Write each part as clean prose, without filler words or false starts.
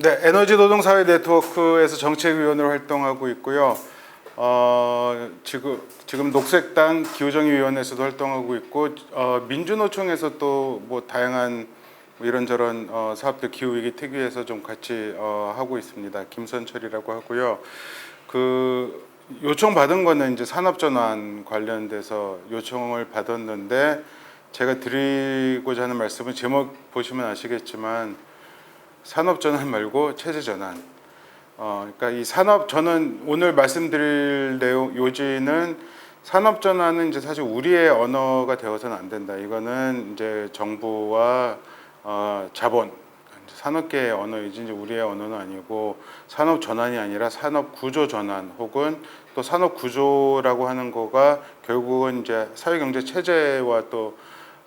네, 에너지 노동 사회 네트워크에서 정책위원으로 활동하고 있고요. 지금 녹색당 기후정의위원회에서도 활동하고 있고, 민주노총에서 또 뭐 다양한 뭐 이런저런 사업들 기후위기 특위에서 좀 같이 하고 있습니다. 김선철이라고 하고요. 그 요청 받은 거는 이제 산업전환 관련돼서 요청을 받았는데, 제가 드리고자 하는 말씀은 제목 보시면 아시겠지만 산업전환 말고 체제전환. 그러니까 이 저는 오늘 말씀드릴 내용 요지는 산업전환은 이제 사실 우리의 언어가 되어서는 안 된다. 이거는 이제 정부와 자본, 산업계의 언어이지 이제 우리의 언어는 아니고, 산업 전환이 아니라 산업 구조 전환, 혹은 또 산업 구조라고 하는 거가 결국은 이제 사회경제 체제와 또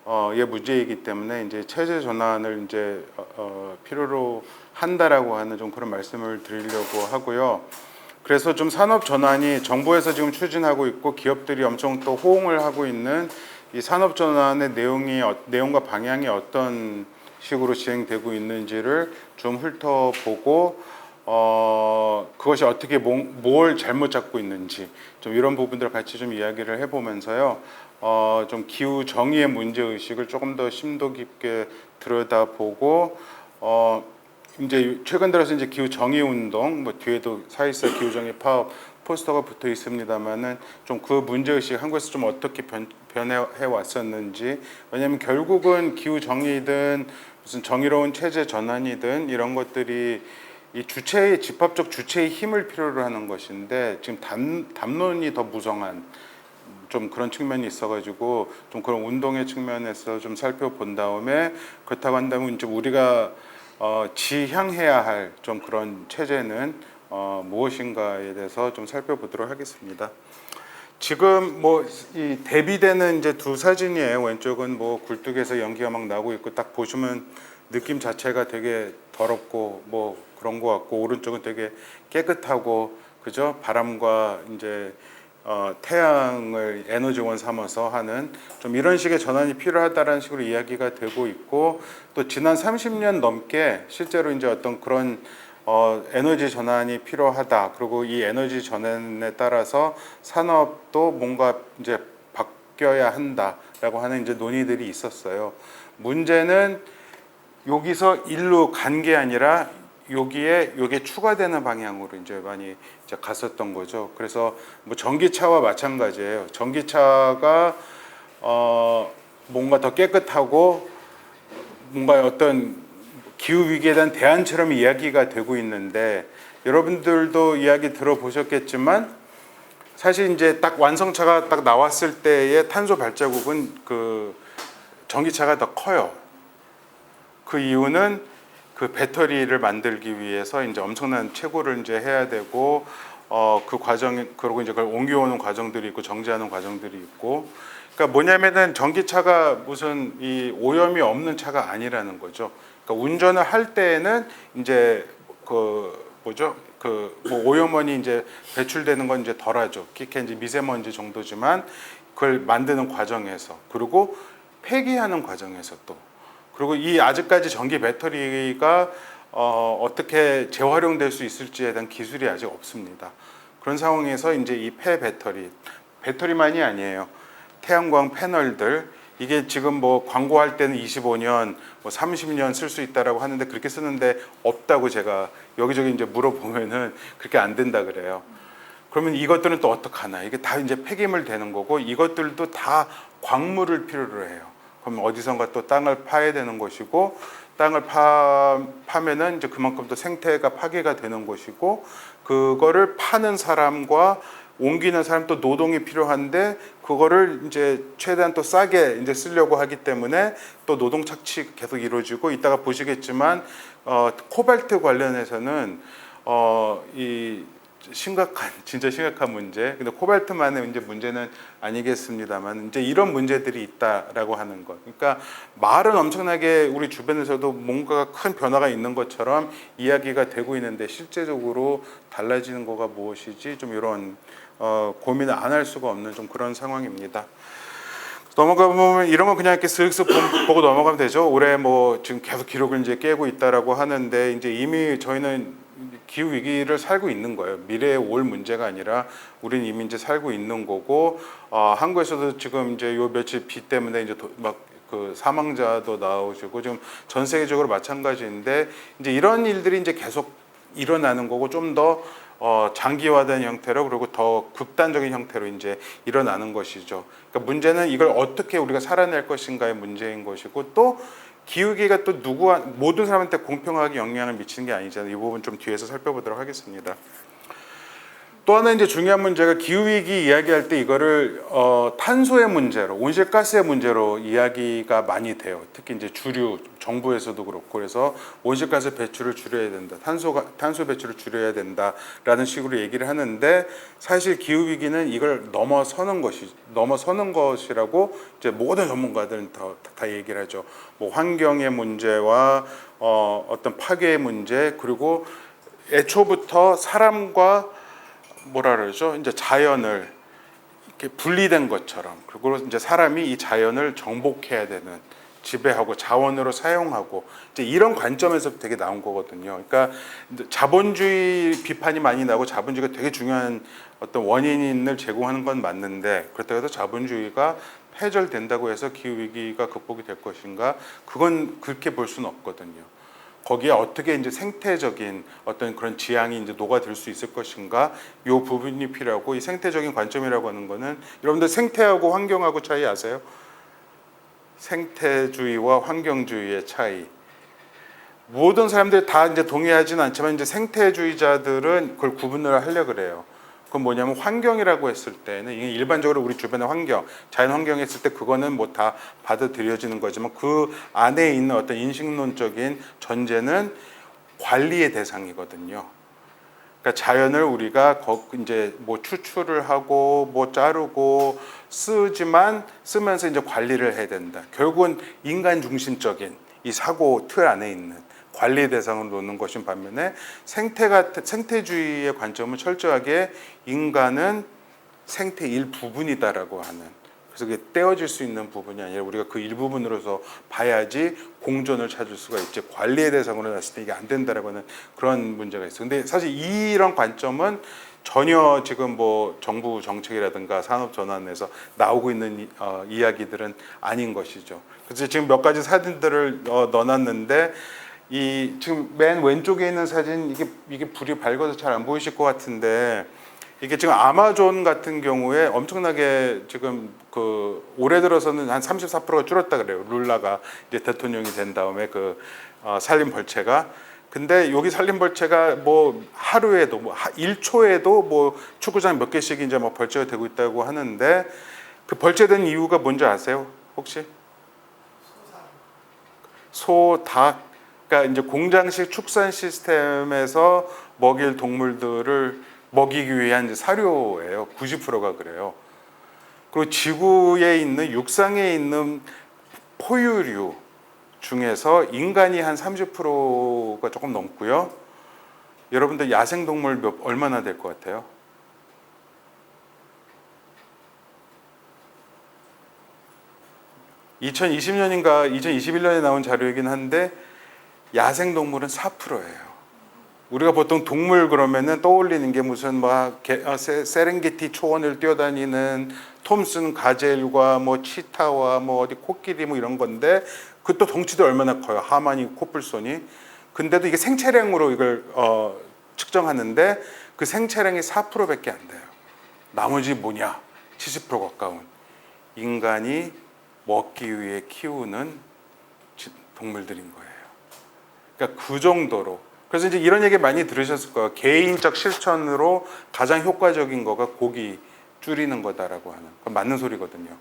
의 문제이기 때문에 이제 체제 전환을 이제 필요로 한다라고 하는 좀 그런 말씀을 드리려고 하고요. 그래서 좀 산업 전환이 정부에서 지금 추진하고 있고 기업들이 엄청 또 호응을 하고 있는 이 산업 전환의 내용과 방향이 어떤 식으로 진행되고 있는지를 좀 훑어보고, 그것이 어떻게 뭘 잘못 잡고 있는지 좀 이런 부분들을 같이 좀 이야기를 해보면서요. 좀 기후 정의의 문제 의식을 조금 더 심도 깊게 들여다보고, 이제 최근 들어서 이제 기후 정의 운동, 뭐 뒤에도 4.14 기후 정의 파업 포스터가 붙어 있습니다만은 좀 그 문제 의식 한국에서 좀 어떻게 변해 왔었는지. 왜냐하면 결국은 기후 정의든 무슨 정의로운 체제 전환이든 이런 것들이 이 집합적 주체의 힘을 필요로 하는 것인데, 지금 담론이 더 무성한 좀 그런 측면이 있어가지고 좀 그런 운동의 측면에서 좀 살펴본 다음에, 그렇다고 한다면 이제 우리가 지향해야 할 좀 그런 체제는 무엇인가에 대해서 좀 살펴보도록 하겠습니다. 지금 뭐 이 대비되는 이제 두 사진이에요. 왼쪽은 뭐 굴뚝에서 연기가 막 나고 있고, 딱 보시면 느낌 자체가 되게 더럽고 뭐 그런 것 같고, 오른쪽은 되게 깨끗하고, 그죠? 바람과 이제 태양을 에너지원 삼아서 하는 좀 이런 식의 전환이 필요하다라는 식으로 이야기가 되고 있고, 또 지난 30년 넘게 실제로 이제 어떤 그런 에너지 전환이 필요하다. 그리고 이 에너지 전환에 따라서 산업도 뭔가 이제 바뀌어야 한다라고 하는 이제 논의들이 있었어요. 문제는 여기서 일로 간 게 아니라 요게 추가되는 방향으로 이제 많이 이제 갔었던 거죠. 그래서 뭐 전기차와 마찬가지예요. 전기차가 뭔가 더 깨끗하고 뭔가 어떤 기후 위기에 대한 대안처럼 이야기가 되고 있는데, 여러분들도 이야기 들어보셨겠지만 사실 이제 딱 완성차가 딱 나왔을 때의 탄소 발자국은 그 전기차가 더 커요. 그 이유는 그 배터리를 만들기 위해서 이제 엄청난 채굴을 이제 해야 되고, 그 과정, 그리고 이제 그걸 옮겨오는 과정들이 있고 정지하는 과정들이 있고. 그러니까 뭐냐면은 전기차가 무슨 이 오염이 없는 차가 아니라는 거죠. 그러니까 운전을 할 때에는 이제 그 뭐죠? 그 뭐 오염원이 이제 배출되는 건 이제 덜하죠. 그게 이제 미세먼지 정도지만, 그걸 만드는 과정에서, 그리고 폐기하는 과정에서, 또 그리고 이 아직까지 전기 배터리가 어떻게 재활용될 수 있을지에 대한 기술이 아직 없습니다. 그런 상황에서 이제 이 배터리만이 아니에요. 태양광 패널들, 이게 지금 뭐 광고할 때는 25년, 뭐 30년 쓸 수 있다라고 하는데, 그렇게 쓰는데 없다고 제가 여기저기 이제 물어보면은 그렇게 안 된다 그래요. 그러면 이것들은 또 어떡하나? 이게 다 이제 폐기물 되는 거고, 이것들도 다 광물을 필요로 해요. 그럼 어디선가 또 땅을 파야 되는 것이고, 땅을 파면은 이제 그만큼 또 생태가 파괴가 되는 것이고, 그거를 파는 사람과 옮기는 사람 또 노동이 필요한데, 그거를 이제 최대한 또 싸게 이제 쓰려고 하기 때문에 또 노동 착취 계속 이루어지고, 이따가 보시겠지만 코발트 관련해서는 이 진짜 심각한 문제. 근데 코발트만의 이제 문제는 아니겠습니다만, 이제 이런 문제들이 있다라고 하는 것. 그러니까 말은 엄청나게 우리 주변에서도 뭔가 큰 변화가 있는 것처럼 이야기가 되고 있는데, 실제적으로 달라지는 거가 무엇이지? 좀 이런 고민을 안 할 수가 없는 좀 그런 상황입니다. 넘어가 보면 이런 건 그냥 이렇게 슥슥 보고 넘어가면 되죠. 올해 뭐 지금 계속 기록을 이제 깨고 있다라고 하는데 이제 이미 저희는 기후 위기를 살고 있는 거예요. 미래에 올 문제가 아니라 우리는 이미 이제 살고 있는 거고 한국에서도 지금 이제 요 며칠 비 때문에 이제 막 그 사망자도 나오시고 지금 전 세계적으로 마찬가지인데 이제 이런 일들이 이제 계속 일어나는 거고 좀 더 장기화된 형태로 그리고 더 극단적인 형태로 이제 일어나는 것이죠. 그러니까 문제는 이걸 어떻게 우리가 살아낼 것인가의 문제인 것이고 또 기후위기가 또 모든 사람한테 공평하게 영향을 미치는 게 아니잖아요. 이 부분 좀 뒤에서 살펴보도록 하겠습니다. 또 하나 이제 중요한 문제가 기후위기 이야기할 때 이거를 탄소의 문제로, 온실가스의 문제로 이야기가 많이 돼요. 특히 이제 주류 정부에서도 그렇고 그래서 온실가스 배출을 줄여야 된다, 탄소 배출을 줄여야 된다라는 식으로 얘기를 하는데 사실 기후위기는 이걸 넘어서는 것이라고 이제 모든 전문가들은 다 얘기를 하죠. 뭐 환경의 문제와 어떤 파괴의 문제 그리고 애초부터 사람과 뭐라 그러죠? 이제 자연을 이렇게 분리된 것처럼 그리고 이제 사람이 이 자연을 정복해야 되는 지배하고 자원으로 사용하고 이제 이런 관점에서 되게 나온 거거든요. 그러니까 자본주의 비판이 많이 나고 자본주의가 되게 중요한 어떤 원인을 제공하는 건 맞는데 그렇다고 해서 자본주의가 폐절된다고 해서 기후 위기가 극복이 될 것인가? 그건 그렇게 볼 수는 없거든요. 거기에 어떻게 이제 생태적인 어떤 그런 지향이 이제 녹아들 수 있을 것인가 이 부분이 필요하고 이 생태적인 관점이라고 하는 거는 여러분들 생태하고 환경하고 차이 아세요? 생태주의와 환경주의의 차이. 모든 사람들이 다 이제 동의하지는 않지만 이제 생태주의자들은 그걸 구분을 하려고 그래요. 그건 뭐냐면 환경이라고 했을 때는 이게 일반적으로 우리 주변의 환경, 자연 환경에 했을 때 그거는 뭐 다 받아들여지는 거지만 그 안에 있는 어떤 인식론적인 전제는 관리의 대상이거든요. 그러니까 자연을 우리가 이제 뭐 추출을 하고 뭐 자르고 쓰면서 이제 관리를 해야 된다. 결국은 인간 중심적인 이 사고 틀 안에 있는 관리 대상을 놓는 것인 반면에 생태주의의 관점은 철저하게 인간은 생태 일부분이다라고 하는, 그래서 그게 떼어질 수 있는 부분이 아니라 우리가 그 일부분으로서 봐야지 공존을 찾을 수가 있지 관리의 대상으로 놨을 때 이게 안 된다라고 하는 그런 문제가 있어요. 근데 사실 이런 관점은 전혀 지금 뭐 정부 정책이라든가 산업 전환에서 나오고 있는 이야기들은 아닌 것이죠. 그래서 지금 몇 가지 사진들을 넣어놨는데 이 지금 맨 왼쪽에 있는 사진 이게 불이 밝아서 잘 안 보이실 것 같은데 이게 지금 아마존 같은 경우에 엄청나게 지금 그 올해 들어서는 한 34%가 줄었다 그래요. 룰라가 이제 대통령이 된 다음에 그 산림 벌채가. 근데 여기 산림 벌채가 뭐 하루에도 뭐 1초에도 뭐 축구장 몇 개씩 이제 뭐 벌채가 되고 있다고 하는데 그 벌채된 이유가 뭔지 아세요? 혹시? 닭. 그러니까 이제 공장식 축산 시스템에서 먹일 동물들을 먹이기 위한 이제 사료예요. 90%가 그래요. 그리고 지구에 있는 육상에 있는 포유류 중에서 인간이 한 30%가 조금 넘고요. 여러분들 야생 동물 얼마나 될 것 같아요? (2020년인가) 2021년에 나온 자료이긴 한데 야생 동물은 4%예요. 우리가 보통 동물 그러면은 떠올리는 게 무슨 막 세렝게티 초원을 뛰어다니는 톰슨 가젤과 뭐 치타와 뭐 어디 코끼리 뭐 이런 건데 그것도 덩치도 얼마나 커요. 하마니 코뿔소니. 근데도 이게 생체량으로 이걸 측정하는데 그 생체량이 4%밖에 안 돼요. 나머지 뭐냐? 70% 가까운 인간이 먹기 위해 키우는 동물들인 거예요. 그러니까 그 정도로. 그래서 이제 이런 얘기 많이 들으셨을 거예요. 개인적 실천으로 가장 효과적인 거가 고기 줄이는 거다라고 하는. 그건 맞는 소리거든요.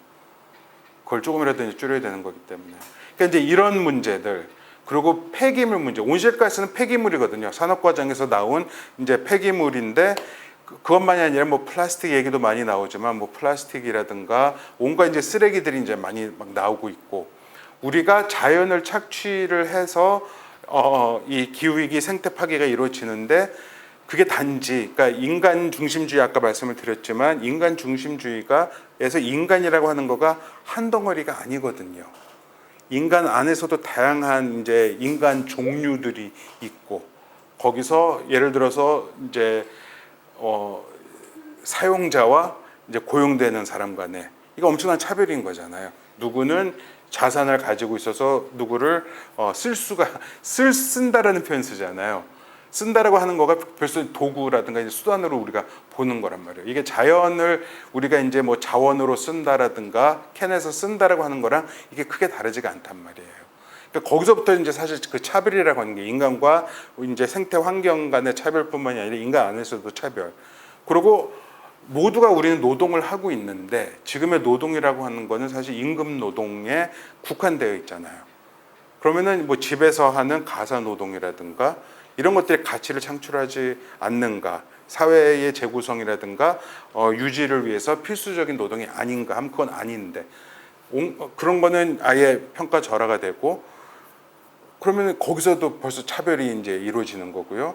그걸 조금이라도 이제 줄여야 되는 거기 때문에. 그러니까 이제 이런 문제들, 그리고 폐기물 문제. 온실가스는 폐기물이거든요. 산업 과정에서 나온 이제 폐기물인데 그것만이 아니라 뭐 플라스틱 얘기도 많이 나오지만 뭐 플라스틱이라든가 온갖 이제 쓰레기들이 이제 많이 막 나오고 있고 우리가 자연을 착취를 해서 이 기후위기 생태 파괴가 이루어지는데 그게 단지 그러니까 인간 중심주의 아까 말씀을 드렸지만 인간 중심주의가에서 인간이라고 하는 거가 한 덩어리가 아니거든요. 인간 안에서도 다양한 이제 인간 종류들이 있고 거기서 예를 들어서 이제 사용자와 이제 고용되는 사람 간에 이거 엄청난 차별인 거잖아요. 누구는 자산을 가지고 있어서 누구를 쓴다라는 표현 쓰잖아요. 쓴다라고 하는 거가 벌써 도구라든가 이제 수단으로 우리가 보는 거란 말이에요. 이게 자연을 우리가 이제 뭐 자원으로 쓴다라든가 캔에서 쓴다라고 하는 거랑 이게 크게 다르지가 않단 말이에요. 그러니까 거기서부터 이제 사실 그 차별이라고 하는 게 인간과 이제 생태 환경 간의 차별뿐만이 아니라 인간 안에서도 차별. 그리고 모두가 우리는 노동을 하고 있는데 지금의 노동이라고 하는 거는 사실 임금 노동에 국한되어 있잖아요. 그러면은 뭐 집에서 하는 가사 노동이라든가 이런 것들이 가치를 창출하지 않는가, 사회의 재구성이라든가 유지를 위해서 필수적인 노동이 아닌가 하면 그건 아닌데 그런 거는 아예 평가절하가 되고 그러면 거기서도 벌써 차별이 이제 이루어지는 거고요.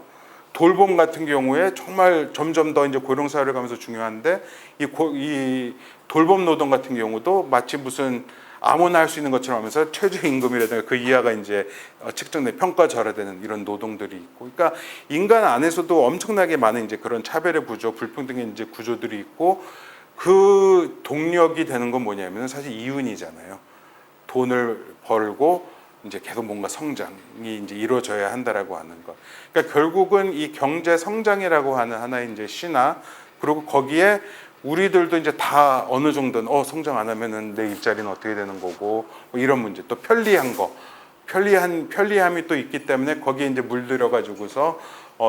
돌봄 같은 경우에 정말 점점 더 이제 고령 사회를 가면서 중요한데 이 돌봄 노동 같은 경우도 마치 무슨 아무나 할 수 있는 것처럼 하면서 최저임금이라든가 그 이하가 이제 측정된 평가절하되는 이런 노동들이 있고, 그러니까 인간 안에서도 엄청나게 많은 이제 그런 차별의 구조, 불평등의 이제 구조들이 있고 그 동력이 되는 건 뭐냐면 사실 이윤이잖아요. 돈을 벌고 이제 계속 뭔가 성장이 이제 이루어져야 한다라고 하는 것. 그러니까 결국은 이 경제 성장이라고 하는 하나의 이제 신화 그리고 거기에 우리들도 이제 다 어느 정도는 성장 안 하면은 내 일자리는 어떻게 되는 거고 뭐 이런 문제 또 편리한 거 편리함이 또 있기 때문에 거기에 이제 물들여 가지고서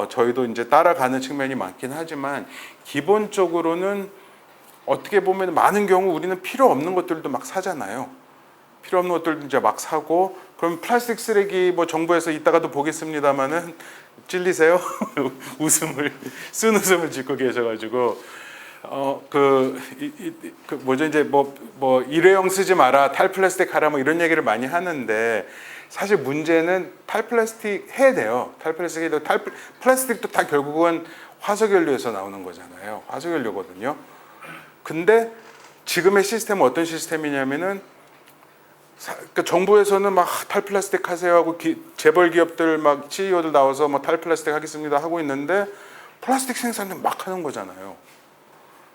저희도 이제 따라가는 측면이 많긴 하지만 기본적으로는 어떻게 보면 많은 경우 우리는 필요 없는 것들도 막 사잖아요. 필요 없는 것들도 이제 막 사고 그럼 플라스틱 쓰레기 뭐 정부에서 이따가도 보겠습니다마는 찔리세요? 쓴 웃음을 짓고 계셔가지고 뭐죠 이제 뭐 일회용 쓰지 마라 탈플라스틱 하라 뭐 이런 얘기를 많이 하는데 사실 문제는 탈플라스틱 해야 돼요. 플라스틱도 다 결국은 화석연료에서 나오는 거잖아요. 화석연료거든요. 근데 지금의 시스템은 어떤 시스템이냐면은 그러니까 정부에서는 막 탈플라스틱 하세요 하고 재벌 기업들 막 CEO들 나와서 뭐 탈플라스틱 하겠습니다 하고 있는데 플라스틱 생산을 막 하는 거잖아요.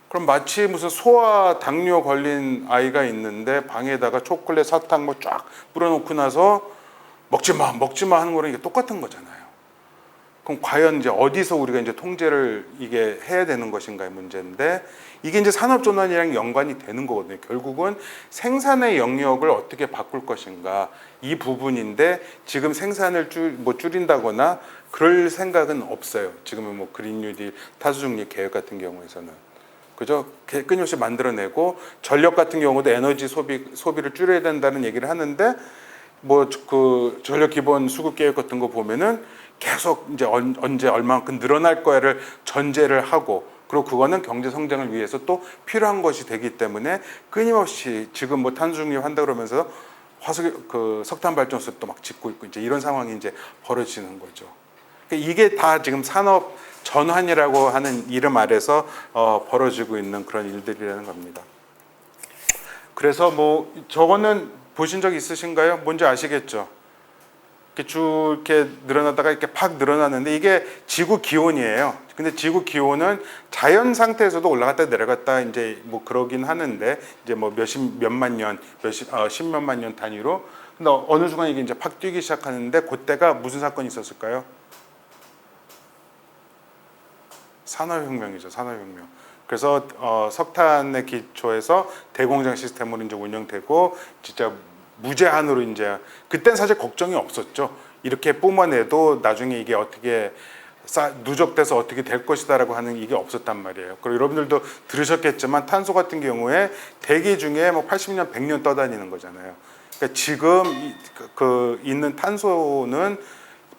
그럼 마치 무슨 소아 당뇨 걸린 아이가 있는데 방에다가 초콜릿 사탕 뭐 쫙 뿌려놓고 나서 먹지 마 하는 거랑 이게 똑같은 거잖아요. 그럼 과연 이제 어디서 우리가 이제 통제를 이게 해야 되는 것인가의 문제인데 이게 이제 산업전환이랑 연관이 되는 거거든요. 결국은 생산의 영역을 어떻게 바꿀 것인가 이 부분인데 지금 생산을 줄인다거나 그럴 생각은 없어요. 지금은 뭐 그린 뉴딜 타수중립 계획 같은 경우에서는 그죠? 끊임없이 만들어내고 전력 같은 경우도 에너지 소비를 줄여야 된다는 얘기를 하는데 뭐 그 전력 기본 수급 계획 같은 거 보면은 계속 이제 언제 얼마만큼 늘어날 거야를 전제를 하고 그리고 그거는 경제 성장을 위해서 또 필요한 것이 되기 때문에 끊임없이 지금 뭐 탄수중립 한다 그러면서 석탄 발전소 또 막 짓고 있고 이제 이런 상황이 이제 벌어지는 거죠. 그러니까 이게 다 지금 산업 전환이라고 하는 이름 아래서 벌어지고 있는 그런 일들이라는 겁니다. 그래서 뭐 저거는 보신 적 있으신가요? 뭔지 아시겠죠? 이렇게 쭉 이렇게 늘어나다가 이렇게 팍 늘어나는데 이게 지구 기온이에요. 근데 지구 기온은 자연 상태에서도 올라갔다 내려갔다 이제 뭐 그러긴 하는데 이제 뭐 몇만 년, 십몇만 년 단위로. 근데 어느 순간 이게 이제 팍 뛰기 시작하는데 그때가 무슨 사건이 있었을까요? 산업혁명이죠. 산업혁명. 그래서 석탄의 기초에서 대공장 시스템으로 이제 운영되고 진짜 무제한으로 이제 그땐 사실 걱정이 없었죠. 이렇게 뿜어내도 나중에 이게 어떻게 누적돼서 어떻게 될 것이다라고 하는 이게 없었단 말이에요. 그리고 여러분들도 들으셨겠지만 탄소 같은 경우에 대기 중에 뭐 80년, 100년 떠다니는 거잖아요. 그러니까 지금 있는 탄소는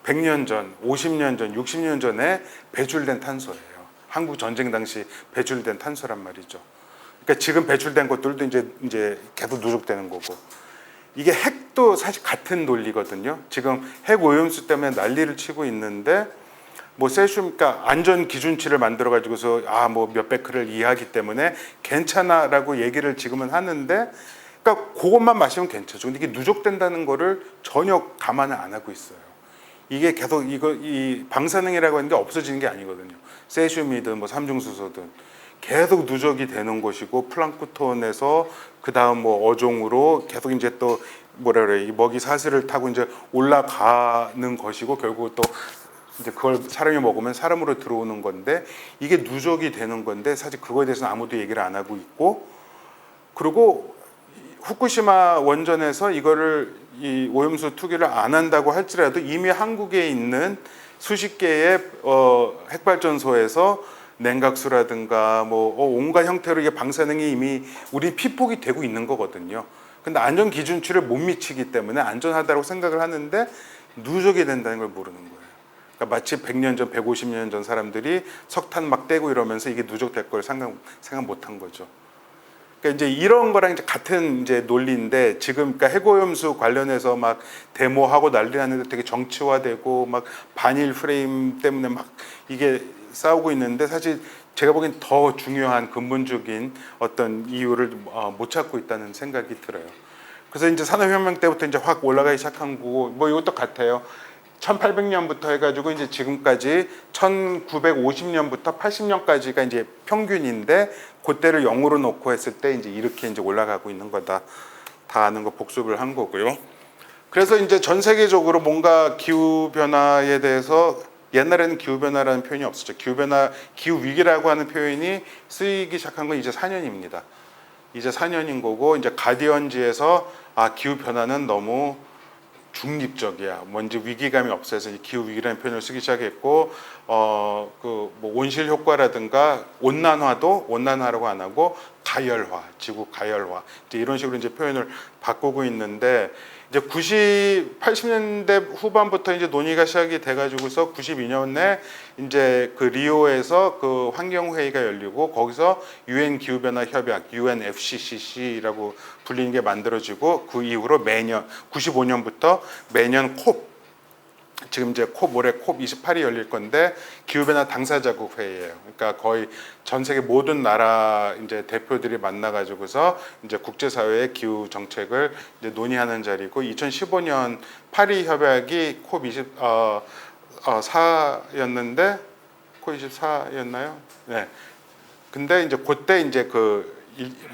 100년 전, 50년 전, 60년 전에 배출된 탄소예요. 한국 전쟁 당시 배출된 탄소란 말이죠. 그러니까 지금 배출된 것들도 이제 계속 누적되는 거고. 이게 핵도 사실 같은 논리거든요. 지금 핵 오염수 때문에 난리를 치고 있는데 뭐 세슘, 그러니까 안전 기준치를 만들어 가지고서 뭐 몇 베크를 이하기 때문에 괜찮아라고 얘기를 지금은 하는데, 그러니까 그것만 마시면 괜찮죠. 근데 이게 누적된다는 거를 전혀 감안을 안 하고 있어요. 이게 계속 이 방사능이라고 하는 게 없어지는 게 아니거든요. 세슘이든 뭐 삼중수소든 계속 누적이 되는 것이고, 플랑크톤에서 그 다음 뭐 어종으로 계속 이제 또 뭐라 그래, 이 먹이 사슬을 타고 이제 올라가는 것이고, 결국 또 이제 그걸 사람이 먹으면 사람으로 들어오는 건데, 이게 누적이 되는 건데 사실 그거에 대해서는 아무도 얘기를 안 하고 있고, 그리고 후쿠시마 원전에서 이거를 이 오염수 투기를 안 한다고 할지라도 이미 한국에 있는 수십 개의 핵발전소에서 냉각수라든가 뭐 온갖 형태로 이게 방사능이 이미 우리 피폭이 되고 있는 거거든요. 근데 안전 기준치를 못 미치기 때문에 안전하다고 생각을 하는데 누적이 된다는 걸 모르는 거예요. 그러니까 마치 100년 전, 150년 전 사람들이 석탄 막 떼고 이러면서 이게 누적될 걸 생각 못 한 거죠. 그러니까 이제 이런 거랑 이제 같은 이제 논리인데, 지금 그러니까 핵오염수 관련해서 막 데모하고 난리 났는데 되게 정치화되고 막 반일 프레임 때문에 막 이게 싸우고 있는데, 사실 제가 보기엔 더 중요한 근본적인 어떤 이유를 못 찾고 있다는 생각이 들어요. 그래서 이제 산업혁명 때부터 이제 확 올라가기 시작한 거고, 뭐 이것도 같아요. 1800년부터 해가지고 이제 지금까지 1950년부터 80년까지가 이제 평균인데, 그때를 0으로 놓고 했을 때 이제 이렇게 이제 올라가고 있는 거다. 다 아는 거 복습을 한 거고요. 그래서 이제 전 세계적으로 뭔가 기후 변화에 대해서, 옛날에는 기후 변화라는 표현이 없었죠. 기후 위기라고 하는 표현이 쓰이기 시작한 건 이제 4년입니다. 이제 4년인 거고, 이제 가디언지에서 기후 변화는 너무 중립적이야. 뭔지 위기감이 없어서 기후 위기라는 표현을 쓰기 시작했고, 그 뭐 온실 효과라든가 온난화라고 안 하고 가열화, 지구 가열화, 이제 이런 식으로 이제 표현을 바꾸고 있는데, 이제 80년대 후반부터 이제 논의가 시작이 돼가지고서 92년에 이제 그 리오에서 그 환경회의가 열리고, 거기서 UN 기후변화 협약, UNFCCC라고 불리는 게 만들어지고, 그 이후로 매년 95년부터 매년 지금 이제 올해 콥 28이 열릴 건데, 기후변화 당사자국 회의예요. 그러니까 거의 전 세계 모든 나라 이제 대표들이 만나가지고서 이제 국제사회의 기후 정책을 이제 논의하는 자리고, 2015년 파리 협약이 콥 24였는데, 콥 24였나요? 네. 근데 이제 그때 이제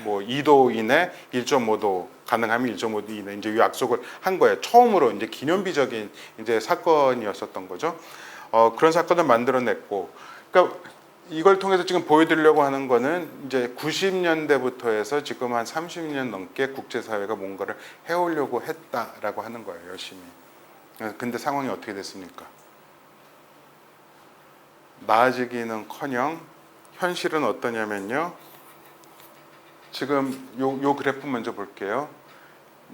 뭐 2도 이내, 1.5도 가능하면 1.5도 이내 이제 약속을 한 거예요. 처음으로 이제 기념비적인 이제 사건이었었던 거죠. 그런 사건을 만들어냈고, 그러니까 이걸 통해서 지금 보여드리려고 하는 거는 이제 90년대부터 해서 지금 한 30년 넘게 국제사회가 뭔가를 해오려고 했다라고 하는 거예요, 열심히. 근데 상황이 어떻게 됐습니까? 나아지기는커녕 현실은 어떠냐면요. 지금 요 그래프 먼저 볼게요.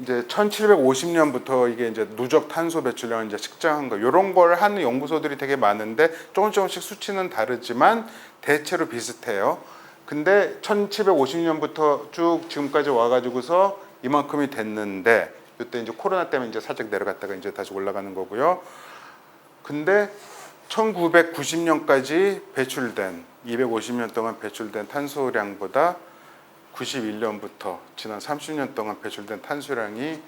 이제 1750년부터 이게 이제 누적 탄소 배출량을 이제 측정한 거, 이런 걸 하는 연구소들이 되게 많은데 조금씩 수치는 다르지만 대체로 비슷해요. 근데 1750년부터 쭉 지금까지 와가지고서 이만큼이 됐는데, 이때 이제 코로나 때문에 이제 살짝 내려갔다가 이제 다시 올라가는 거고요. 근데 1990년까지 배출된 250년 동안 배출된 탄소량보다 91년부터 지난 30년 동안 배출된 탄소량이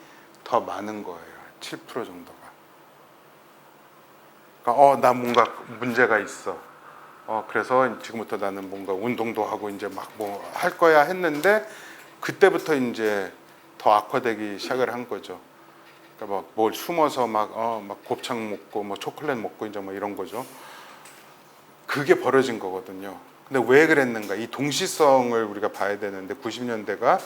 더 많은 거예요. 7% 정도가. 그러니까 나 뭔가 문제가 있어. 그래서 지금부터 나는 뭔가 운동도 하고 이제 막 뭐 할 거야 했는데, 그때부터 이제 더 악화되기 시작을 한 거죠. 그러니까 막 뭘 숨어서 막 곱창 먹고 뭐 초콜릿 먹고 이제 뭐 이런 거죠. 그게 벌어진 거거든요. 근데 왜 그랬는가? 이 동시성을 우리가 봐야 되는데, 90년대가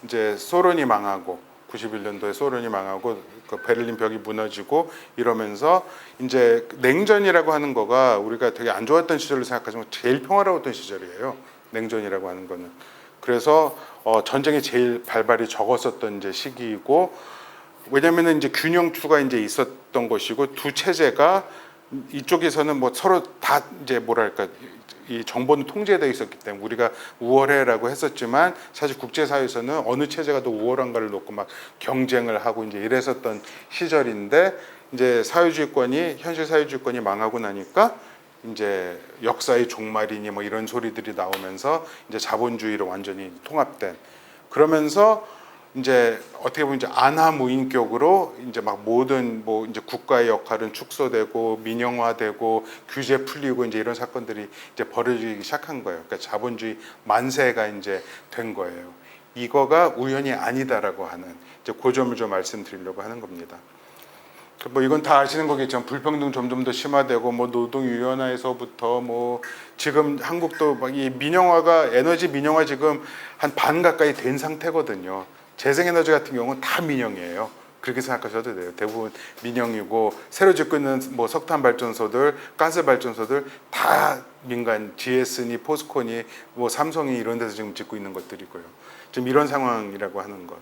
이제 소련이 망하고, 91년도에 소련이 망하고 그 베를린 벽이 무너지고 이러면서 이제 냉전이라고 하는 거가 우리가 되게 안 좋았던 시절로 생각하지만 제일 평화로웠던 시절이에요. 냉전이라고 하는 거는. 그래서 전쟁이 제일 발발이 적었었던 이제 시기이고, 왜냐면은 이제 균형추가 이제 있었던 것이고, 두 체제가 이쪽에서는 뭐 서로 다 이제 뭐랄까, 이 정보는 통제되어 있었기 때문에 우리가 우월해라고 했었지만, 사실 국제사회에서는 어느 체제가 더 우월한가를 놓고 막 경쟁을 하고 이제 이랬었던 시절인데, 이제 현실 사회주의권이 망하고 나니까 이제 역사의 종말이니 뭐 이런 소리들이 나오면서 이제 자본주의로 완전히 통합된, 그러면서 이제 어떻게 보면 이제 안하무인격으로 이제 막 모든 뭐 이제 국가의 역할은 축소되고 민영화되고 규제 풀리고 이제 이런 사건들이 이제 벌어지기 시작한 거예요. 그러니까 자본주의 만세가 이제 된 거예요. 이거가 우연이 아니다라고 하는 이제 그 점을 좀 말씀드리려고 하는 겁니다. 뭐 이건 다 아시는 거겠지만 불평등 점점 더 심화되고 뭐 노동유연화에서부터 뭐 지금 한국도 막 이 민영화가 에너지 민영화 지금 한 반 가까이 된 상태거든요. 재생에너지 같은 경우는 다 민영이에요. 그렇게 생각하셔도 돼요. 대부분 민영이고 새로 짓고 있는 뭐 석탄 발전소들, 가스 발전소들 다 민간, GS니 포스코니 뭐 삼성이 이런 데서 지금 짓고 있는 것들이고요. 지금 이런 상황이라고 하는 것.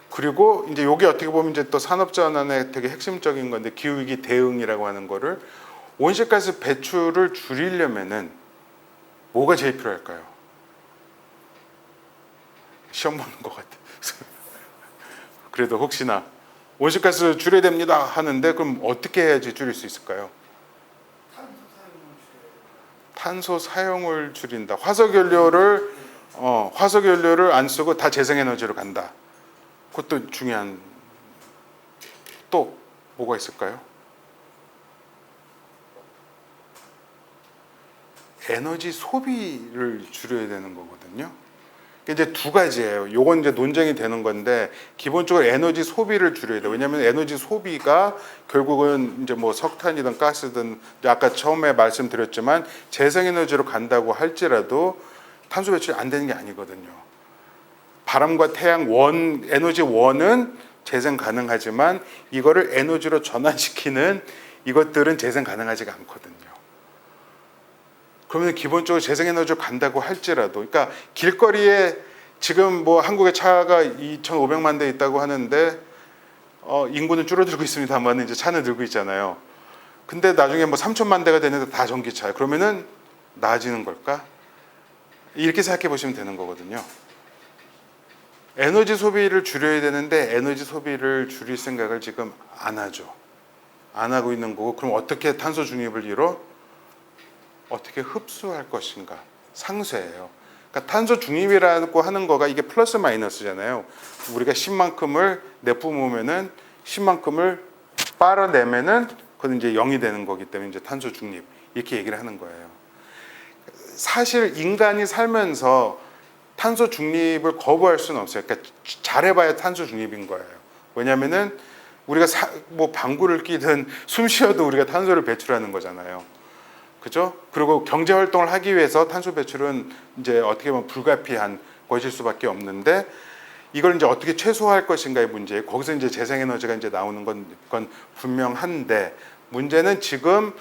그리고 이제 이게 어떻게 보면 이제 또 산업전환의 되게 핵심적인 건데 기후위기 대응이라고 하는 거를 온실가스 배출을 줄이려면은 뭐가 제일 필요할까요? 시험 보는 것 같아요. 그래도 혹시나 온실가스 줄여야 됩니다 하는데 그럼 어떻게 해야지 줄일 수 있을까요? 탄소 사용을 줄인다. 화석연료를 안 쓰고 다 재생에너지로 간다. 그것도 중요한. 또 뭐가 있을까요? 에너지 소비를 줄여야 되는 거거든요. 이제 두 가지예요. 요건 이제 논쟁이 되는 건데 기본적으로 에너지 소비를 줄여야 돼요. 왜냐하면 에너지 소비가 결국은 이제 뭐 석탄이든 가스든 아까 처음에 말씀드렸지만 재생에너지로 간다고 할지라도 탄소 배출이 안 되는 게 아니거든요. 바람과 태양 에너지 원은 재생 가능하지만 이거를 에너지로 전환시키는 이것들은 재생 가능하지가 않거든요. 그러면 기본적으로 재생에너지로 간다고 할지라도, 그러니까 길거리에 지금 뭐 한국의 차가 2,500만 대 있다고 하는데 인구는 줄어들고 있습니다만 이제 차는 늘고 있잖아요. 근데 나중에 뭐 3천만 대가 되는데 다 전기차예요. 그러면은 나아지는 걸까? 이렇게 생각해 보시면 되는 거거든요. 에너지 소비를 줄여야 되는데 에너지 소비를 줄일 생각을 지금 안 하죠. 안 하고 있는 거고, 그럼 어떻게 탄소 중립을 이뤄? 어떻게 흡수할 것인가? 상쇄예요. 그러니까 탄소 중립이라고 하는 거가 이게 플러스 마이너스잖아요. 우리가 10만큼을 내뿜으면은 10만큼을 빨아내면은 그건 이제 0이 되는 거기 때문에 이제 탄소 중립 이렇게 얘기를 하는 거예요. 사실 인간이 살면서 탄소 중립을 거부할 수는 없어요. 그러니까 잘해봐야 탄소 중립인 거예요. 왜냐하면은 우리가 뭐 방구를 끼든 숨 쉬어도 우리가 탄소를 배출하는 거잖아요. 그죠? 그리고 경제 활동을 하기 위해서 탄소 배출은 이제 어떻게 보면 불가피한 것일 수밖에 없는데 이걸 이제 어떻게 최소화할 것인가의 문제. 거기서 이제 재생에너지가 이제 나오는 건 분명한데 문제는 지금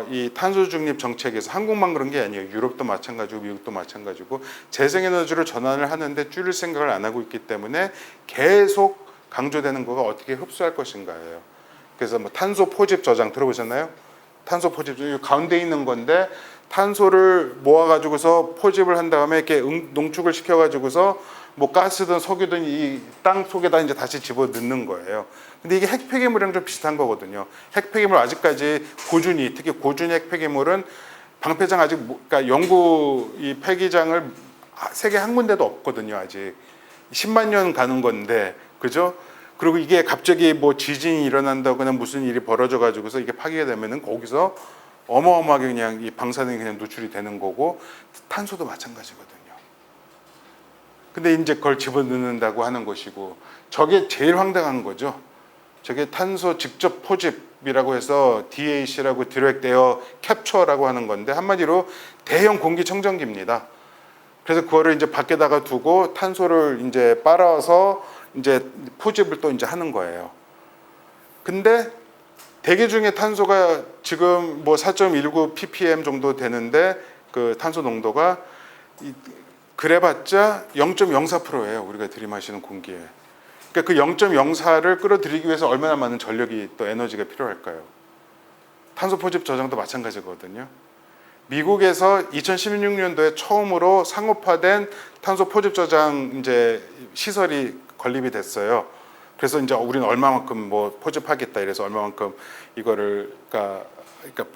이 탄소 중립 정책에서 한국만 그런 게 아니에요. 유럽도 마찬가지고 미국도 마찬가지고 재생에너지로 전환을 하는데 줄일 생각을 안 하고 있기 때문에 계속 강조되는 거가 어떻게 흡수할 것인가예요. 그래서 뭐 탄소 포집 저장 들어보셨나요? 탄소 포집 가운데 있는 건데 탄소를 모아가지고서 포집을 한 다음에 이렇게 농축을 시켜가지고서 뭐 가스든 석유든 이 땅 속에다 이제 다시 집어 넣는 거예요. 근데 이게 핵폐기물이랑 좀 비슷한 거거든요. 핵폐기물 아직까지 고준위, 특히 고준위 핵폐기물은 방패장 아직 그러니까 영구 이 폐기장을 세계 한 군데도 없거든요. 아직 10만 년 가는 건데, 그죠? 그리고 이게 갑자기 뭐 지진이 일어난다거나 무슨 일이 벌어져 가지고서 이게 파괴가 되면은 거기서 어마어마하게 그냥 이 방사능이 그냥 노출이 되는 거고 탄소도 마찬가지거든요. 근데 이제 그걸 집어넣는다고 하는 것이고 저게 제일 황당한 거죠. 저게 탄소 직접 포집이라고 해서 DAC라고 디렉트 에어 캡처라고 하는 건데 한마디로 대형 공기청정기입니다. 그래서 그거를 이제 밖에다가 두고 탄소를 이제 빨아서 이제 포집을 또 이제 하는 거예요. 근데 대기 중에 탄소가 지금 뭐 4.19 ppm 정도 되는데 그 탄소 농도가 그래봤자 0.04%예요. 우리가 들이마시는 공기에. 그러니까 그 0.04를 끌어들이기 위해서 얼마나 많은 전력이 또 에너지가 필요할까요? 탄소 포집 저장도 마찬가지거든요. 미국에서 2016년도에 처음으로 상업화된 탄소 포집 저장 이제 시설이 건립이 됐어요. 그래서 이제 우리는 얼마만큼 뭐 포집하겠다 이래서 얼마만큼 이거를 그러니까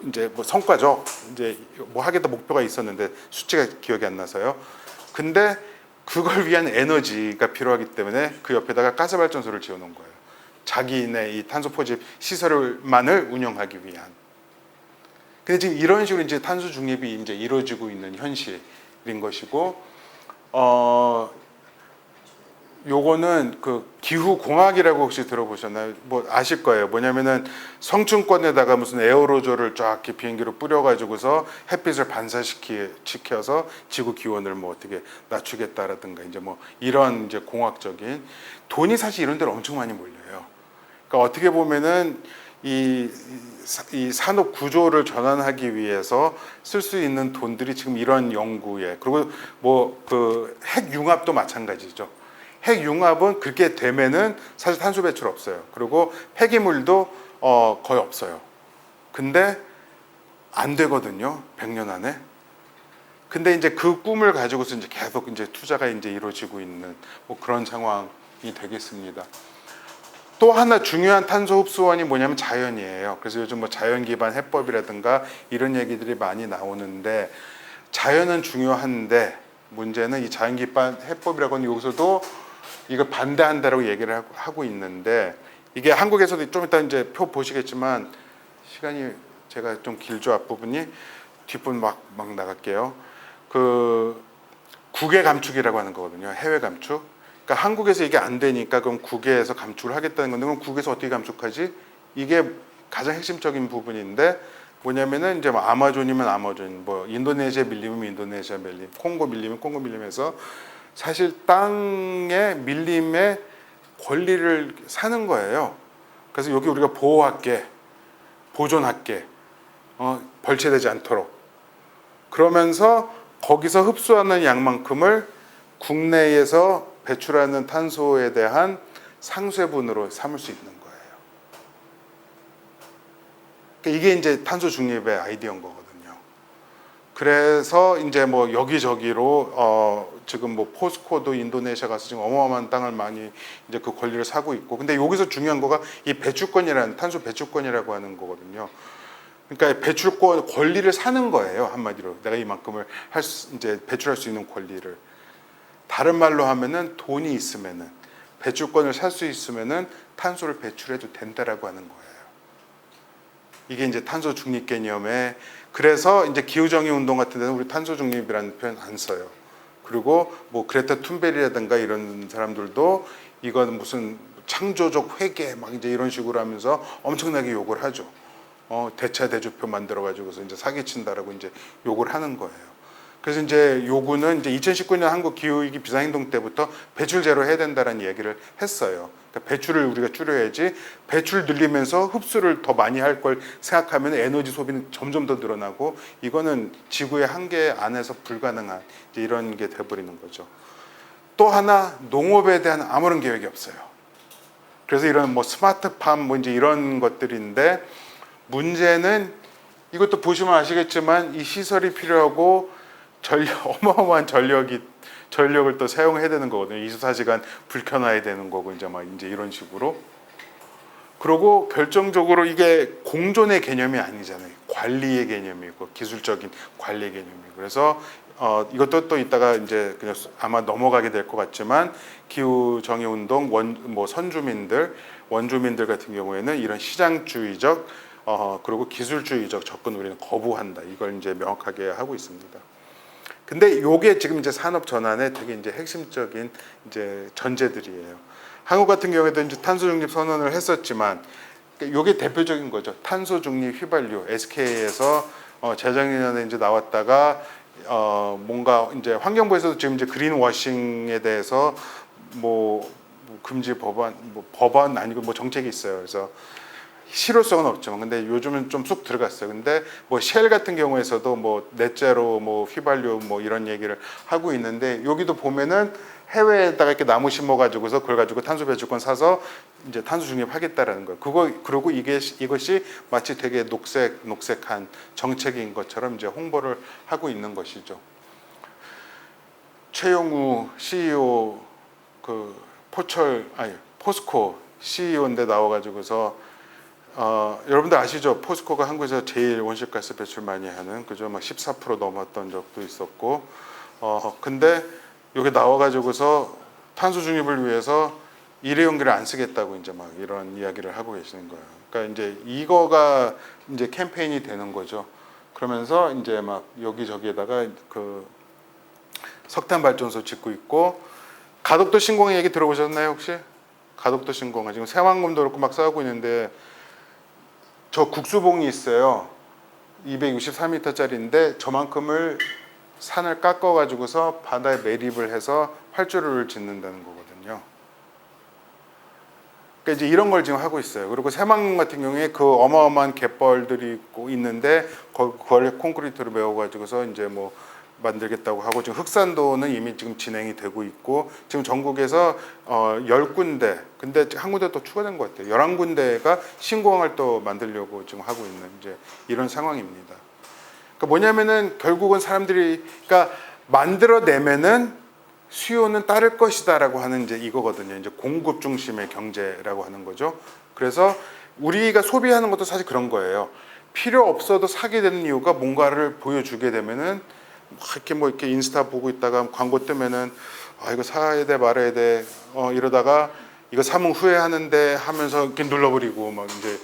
이제 뭐 성과죠. 이제 뭐 하겠다 목표가 있었는데 수치가 기억이 안 나서요. 근데 그걸 위한 에너지가 필요하기 때문에 그 옆에다가 가스발전소를 지어놓은 거예요. 자기네 이 탄소 포집 시설만을 운영하기 위한. 근데 지금 이런 식으로 이제 탄소 중립이 이제 이루어지고 있는 현실인 것이고, 요거는 그 기후 공학이라고 혹시 들어보셨나요? 뭐 아실 거예요. 뭐냐면은 성층권에다가 무슨 에어로졸을 쫙 이렇게 비행기로 뿌려가지고서 햇빛을 반사시켜서 지구 기온을 뭐 어떻게 낮추겠다라든가 이제 뭐 이런 이제 공학적인 돈이 사실 이런 데로 엄청 많이 몰려요. 그러니까 어떻게 보면은 이 산업 구조를 전환하기 위해서 쓸 수 있는 돈들이 지금 이런 연구에, 그리고 뭐 그 핵융합도 마찬가지죠. 핵융합은 그렇게 되면은 사실 탄소 배출 없어요. 그리고 폐기물도 거의 없어요. 근데 안 되거든요. 100년 안에. 근데 이제 그 꿈을 가지고서 이제 계속 이제 투자가 이제 이루어지고 있는 뭐 그런 상황이 되겠습니다. 또 하나 중요한 탄소 흡수원이 뭐냐면 자연이에요. 그래서 요즘 뭐 자연 기반 해법이라든가 이런 얘기들이 많이 나오는데, 자연은 중요한데 문제는 이 자연 기반 해법이라고 하는 여기서도 이걸 반대한다라고 얘기를 하고 있는데, 이게 한국에서도 좀 이따 이제 표 보시겠지만 시간이 제가 좀 길죠. 앞부분이. 뒷부분 막 나갈게요. 그 국외 감축이라고 하는 거거든요. 해외 감축. 그러니까 한국에서 이게 안 되니까 그럼 국외에서 감축을 하겠다는 건데, 그럼 국외에서 어떻게 감축하지? 이게 가장 핵심적인 부분인데, 뭐냐면은 이제 뭐 아마존이면 아마존, 뭐 인도네시아 밀리면 인도네시아 밀림, 콩고 밀리면 콩고 밀림에서 사실 땅의 밀림의 권리를 사는 거예요. 그래서 여기 우리가 보호할게, 보존할게, 벌채되지 않도록. 그러면서 거기서 흡수하는 양만큼을 국내에서 배출하는 탄소에 대한 상쇄분으로 삼을 수 있는 거예요. 그러니까 이게 이제 탄소 중립의 아이디어인 거거든요. 그래서 이제 뭐 여기저기로 지금 뭐 포스코도 인도네시아 가서 지금 어마어마한 땅을 많이 이제 그 권리를 사고 있고, 근데 여기서 중요한 거가 이 배출권이라는, 탄소 배출권이라고 하는 거거든요. 그러니까 배출권 권리를 사는 거예요. 한마디로 내가 이만큼을 이제 배출할 수 있는 권리를. 다른 말로 하면은 돈이 있으면은, 배출권을 살 수 있으면은 탄소를 배출해도 된다라고 하는 거예요. 이게 이제 탄소 중립 개념에, 그래서 이제 기후정의 운동 같은 데는 우리 탄소 중립이라는 표현 안 써요. 그리고 뭐 그레타 툰베리라든가 이런 사람들도 이건 무슨 창조적 회계 막 이제 이런 식으로 하면서 엄청나게 욕을 하죠. 대차 대조표 만들어 가지고서 이제 사기친다라고 이제 욕을 하는 거예요. 그래서 이제 요구는 이제 2019년 한국 기후위기 비상행동 때부터 배출 제로 해야 된다는 얘기를 했어요. 그러니까 배출을 우리가 줄여야지, 배출 늘리면서 흡수를 더 많이 할 걸 생각하면 에너지 소비는 점점 더 늘어나고, 이거는 지구의 한계 안에서 불가능한 이제 이런 게 돼버리는 거죠. 또 하나, 농업에 대한 아무런 계획이 없어요. 그래서 이런 뭐 스마트팜 뭐 이제 이런 것들인데, 문제는 이것도 보시면 아시겠지만 이 시설이 필요하고 어마어마한 전력을 또 사용해야 되는 거거든요. 24시간 불 켜놔야 되는 거고 이제 막 이제 이런 식으로. 그리고 결정적으로 이게 공존의 개념이 아니잖아요. 관리의 개념이고 기술적인 관리 개념이고. 그래서 이것도 또 이따가 이제 그냥 아마 넘어가게 될 것 같지만, 기후 정의 운동 뭐 선주민들, 원주민들 같은 경우에는 이런 시장주의적 그리고 기술주의적 접근 우리는 거부한다. 이걸 이제 명확하게 하고 있습니다. 근데 요게 지금 이제 산업 전환의 되게 이제 핵심적인 이제 전제들이에요. 한국 같은 경우에도 이제 탄소 중립 선언을 했었지만, 요게 대표적인 거죠. 탄소 중립 휘발유, SK에서 재작년에 이제 나왔다가 뭔가 이제 환경부에서도 지금 이제 그린워싱에 대해서 뭐 금지 법안 아니고 뭐 정책이 있어요. 그래서 실효성은 없지만, 근데 요즘은 좀 쑥 들어갔어요. 근데 뭐 쉘 같은 경우에서도 뭐 넷제로 뭐 휘발유 뭐 이런 얘기를 하고 있는데, 여기도 보면은 해외에다가 이렇게 나무 심어가지고서 그걸 가지고 탄소 배출권 사서 이제 탄소 중립하겠다라는 거예요. 그리고 이것이 마치 되게 녹색한 정책인 것처럼 이제 홍보를 하고 있는 것이죠. 최용우 CEO 그 포스코 CEO인데 나와가지고서 여러분들 아시죠? 포스코가 한국에서 제일 온실가스 배출 많이 하는, 그죠? 막 14% 넘었던 적도 있었고, 근데 여기 나와가지고서 탄소 중립을 위해서 일회용기를 안 쓰겠다고 이제 막 이런 이야기를 하고 계시는 거예요. 그러니까 이제 이거가 이제 캠페인이 되는 거죠. 그러면서 이제 막 여기저기에다가 그 석탄 발전소 짓고 있고, 가덕도 신공의 얘기 들어보셨나요 혹시? 가덕도 신공 지금 새만금도 그렇고 막 싸우고 있는데, 저 국수봉이 있어요. 263m짜리인데 저만큼을 산을 깎아가지고서 바다에 매립을 해서 활주로를 짓는다는 거거든요. 그러니까 이제 이런 걸 지금 하고 있어요. 그리고 새만금 같은 경우에 그 어마어마한 갯벌들이 있는데 그걸 콘크리트로 메워가지고서 이제 뭐 만들겠다고 하고, 지금 흑산도는 이미 지금 진행이 되고 있고, 지금 전국에서 10군데, 근데 한 군데 또 추가된 것 같아요. 11군데가 신공항을 또 만들려고 지금 하고 있는 이제 이런 상황입니다. 그러니까 뭐냐면은 결국은 사람들이, 그러니까 만들어내면은 수요는 따를 것이다라고 하는 이제 이거거든요. 이제 공급 중심의 경제라고 하는 거죠. 그래서 우리가 소비하는 것도 사실 그런 거예요. 필요 없어도 사게 되는 이유가 뭔가를 보여주게 되면은 이렇게 뭐 이렇게 인스타 보고 있다가 광고 뜨면은 이거 사야 돼 말아야 돼 이러다가 이거 사면 후회하는데 하면서 이렇게 눌러버리고, 막 이제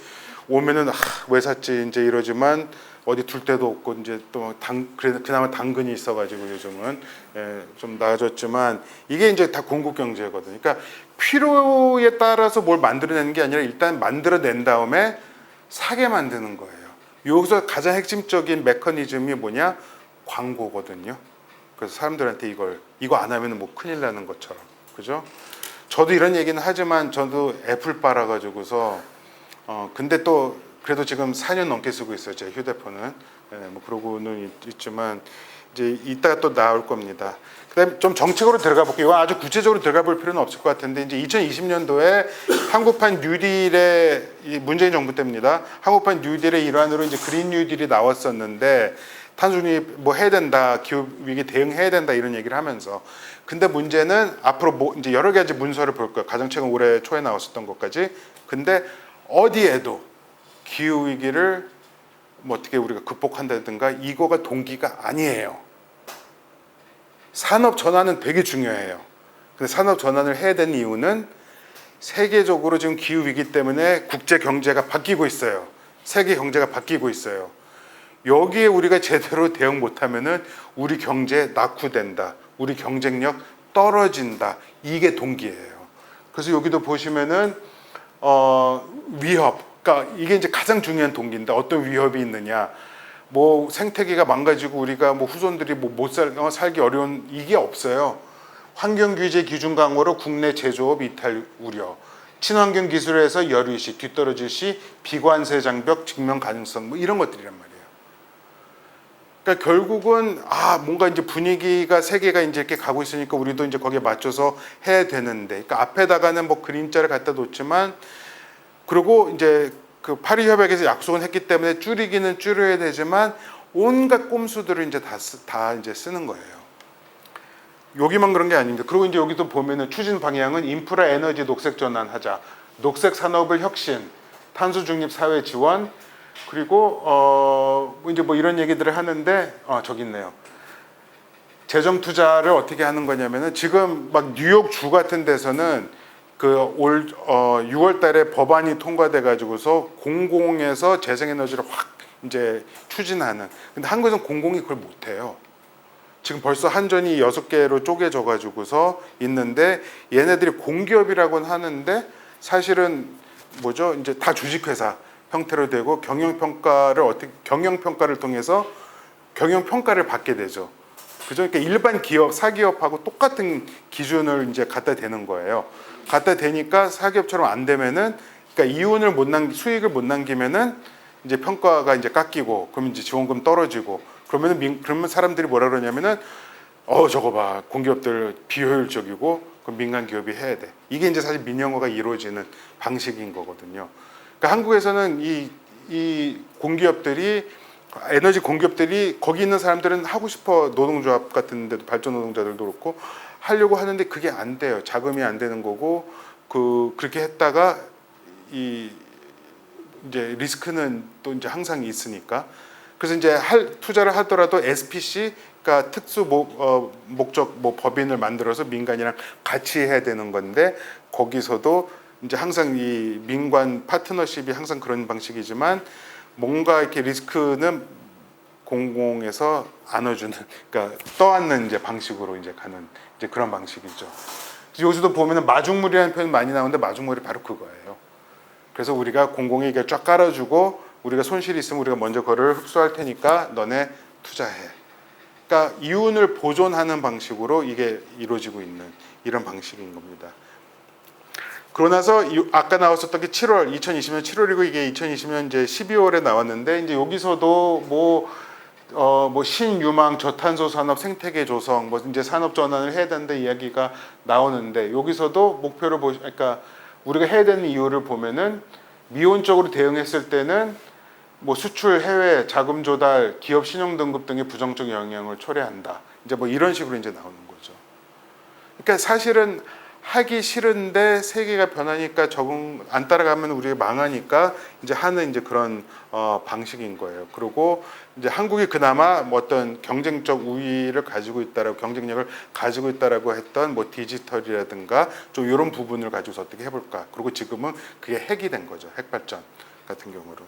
오면은 왜 샀지 이제 이러지만 어디 둘 데도 없고, 이제 또 그나마 당근이 있어가지고 요즘은 좀 나아졌지만, 이게 이제 다 공급 경제거든요. 그러니까 필요에 따라서 뭘 만들어내는 게 아니라 일단 만들어낸 다음에 사게 만드는 거예요. 여기서 가장 핵심적인 메커니즘이 뭐냐? 광고거든요. 그래서 사람들한테 이거 안 하면 뭐 큰일 나는 것처럼, 그죠? 저도 이런 얘기는 하지만 저도 애플 빨아가지고서 근데 또 그래도 지금 4년 넘게 쓰고 있어요, 제 휴대폰은. 뭐 그러고는 있지만 이제 이따가 또 나올 겁니다. 그다음에 좀 정책으로 들어가 볼게요. 이거 아주 구체적으로 들어가 볼 필요는 없을 것 같은데, 이제 2020년도에 한국판 뉴딜의, 문재인 정부 때입니다. 한국판 뉴딜의 일환으로 이제 그린 뉴딜이 나왔었는데, 탄소중립 뭐 해야 된다, 기후 위기 대응해야 된다 이런 얘기를 하면서, 근데 문제는 앞으로 뭐 이제 여러 가지 문서를 볼 거예요. 가장 최근 올해 초에 나왔었던 것까지. 근데 어디에도 기후 위기를 뭐 어떻게 우리가 극복한다든가 이거가 동기가 아니에요. 산업 전환은 되게 중요해요. 근데 산업 전환을 해야 되는 이유는 세계적으로 지금 기후 위기 때문에 국제 경제가 바뀌고 있어요. 세계 경제가 바뀌고 있어요. 여기에 우리가 제대로 대응 못하면은 우리 경제 낙후된다, 우리 경쟁력 떨어진다, 이게 동기예요. 그래서 여기도 보시면은 위협, 그러니까 이게 이제 가장 중요한 동기인데, 어떤 위협이 있느냐? 뭐 생태계가 망가지고 우리가 뭐 후손들이 뭐 못 살기 어려운, 이게 없어요. 환경 규제 기준 강화로 국내 제조업 이탈 우려, 친환경 기술에서 열의식 뒤떨어질 시 비관세 장벽 직면 가능성, 뭐 이런 것들이란 말이에요. 그러니까 결국은 뭔가 이제 분위기가 세계가 이제 이렇게 가고 있으니까 우리도 이제 거기에 맞춰서 해야 되는데, 그러니까 앞에다가는 뭐 그림자를 갖다 놓지만, 그리고 이제 그 파리 협약에서 약속은 했기 때문에 줄이기는 줄여야 되지만 온갖 꼼수들을 이제 다 이제 쓰는 거예요. 여기만 그런 게 아닙니다. 그리고 이제 여기도 보면은 추진 방향은 인프라 에너지 녹색 전환하자, 녹색 산업을 혁신, 탄소 중립 사회 지원, 그리고 이제 뭐 이런 얘기들을 하는데, 저기 있네요. 재정 투자를 어떻게 하는 거냐면은, 지금 막 뉴욕 주 같은 데서는 그 올 6월 달에 법안이 통과돼 가지고서 공공에서 재생에너지를 확 이제 추진하는, 근데 한국에서는 공공이 그걸 못 해요. 지금 벌써 한전이 6개로 쪼개져 가지고서 있는데, 얘네들이 공기업이라고는 하는데 사실은 뭐죠? 이제 다 주식회사 형태로 되고, 경영평가를 통해서 경영평가를 받게 되죠. 그죠? 그러니까 일반 기업, 사기업하고 똑같은 기준을 이제 갖다 대는 거예요. 갖다 대니까 사기업처럼 안 되면은, 그러니까 수익을 못 남기면은 이제 평가가 이제 깎이고, 그러면 이제 지원금 떨어지고, 그러면 사람들이 뭐라 그러냐면은, 저거 봐, 공기업들 비효율적이고, 그럼 민간 기업이 해야 돼. 이게 이제 사실 민영화가 이루어지는 방식인 거거든요. 그러니까 한국에서는 이 공기업들이, 에너지 공기업들이, 거기 있는 사람들은 하고 싶어, 노동조합 같은 데도 발전 노동자들도 그렇고 하려고 하는데 그게 안 돼요. 자금이 안 되는 거고, 그렇게 했다가 이제 리스크는 또 이제 항상 있으니까 그래서 이제 투자를 하더라도 SPC가 특수 목적 뭐 법인을 만들어서 민간이랑 같이 해야 되는 건데 거기서도 이제 항상 이 민관 파트너십이 항상 그런 방식이지만 뭔가 이렇게 리스크는 공공에서 안아주는, 그러니까 떠안는 이제 방식으로 이제 가는 이제 그런 방식이죠. 여기서도 보면은 마중물이라는 표현 많이 나오는데 마중물이 바로 그거예요. 그래서 우리가 공공에 이게 쫙 깔아주고 우리가 손실이 있으면 우리가 먼저 그거를 흡수할 테니까 너네 투자해. 그러니까 이윤을 보존하는 방식으로 이게 이루어지고 있는 이런 방식인 겁니다. 그러고 나서 아까 나왔었던 게 2020년 7월이고 이게 2020년 이제 12월에 나왔는데 이제 여기서도 뭐 신유망 저탄소 산업 생태계 조성 뭐 이제 산업 전환을 해야 된다 이야기가 나오는데 여기서도 목표를 그러니까 우리가 해야 되는 이유를 보면은 미온적으로 대응했을 때는 뭐 수출 해외 자금 조달 기업 신용 등급 등의 부정적 영향을 초래한다. 이제 뭐 이런 식으로 이제 나오는 거죠. 그러니까 사실은 하기 싫은데 세계가 변하니까 적응 안 따라가면 우리가 망하니까 이제 하는 이제 그런 방식인 거예요. 그리고 이제 한국이 그나마 뭐 어떤 경쟁적 우위를 가지고 있다라고 경쟁력을 가지고 있다라고 했던 뭐 디지털이라든가 좀 이런 부분을 가지고서 어떻게 해볼까. 그리고 지금은 그게 핵이 된 거죠. 핵 발전 같은 경우로.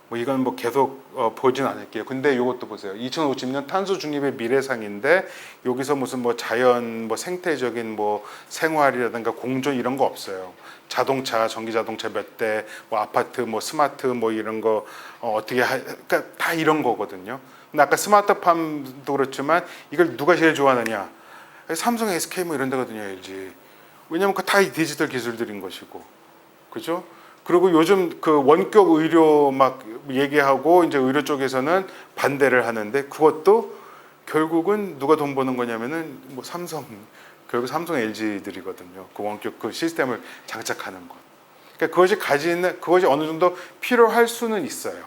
뭐 이건 뭐 계속 보진 않을게요. 근데 이것도 보세요. 2050년 탄소 중립의 미래상인데 여기서 무슨 뭐 자연, 뭐 생태적인 뭐 생활이라든가 공존 이런 거 없어요. 자동차, 전기 자동차 몇 대, 뭐 아파트, 뭐 스마트, 뭐 이런 거 그러니까 다 이런 거거든요. 근데 아까 스마트팜도 그렇지만 이걸 누가 제일 좋아하느냐? 삼성, SK 뭐 이런 데거든요, LG. 왜냐면 그 다 디지털 기술들인 것이고, 그죠? 그리고 요즘 그 원격 의료 막 얘기하고 이제 의료 쪽에서는 반대를 하는데 그것도 결국은 누가 돈 버는 거냐면은 뭐 결국 삼성 LG들이거든요. 그 원격 그 시스템을 장착하는 것. 그러니까 그것이 어느 정도 필요할 수는 있어요.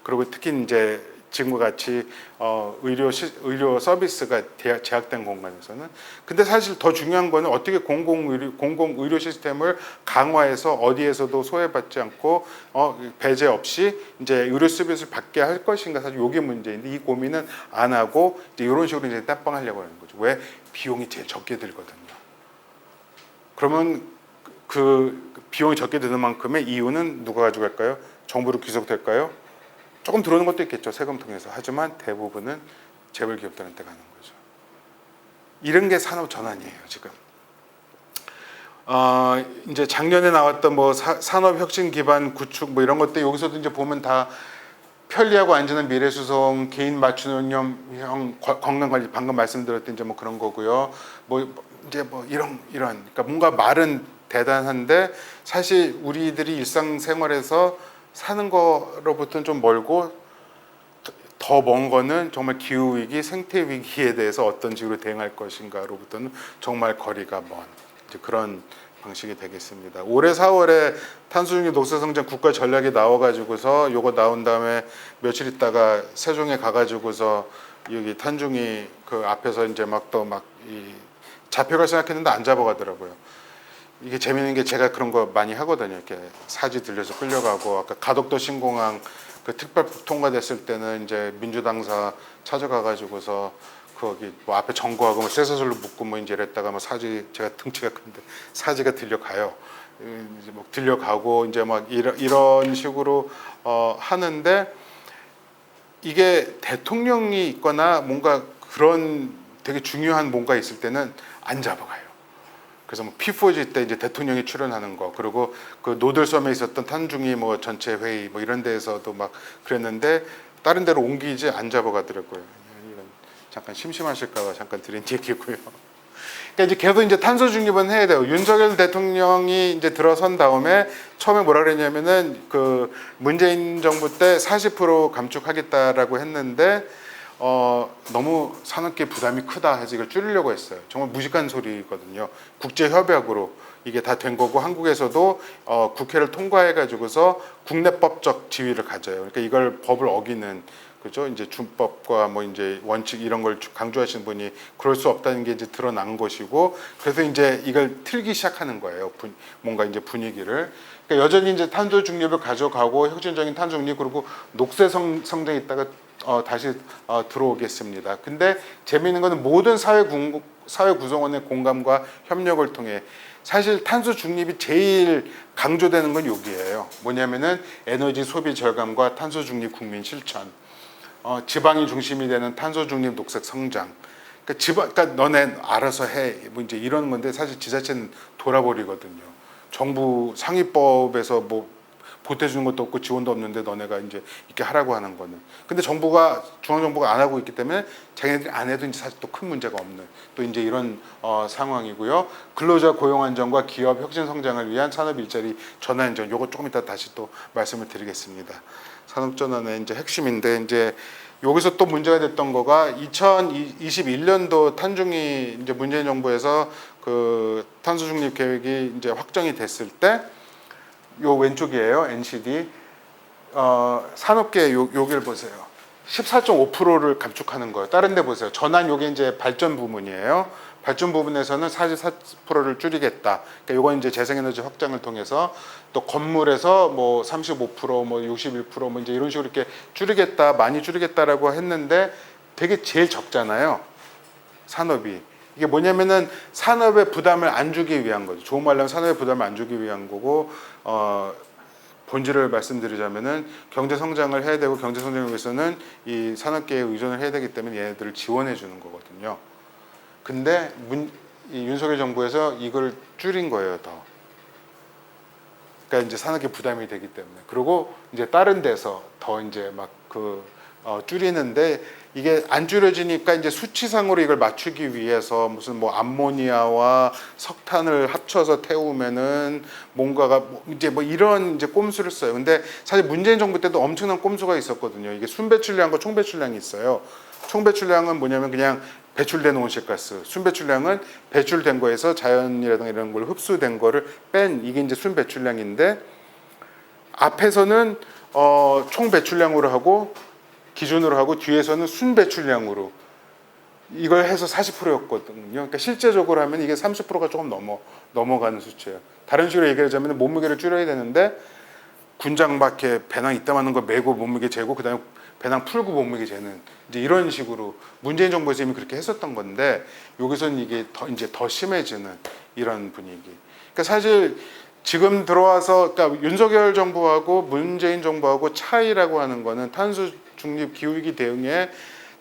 그리고 특히 이제 지금과 같이 의료 서비스가 제약된 공간에서는. 근데 사실 더 중요한 거는 어떻게 공공 의료 시스템을 강화해서 어디에서도 소외받지 않고 배제 없이 이제 의료 서비스를 받게 할 것인가. 사실 이게 문제인데 이 고민은 안 하고 이제 이런 식으로 이제 땜빵하려고 하는 거죠. 왜? 비용이 제일 적게 들거든요. 그러면 그 비용이 적게 드는 만큼의 이유는 누가 가져갈까요? 정부로 귀속될까요? 조금 들어오는 것도 있겠죠. 세금 통해서. 하지만 대부분은 재벌 기업들한테 가는 거죠. 이런 게 산업 전환이에요, 지금. 이제 작년에 나왔던 뭐 산업 혁신 기반 구축 뭐 이런 것들 여기서도 이제 보면 다 편리하고 안전한 미래 수송, 개인 맞춤형 건강 관리 방금 말씀드렸던 이제 뭐 그런 거고요. 뭐 이제 뭐 이런 그러니까 뭔가 말은 대단한데 사실 우리들이 일상생활에서 사는 거로부터는 좀 멀고 더 먼 거는 정말 기후 위기, 생태 위기에 대해서 어떤 식으로 대응할 것인가로부터는 정말 거리가 먼 이제 그런 방식이 되겠습니다. 올해 4월에 탄소중립 녹색성장 국가 전략이 나와가지고서 요거 나온 다음에 며칠 있다가 세종에 가가지고서 여기 탄중이 그 앞에서 이제 막 이 잡혀갈 생각했는데 안 잡아가더라고요. 이게 재밌는 게 제가 그런 거 많이 하거든요. 이렇게 사지 들려서 끌려가고 아까 가덕도 신공항 그 특별법 통과됐을 때는 이제 민주당사 찾아가가지고서 거기 뭐 앞에 점거하고 뭐 쇠사슬로 묶고 뭐 이제 이랬다가 뭐 사지 제가 등치가 큰데 사지가 들려가요. 이제 뭐 들려가고 이제 막 이런 식으로 하는데 이게 대통령이 있거나 뭔가 그런 되게 중요한 뭔가 있을 때는 안 잡아가요. 그래서 뭐 P4G 때 이제 대통령이 출연하는 거 그리고 그 노들섬에 있었던 탄중이 뭐 전체 회의 뭐 이런 데에서도 막 그랬는데 다른 데로 옮기지 안 잡아가더라고요. 이건 잠깐 심심하실까봐 잠깐 드린 얘기고요. 그러니까 이제 계속 이제 탄소 중립은 해야 돼요. 윤석열 대통령이 이제 들어선 다음에 처음에 뭐라 그랬냐면은 그 문재인 정부 때 40% 감축하겠다라고 했는데 너무 산업계 부담이 크다 해서 이걸 줄이려고 했어요. 정말 무식한 소리거든요. 국제협약으로 이게 다 된 거고 한국에서도 국회를 통과해 가지고서 국내법적 지위를 가져요. 그러니까 이걸 법을 어기는 그죠? 이제 준법과 뭐 이제 원칙 이런 걸 강조하시는 분이 그럴 수 없다는 게 이제 드러난 것이고, 그래서 이제 이걸 틀기 시작하는 거예요. 뭔가 이제 분위기를. 그러니까 여전히 이제 탄소 중립을 가져가고 혁신적인 탄소 중립, 그리고 녹색 성장에 있다가 다시 들어오겠습니다. 근데 재미있는 거는 모든 사회 구성원의 공감과 협력을 통해, 사실 탄소 중립이 제일 강조되는 건 여기예요. 뭐냐면은 에너지 소비 절감과 탄소 중립 국민 실천, 지방이 중심이 되는 탄소 중립 녹색 성장. 그러니까 너네 알아서 해, 뭐 이제 이런 건데, 사실 지자체는 돌아버리거든요. 정부 상위법에서 뭐 보태주는 것도 없고 지원도 없는데 너네가 이제 이렇게 하라고 하는 거는. 근데 중앙 정부가 안 하고 있기 때문에 자기네들이 안 해도 이제 사실 또 큰 문제가 없는 또 이제 이런 상황이고요. 근로자 고용 안정과 기업 혁신 성장을 위한 산업 일자리 전환 전, 요거 조금 이따 다시 또 말씀을 드리겠습니다. 산업 전환의 이제 핵심인데, 이제 여기서 또 문제가 됐던 거가 2021년도 탄중이 이제 문재인 정부에서 그 탄소 중립 계획이 이제 확정이 됐을 때, 요 왼쪽이에요. NCD 산업계 여기를 보세요. 14.5%를 감축하는 거예요. 다른 데 보세요. 전환, 요게 이제 발전 부문이에요. 발전 부분에서는 44%를 줄이겠다. 그러니까 요건 이제 재생에너지 확장을 통해서, 또 건물에서 뭐 35%, 뭐 61%, 뭐 이제 이런 식으로 이렇게 줄이겠다, 많이 줄이겠다라고 했는데 되게 제일 적잖아요. 산업이. 이게 뭐냐면은 산업의 부담을 안 주기 위한 거죠. 좋은 말로 하면 산업의 부담을 안 주기 위한 거고, 본질을 말씀드리자면은 경제 성장을 해야 되고, 경제 성장을 위해서는 이 산업계에 의존을 해야 되기 때문에 얘네들을 지원해 주는 거거든요. 근데 이 윤석열 정부에서 이걸 줄인 거예요, 더. 그러니까 이제 산업계 부담이 되기 때문에. 그리고 이제 다른 데서 더 이제 막 줄이는데, 이게 안 줄여지니까 이제 수치상으로 이걸 맞추기 위해서 무슨 뭐 암모니아와 석탄을 합쳐서 태우면은 뭔가가 이제 뭐 이런 이제 꼼수를 써요. 근데 사실 문재인 정부 때도 엄청난 꼼수가 있었거든요. 이게 순배출량과 총배출량이 있어요. 총배출량은 뭐냐면 그냥 배출된 온실가스, 순배출량은 배출된 거에서 자연이라든가 이런 걸 흡수된 거를 뺀, 이게 이제 순배출량인데, 앞에서는 총배출량으로 하고 기준으로 하고, 뒤에서는 순배출량으로 이걸 해서 40%였거든요. 그러니까 실제적으로 하면 이게 30%가 조금 넘어가는 수치예요. 다른 식으로 얘기하자면 몸무게를 줄여야 되는데, 군장 밖에 배낭 이따만한 거 메고 몸무게 재고, 그다음에 배낭 풀고 몸무게 재는, 이제 이런 식으로 문재인 정부에서 이미 그렇게 했었던 건데, 여기서는 이게 더 심해지는 이런 분위기. 그러니까 사실 지금 들어와서, 그러니까 윤석열 정부하고 문재인 정부하고 차이라고 하는 거는, 탄소 중립 기후위기 대응에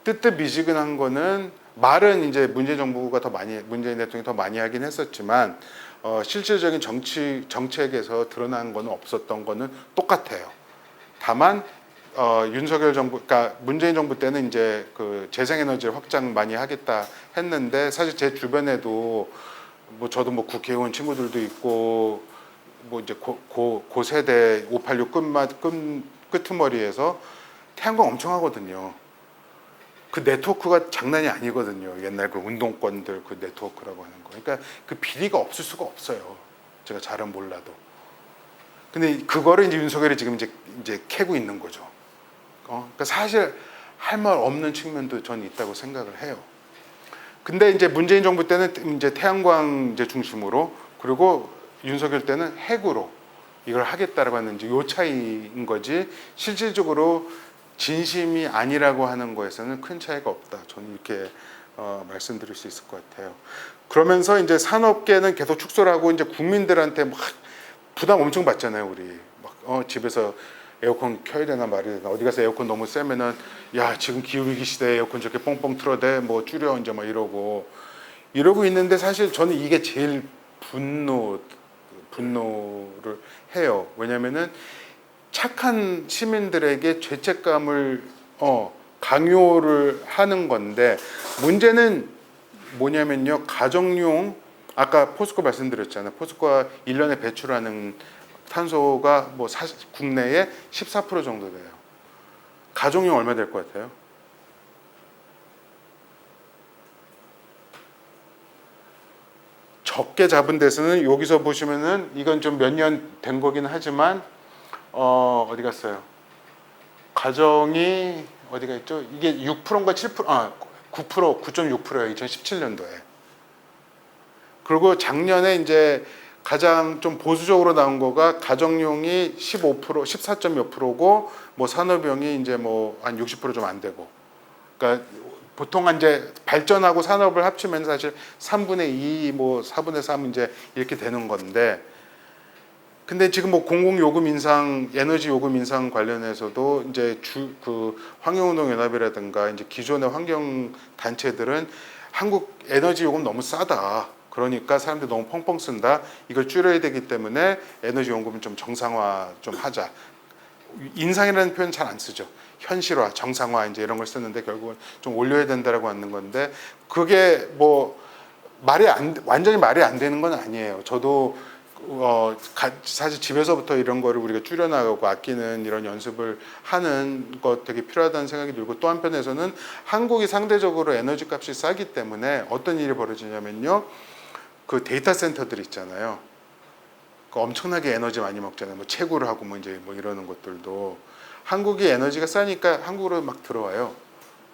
뜨뜻미지근한 거는, 말은 이제 문재인 정부가 문재인 대통령이 더 많이 하긴 했었지만, 실질적인 정책에서 드러난 거는 없었던 거는 똑같아요. 다만 윤석열 정부, 그러니까 문재인 정부 때는 이제 그 재생에너지를 확장 많이 하겠다 했는데, 사실 제 주변에도 뭐 저도 뭐 국회의원 친구들도 있고, 뭐 이제 고세대 586 끄트머리에서 태양광 엄청 하거든요. 그 네트워크가 장난이 아니거든요. 옛날 그 운동권들 그 네트워크라고 하는 거. 그러니까 그 비리가 없을 수가 없어요. 제가 잘은 몰라도. 근데 그거를 이제 윤석열이 지금 이제 캐고 있는 거죠. 그러니까 사실 할 말 없는 측면도 저는 있다고 생각을 해요. 근데 이제 문재인 정부 때는 이제 태양광 이제 중심으로, 그리고 윤석열 때는 핵으로 이걸 하겠다라고 하는 이제 요 차이인 거지, 실질적으로 진심이 아니라고 하는 거에서는 큰 차이가 없다. 저는 이렇게 말씀드릴 수 있을 것 같아요. 그러면서 이제 산업계는 계속 축소를 하고, 이제 국민들한테 막 부담 엄청 받잖아요. 우리 막 집에서 에어컨 켜야 되나 말이야 되나, 어디 가서 에어컨 너무 세면은 야 지금 기후위기 시대에 에어컨 저렇게 뻥뻥 틀어대, 뭐 줄여 이제 막 이러고 있는데, 사실 저는 이게 제일 분노를 해요. 왜냐면은 착한 시민들에게 죄책감을 강요를 하는 건데, 문제는 뭐냐면요, 가정용, 아까 포스코 말씀드렸잖아요. 포스코가 1년에 배출하는 탄소가 뭐 국내에 14% 정도 돼요. 가정용 얼마 될 것 같아요? 적게 잡은 데서는, 여기서 보시면은 이건 좀 몇 년 된 거긴 하지만 어디 갔어요? 가정이 어디가 있죠? 이게 6%인가 7%, 9%, 9.6%예요. 2017년도에. 그리고 작년에 이제 가장 좀 보수적으로 나온 거가 가정용이 15%, 14점 몇 프로고 뭐 산업용이 이제 뭐 한 60% 좀 안 되고. 그러니까 보통 이제 발전하고 산업을 합치면 사실 3분의 2, 뭐 4분의 3 이제 이렇게 되는 건데, 근데 지금 뭐 공공요금 인상, 에너지 요금 인상 관련해서도 이제 그 환경운동연합이라든가 이제 기존의 환경 단체들은 한국 에너지 요금 너무 싸다. 그러니까 사람들이 너무 펑펑 쓴다. 이걸 줄여야 되기 때문에 에너지 요금을 좀 정상화 좀 하자. 인상이라는 표현 잘 안 쓰죠. 현실화, 정상화 이제 이런 걸 쓰는데 결국은 좀 올려야 된다라고 하는 건데, 그게 뭐 완전히 말이 안 되는 건 아니에요. 저도 사실 집에서부터 이런 거를 우리가 줄여나가고 아끼는 이런 연습을 하는 것 되게 필요하다는 생각이 들고, 또 한편에서는 한국이 상대적으로 에너지 값이 싸기 때문에 어떤 일이 벌어지냐면요. 그 데이터 센터들 있잖아요. 그 엄청나게 에너지 많이 먹잖아요. 뭐 채굴을 하고 뭐 이제 뭐 이러는 것들도 한국이 에너지가 싸니까 한국으로 막 들어와요.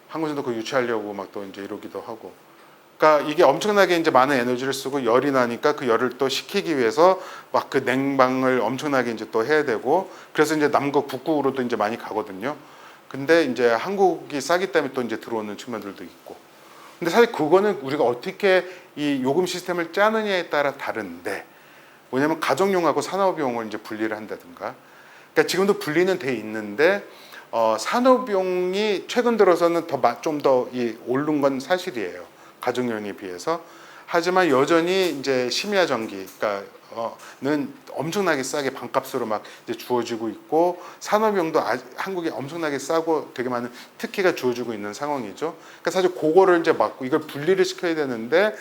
한국에서도 그 유치하려고 막 또 이제 이러기도 하고. 그러니까 이게 엄청나게 이제 많은 에너지를 쓰고 열이 나니까 그 열을 또 식히기 위해서 막 그 냉방을 엄청나게 이제 또 해야 되고, 그래서 이제 남극 북극으로도 이제 많이 가거든요. 근데 이제 한국이 싸기 때문에 또 이제 들어오는 측면들도 있고. 근데 사실 그거는 우리가 어떻게 이 요금 시스템을 짜느냐에 따라 다른데, 뭐냐면 가정용하고 산업용을 이제 분리를 한다든가. 그러니까 지금도 분리는 돼 있는데 산업용이 최근 들어서는 좀 더 오른 건 사실이에요. 가정용에 비해서. 하지만 여전히 이제 심야 전기, 는 엄청나게 싸게 반값으로 막 이제 주어지고 있고, 산업용도 한국에 엄청나게 싸고 되게 많은 특혜가 주어지고 있는 상황이죠. 그러니까 사실 그거를 이제 막고 이걸 분리를 시켜야 되는데,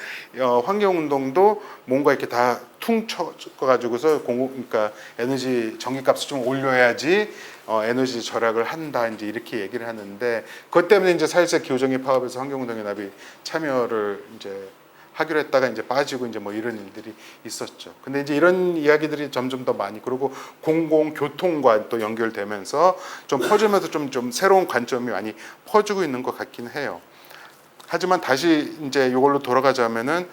환경운동도 뭔가 이렇게 다 퉁쳐가지고서 그러니까 에너지 전기값을 좀 올려야지 에너지 절약을 한다 이제 이렇게 얘기를 하는데, 그것 때문에 이제 사회적 기후정의 파업에서 환경운동연합이 참여를 이제 하기로 했다가 이제 빠지고 이제 뭐 이런 일들이 있었죠. 근데 이제 이런 이야기들이 점점 더 많이, 그리고 공공교통과 또 연결되면서 좀 퍼지면서 좀 새로운 관점이 많이 퍼지고 있는 것 같긴 해요. 하지만 다시 이제 이걸로 돌아가자면은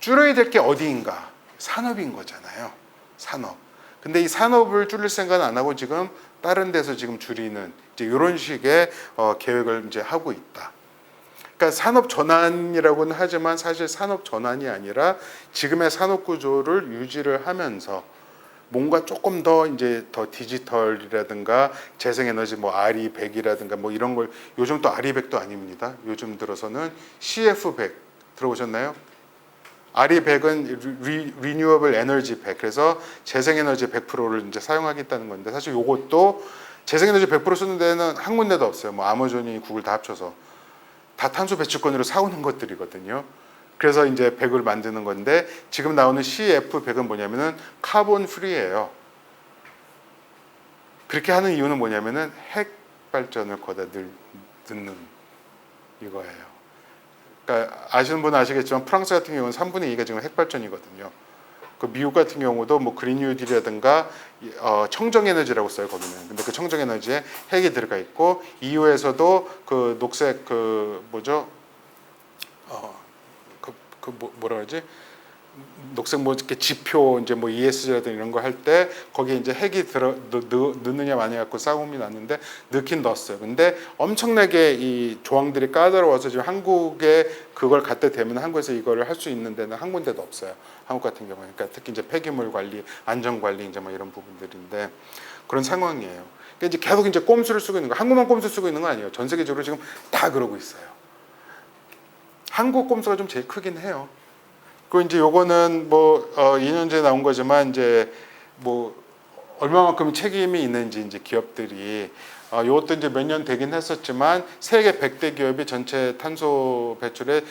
줄여야 될 게 어디인가? 산업인 거잖아요. 산업. 근데 이 산업을 줄일 생각은 안 하고 지금 다른 데서 지금 줄이는 이제 이런 식의 계획을 이제 하고 있다. 그러니까 산업 전환이라고는 하지만 사실 산업 전환이 아니라 지금의 산업 구조를 유지를 하면서 뭔가 조금 더 이제 더 디지털이라든가 재생에너지 뭐 RE100이라든가 뭐 이런 걸, 요즘 또 RE100도 아닙니다. 요즘 들어서는 CF100 들어보셨나요? RE100은 Renewable Energy 100, 그래서 재생에너지 100%를 이제 사용하겠다는 건데, 사실 이것도 재생에너지 100% 쓰는 데는 한 군데도 없어요. 뭐 아마존이 구글 다 합쳐서 다 탄소 배출권으로 사오는 것들이거든요. 그래서 이제 100을 만드는 건데, 지금 나오는 CF100은 뭐냐면은 카본 프리예요. 그렇게 하는 이유는 뭐냐면은 핵 발전을 거다 넣는 이거예요. 그러니까 아시는 분은 아시겠지만 프랑스 같은 경우는 3분의 2가 지금 핵 발전이거든요. 그 미국 같은 경우도 뭐 그린 뉴딜이라든가 청정 에너지라고 써요 거기는. 근데 그 청정 에너지에 핵이 들어가 있고, EU에서도 그 녹색 그 뭐죠? 뭐라 그러지? 녹색 뭐 이렇게 지표 이제 뭐 ESG라든 이런 거 할 때 거기에 이제 핵이 넣느냐 마냐 갖고 싸움이 났는데 넣긴 넣었어요. 근데 엄청나게 이 조항들이 까다로워서 지금 한국에 그걸 갖다 대면 한국에서 이거를 할 수 있는 데는 한 군데도 없어요. 한국 같은 경우에. 그러니까 특히 이제 폐기물 관리, 안전 관리 이제 뭐 이런 부분들인데 그런 상황이에요. 그러니까 이제 계속 이제 꼼수를 쓰고 있는 거. 한국만 꼼수 쓰고 있는 거 아니에요. 전 세계적으로 지금 다 그러고 있어요. 한국 꼼수가 좀 제일 크긴 해요. 그 이제 요거는 뭐 2년 전에 나온 거지만 이제 뭐 얼마만큼 책임이 있는지 이제 기업들이 요것도 이제 몇 년 되긴 했었지만 세계 100대 기업이 전체 탄소 배출의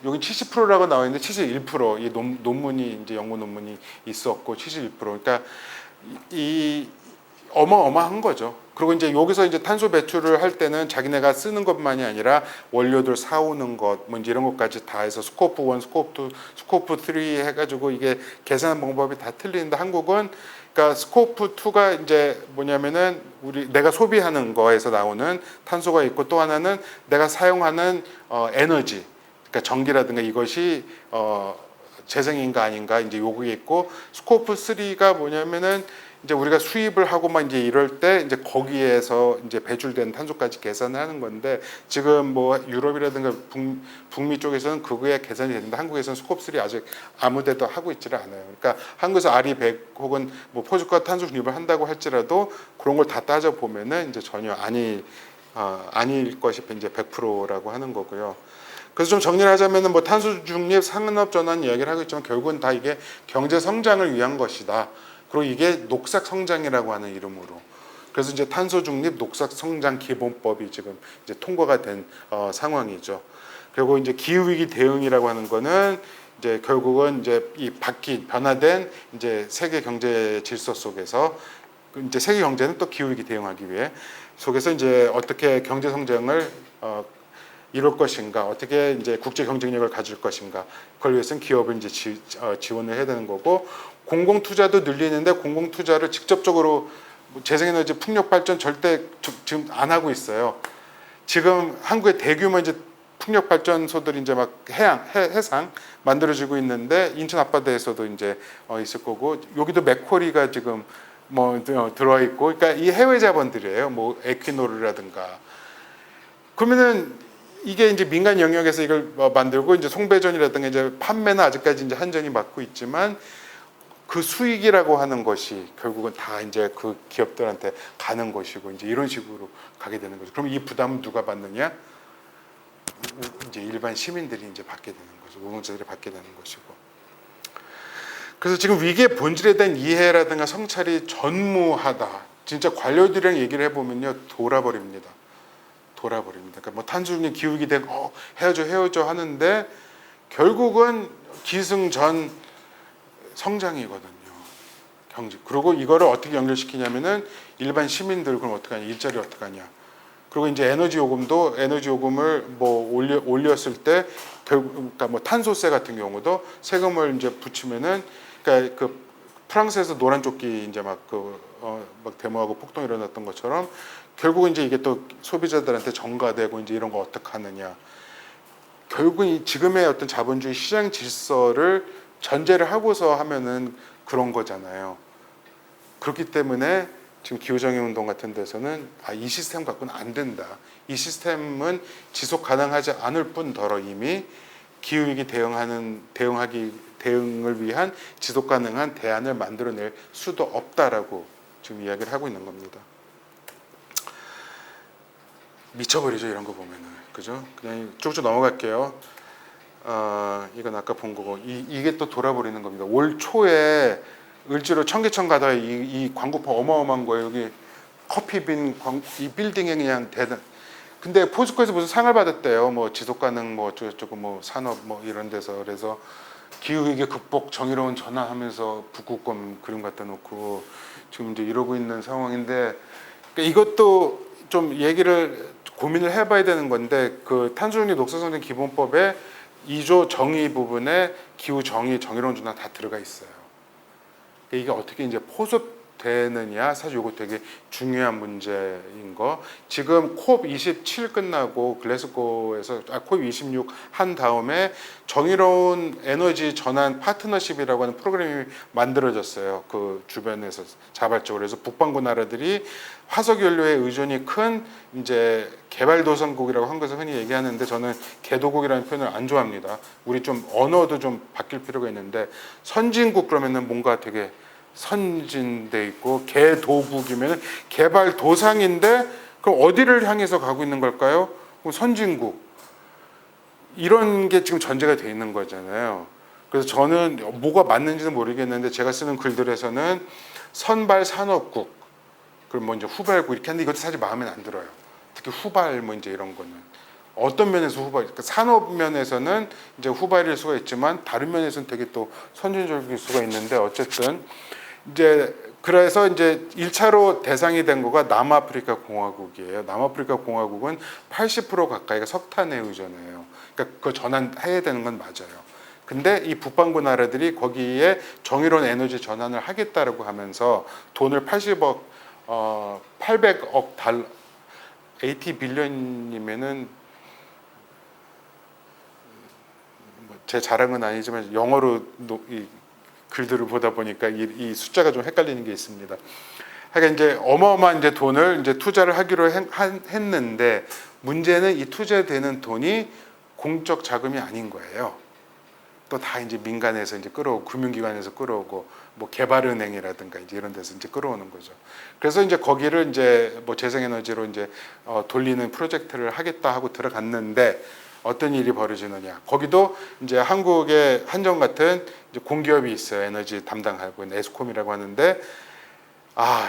여기 70%라고 나와 있는데 71%이 논문이 이제 연구 논문이 있었고 71%. 그러니까 이 어마어마한 거죠. 그리고 이제 여기서 이제 탄소 배출을 할 때는 자기네가 쓰는 것만이 아니라 원료들 사오는 것, 뭐 이제 이런 것까지 다 해서 스코프 1, 스코프 2, 스코프 3 해가지고 이게 계산 방법이 다 틀리는데, 한국은 그러니까 스코프 2가 이제 뭐냐면은 내가 소비하는 거에서 나오는 탄소가 있고, 또 하나는 내가 사용하는 에너지, 그러니까 전기라든가 이것이 재생인가 아닌가 이제 요구에 있고, 스코프 3가 뭐냐면은 이제 우리가 수입을 하고 막 이제 이럴 때 이제 거기에서 이제 배출된 탄소까지 계산을 하는 건데, 지금 뭐 유럽이라든가 북미 쪽에서는 그거에 계산이 되는데 한국에서는 스코프 3 아직 아무데도 하고 있지를 않아요. 그러니까 한국에서 RE100 혹은 뭐 포주가 탄소 중립을 한다고 할지라도 그런 걸 다 따져 보면은 이제 전혀 아닐 것이 이제 100%라고 하는 거고요. 그래서 좀 정리를 하자면은 뭐 탄소 중립, 산업 전환 이야기를 하고 있지만 결국은 다 이게 경제 성장을 위한 것이다. 그리고 이게 녹색 성장이라고 하는 이름으로. 그래서 이제 탄소 중립 녹색 성장 기본법이 지금 이제 통과가 된 상황이죠. 그리고 이제 기후 위기 대응이라고 하는 거는 이제 결국은 이제 이 변화된 이제 세계 경제 질서 속에서 이제 세계 경제는 또 기후 위기 대응하기 위해 속에서 이제 어떻게 경제 성장을 이룰 것인가, 어떻게 이제 국제 경쟁력을 가질 것인가, 그걸 위해서는 기업을 이제 지원을 해야 되는 거고, 공공 투자도 늘리는데 공공 투자를 직접적으로 재생에너지 풍력 발전 절대 지금 안 하고 있어요. 지금 한국의 대규모 이제 풍력 발전소들이 이제 막 해상 만들어지고 있는데, 인천 앞바다에서도 이제 있을 거고, 여기도 맥쿼리가 지금 뭐 들어와 있고, 그러니까 이 해외 자본들이에요. 뭐 에퀴노르라든가. 그러면은 이게 이제 민간 영역에서 이걸 만들고 이제 송배전이라든가 이제 판매는 아직까지 이제 한전이 맡고 있지만, 그 수익이라고 하는 것이 결국은 다 이제 그 기업들한테 가는 것이고, 이제 이런 식으로 가게 되는 거죠. 그럼 이 부담은 누가 받느냐? 이제 일반 시민들이 이제 받게 되는 거죠. 노동자들이 받게 되는 것이고. 그래서 지금 위기의 본질에 대한 이해라든가 성찰이 전무하다. 진짜 관료들이랑 얘기를 해보면요, 돌아버립니다. 그러니까 뭐 탄소중립 기후위기 되고 헤어져 하는데 결국은 기승전 성장이거든요. 경제. 그리고 이거를 어떻게 연결시키냐면은 일반 시민들 그럼 어떻게 하냐, 일자리 어떻게 하냐. 그리고 이제 에너지 요금을 뭐 올렸을 때 그러니까 뭐 탄소세 같은 경우도 세금을 이제 붙이면은, 그러니까 그 프랑스에서 노란 조끼 이제 막 데모하고 폭동 일어났던 것처럼 결국은 이제 이게 또 소비자들한테 전가되고 이제 이런 거 어떻게 하느냐. 결국은 지금의 어떤 자본주의 시장 질서를 전제를 하고서 하면은 그런 거잖아요. 그렇기 때문에 지금 기후정의 운동 같은 데서는 이 시스템 갖고는 안 된다. 이 시스템은 지속 가능하지 않을 뿐더러 이미 기후위기 대응을 위한 지속 가능한 대안을 만들어낼 수도 없다라고 지금 이야기를 하고 있는 겁니다. 미쳐버리죠, 이런 거 보면은. 그죠? 그냥 쭉쭉 넘어갈게요. 이건 아까 본 거고, 이게 또 돌아버리는 겁니다. 올 초에 을지로 청계천 가다가 이 광고판 어마어마한 거예요. 여기 커피빈 이 빌딩에 그냥 대단. 근데 포스코에서 무슨 상을 받았대요. 뭐 지속가능 뭐 어쩌고 뭐 산업 뭐 이런 데서. 그래서 기후위기 극복 정의로운 전환하면서 북극곰 그림 갖다 놓고 지금 이제 이러고 있는 상황인데, 그러니까 이것도 좀 고민을 해봐야 되는 건데, 그 탄소중립 녹색성장 기본법에 2조 정의 부분에 기후 정의로운 전환 다 들어가 있어요. 이게 어떻게 이제 포섭되느냐, 사실 이거 되게 중요한 문제인 거. 지금 콥 27 끝나고 글래스고에서 콥 26 한 다음에 정의로운 에너지 전환 파트너십이라고 하는 프로그램이 만들어졌어요. 그 주변에서 자발적으로. 그래서 북반구 나라들이 화석 연료의 의존이 큰 이제 개발도상국이라고 한국에서 흔히 얘기하는데, 저는 개도국이라는 표현을 안 좋아합니다. 우리 좀 언어도 좀 바뀔 필요가 있는데, 선진국 그러면은 뭔가 되게 선진돼 있고, 개도국이면은 개발도상인데 그럼 어디를 향해서 가고 있는 걸까요? 그럼 선진국. 이런 게 지금 전제가 돼 있는 거잖아요. 그래서 저는 뭐가 맞는지는 모르겠는데, 제가 쓰는 글들에서는 선발 산업국, 그리고 뭐 이제 후발국 이렇게 하는데, 이것도 사실 마음에 안 들어요. 특히 후발 뭐 이제 이런 거는 어떤 면에서 후발, 그러니까 산업 면에서는 이제 후발일 수가 있지만 다른 면에서는 되게 또 선진적일 수가 있는데, 어쨌든 이제 그래서 이제 1차로 대상이 된 거가 남아프리카 공화국이에요. 남아프리카 공화국은 80% 가까이가 석탄에 의존해요. 그러니까 그 전환해야 되는 건 맞아요. 근데 이 북반구 나라들이 거기에 정의로운 에너지 전환을 하겠다라고 하면서 돈을 800억 달러, 80 빌리언이면은 제 자랑은 아니지만 영어로 이 글들을 보다 보니까 이 숫자가 좀 헷갈리는 게 있습니다. 하여간 이제 어마어마한 이제 돈을 이제 투자를 하기로 했는데 문제는 이 투자되는 돈이 공적 자금이 아닌 거예요. 또 다 이제 민간에서 이제 끌어오고 금융기관에서 끌어오고 뭐 개발은행이라든가 이제 이런 데서 이제 끌어오는 거죠. 그래서 이제 거기를 이제 뭐 재생에너지로 이제 돌리는 프로젝트를 하겠다 하고 들어갔는데 어떤 일이 벌어지느냐. 거기도 이제 한국의 한정 같은 이제 공기업이 있어요. 에너지 담당하고 있는 에스콤이라고 하는데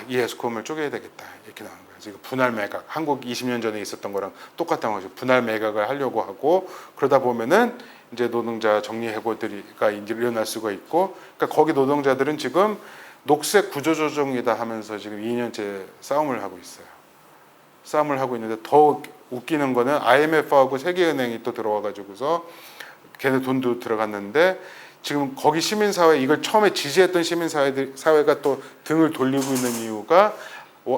이 에스콤을 쪼개야 되겠다 이렇게 나온 거예요. 그래서 분할 매각, 한국 20년 전에 있었던 거랑 똑같은 거죠. 분할 매각을 하려고 하고 그러다 보면은 이제 노동자 정리해고가 이제 일어날 수가 있고, 그러니까 거기 노동자들은 지금 녹색 구조조정이다 하면서 지금 2년째 싸움을 하고 있어요. 싸움을 하고 있는데 더 웃기는 거는 IMF하고 세계은행이 또 들어와가지고서 걔네 돈도 들어갔는데 지금 거기 시민사회 이걸 처음에 지지했던 시민사회가 또 등을 돌리고 있는 이유가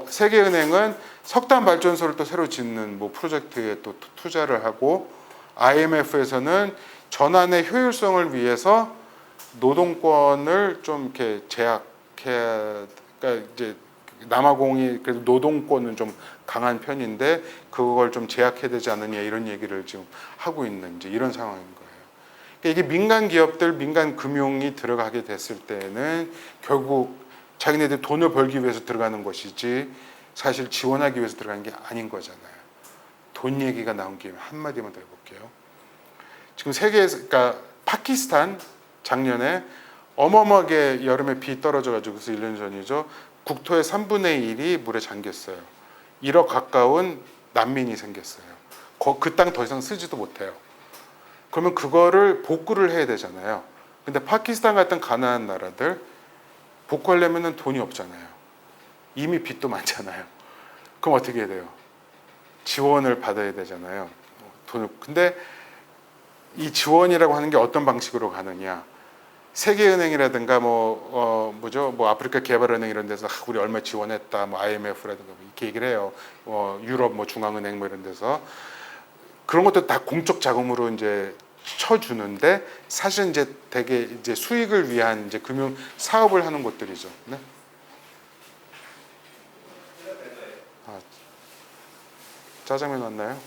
세계은행은 석탄 발전소를 또 새로 짓는 뭐 프로젝트에 또 투자를 하고 IMF에서는 전환의 효율성을 위해서 노동권을 좀 이렇게 제약해, 그러니까 이제 남아공이 그래도 노동권은 좀 강한 편인데 그걸 좀 제약해야 되지 않느냐 이런 얘기를 지금 하고 있는 이제 이런 상황인 거예요. 그러니까 이게 민간 기업들, 민간 금융이 들어가게 됐을 때는 결국 자기네들 돈을 벌기 위해서 들어가는 것이지 사실 지원하기 위해서 들어가는 게 아닌 거잖아요. 돈 얘기가 나온 김에 한마디만 더 해볼게요. 지금 세계에서, 그러니까 파키스탄 작년에 어마어마하게 여름에 비 떨어져가지고, 그래서 1년 전이죠. 국토의 3분의 1이 물에 잠겼어요. 1억 가까운 난민이 생겼어요. 그 땅 더 이상 쓰지도 못해요. 그러면 그거를 복구를 해야 되잖아요. 근데 파키스탄 같은 가난한 나라들 복구하려면 돈이 없잖아요. 이미 빚도 많잖아요. 그럼 어떻게 해야 돼요? 지원을 받아야 되잖아요. 돈을. 근데 이 지원이라고 하는 게 어떤 방식으로 가느냐? 세계은행이라든가 뭐 아프리카 개발은행 이런 데서 우리 얼마 지원했다, 뭐 IMF라든가 뭐 이렇게 얘기를 해요. 유럽 뭐 중앙은행 뭐 이런 데서 그런 것도 다 공적 자금으로 이제 쳐주는데 사실 이제 되게 이제 수익을 위한 이제 금융 사업을 하는 곳들이죠. 네? 짜장면 왔나요?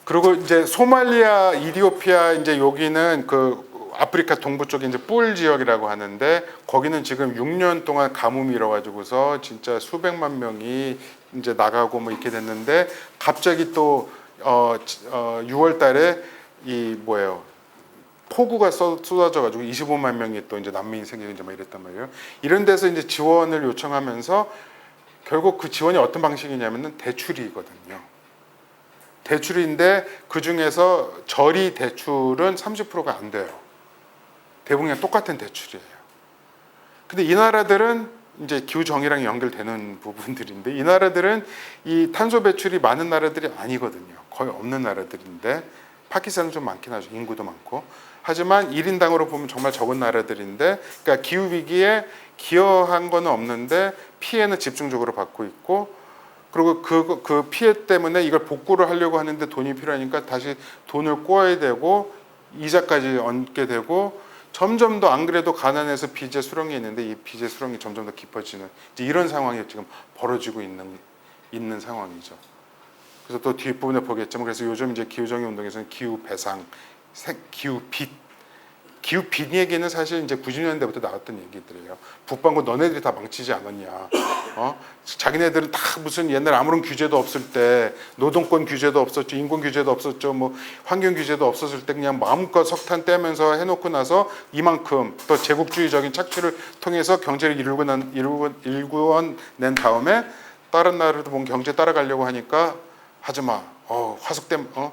그리고 이제 소말리아, 이디오피아 이제 여기는 그 아프리카 동부 쪽에 이제 뿔 지역이라고 하는데 거기는 지금 6년 동안 가뭄이 일어가지고서 진짜 수백만 명이 이제 나가고 뭐 이렇게 됐는데 갑자기 또 6월달에 이 폭우가 쏟아져가지고 25만 명이 또 이제 난민이 생기고 이제 막 이랬단 말이에요. 이런 데서 이제 지원을 요청하면서 결국 그 지원이 어떤 방식이냐면은 대출이거든요. 대출인데 그 중에서 저리 대출은 30%가 안 돼요. 대부분 똑같은 대출이에요. 근데 이 나라들은 이제 기후 정의랑 연결되는 부분들인데 이 나라들은 이 탄소 배출이 많은 나라들이 아니거든요. 거의 없는 나라들인데 파키스탄은 좀 많긴 하죠. 인구도 많고. 하지만 1인당으로 보면 정말 적은 나라들인데 그러니까 기후 위기에 기여한 거는 없는데 피해는 집중적으로 받고 있고 그리고 그 피해 때문에 이걸 복구를 하려고 하는데 돈이 필요하니까 다시 돈을 꿔야 되고 이자까지 얹게 되고 점점 더 안 그래도 가난해서 빚의 수렁이 있는데 이 빚의 수렁이 점점 더 깊어지는 이제 이런 상황이 지금 벌어지고 있는 상황이죠. 그래서 또 뒷부분에 보겠지만 그래서 요즘 이제 기후정의 운동에서는 기후 배상, 기후 빚 얘기는 사실 이제 90년대부터 나왔던 얘기들이에요. 북반구 너네들이 다 망치지 않았냐? 자기네들은 다 무슨 옛날 아무런 규제도 없을 때 노동권 규제도 없었죠, 인권 규제도 없었죠, 뭐 환경 규제도 없었을 때 그냥 마음껏 석탄 떼면서 해놓고 나서 이만큼 또 제국주의적인 착취를 통해서 경제를 일구어낸 다음에 다른 나라도 뭔 경제 따라가려고 하니까 하지 마.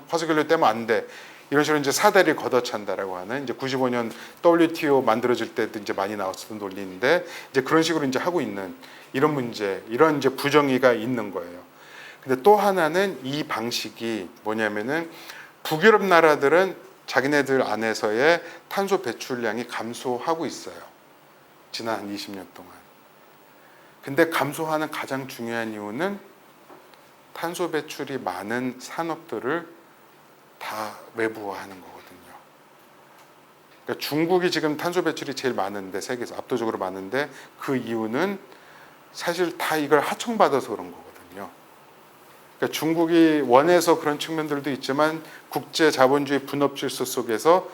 화석연료 떼면 안 돼. 이런 식으로 이제 사대를 걷어찬다라고 하는 이제 95년 WTO 만들어질 때도 이제 많이 나왔었던 논리인데 이제 그런 식으로 이제 하고 있는 이런 문제, 이런 이제 부정의가 있는 거예요. 근데 또 하나는 이 방식이 뭐냐면은 북유럽 나라들은 자기네들 안에서의 탄소 배출량이 감소하고 있어요. 지난 한 20년 동안. 근데 감소하는 가장 중요한 이유는 탄소 배출이 많은 산업들을 다 외부화하는 거거든요. 그러니까 중국이 지금 탄소 배출이 제일 많은데, 세계에서 압도적으로 많은데, 그 이유는 사실 다 이걸 하청받아서 그런 거거든요. 그러니까 중국이 원해서 그런 측면들도 있지만 국제 자본주의 분업 질서 속에서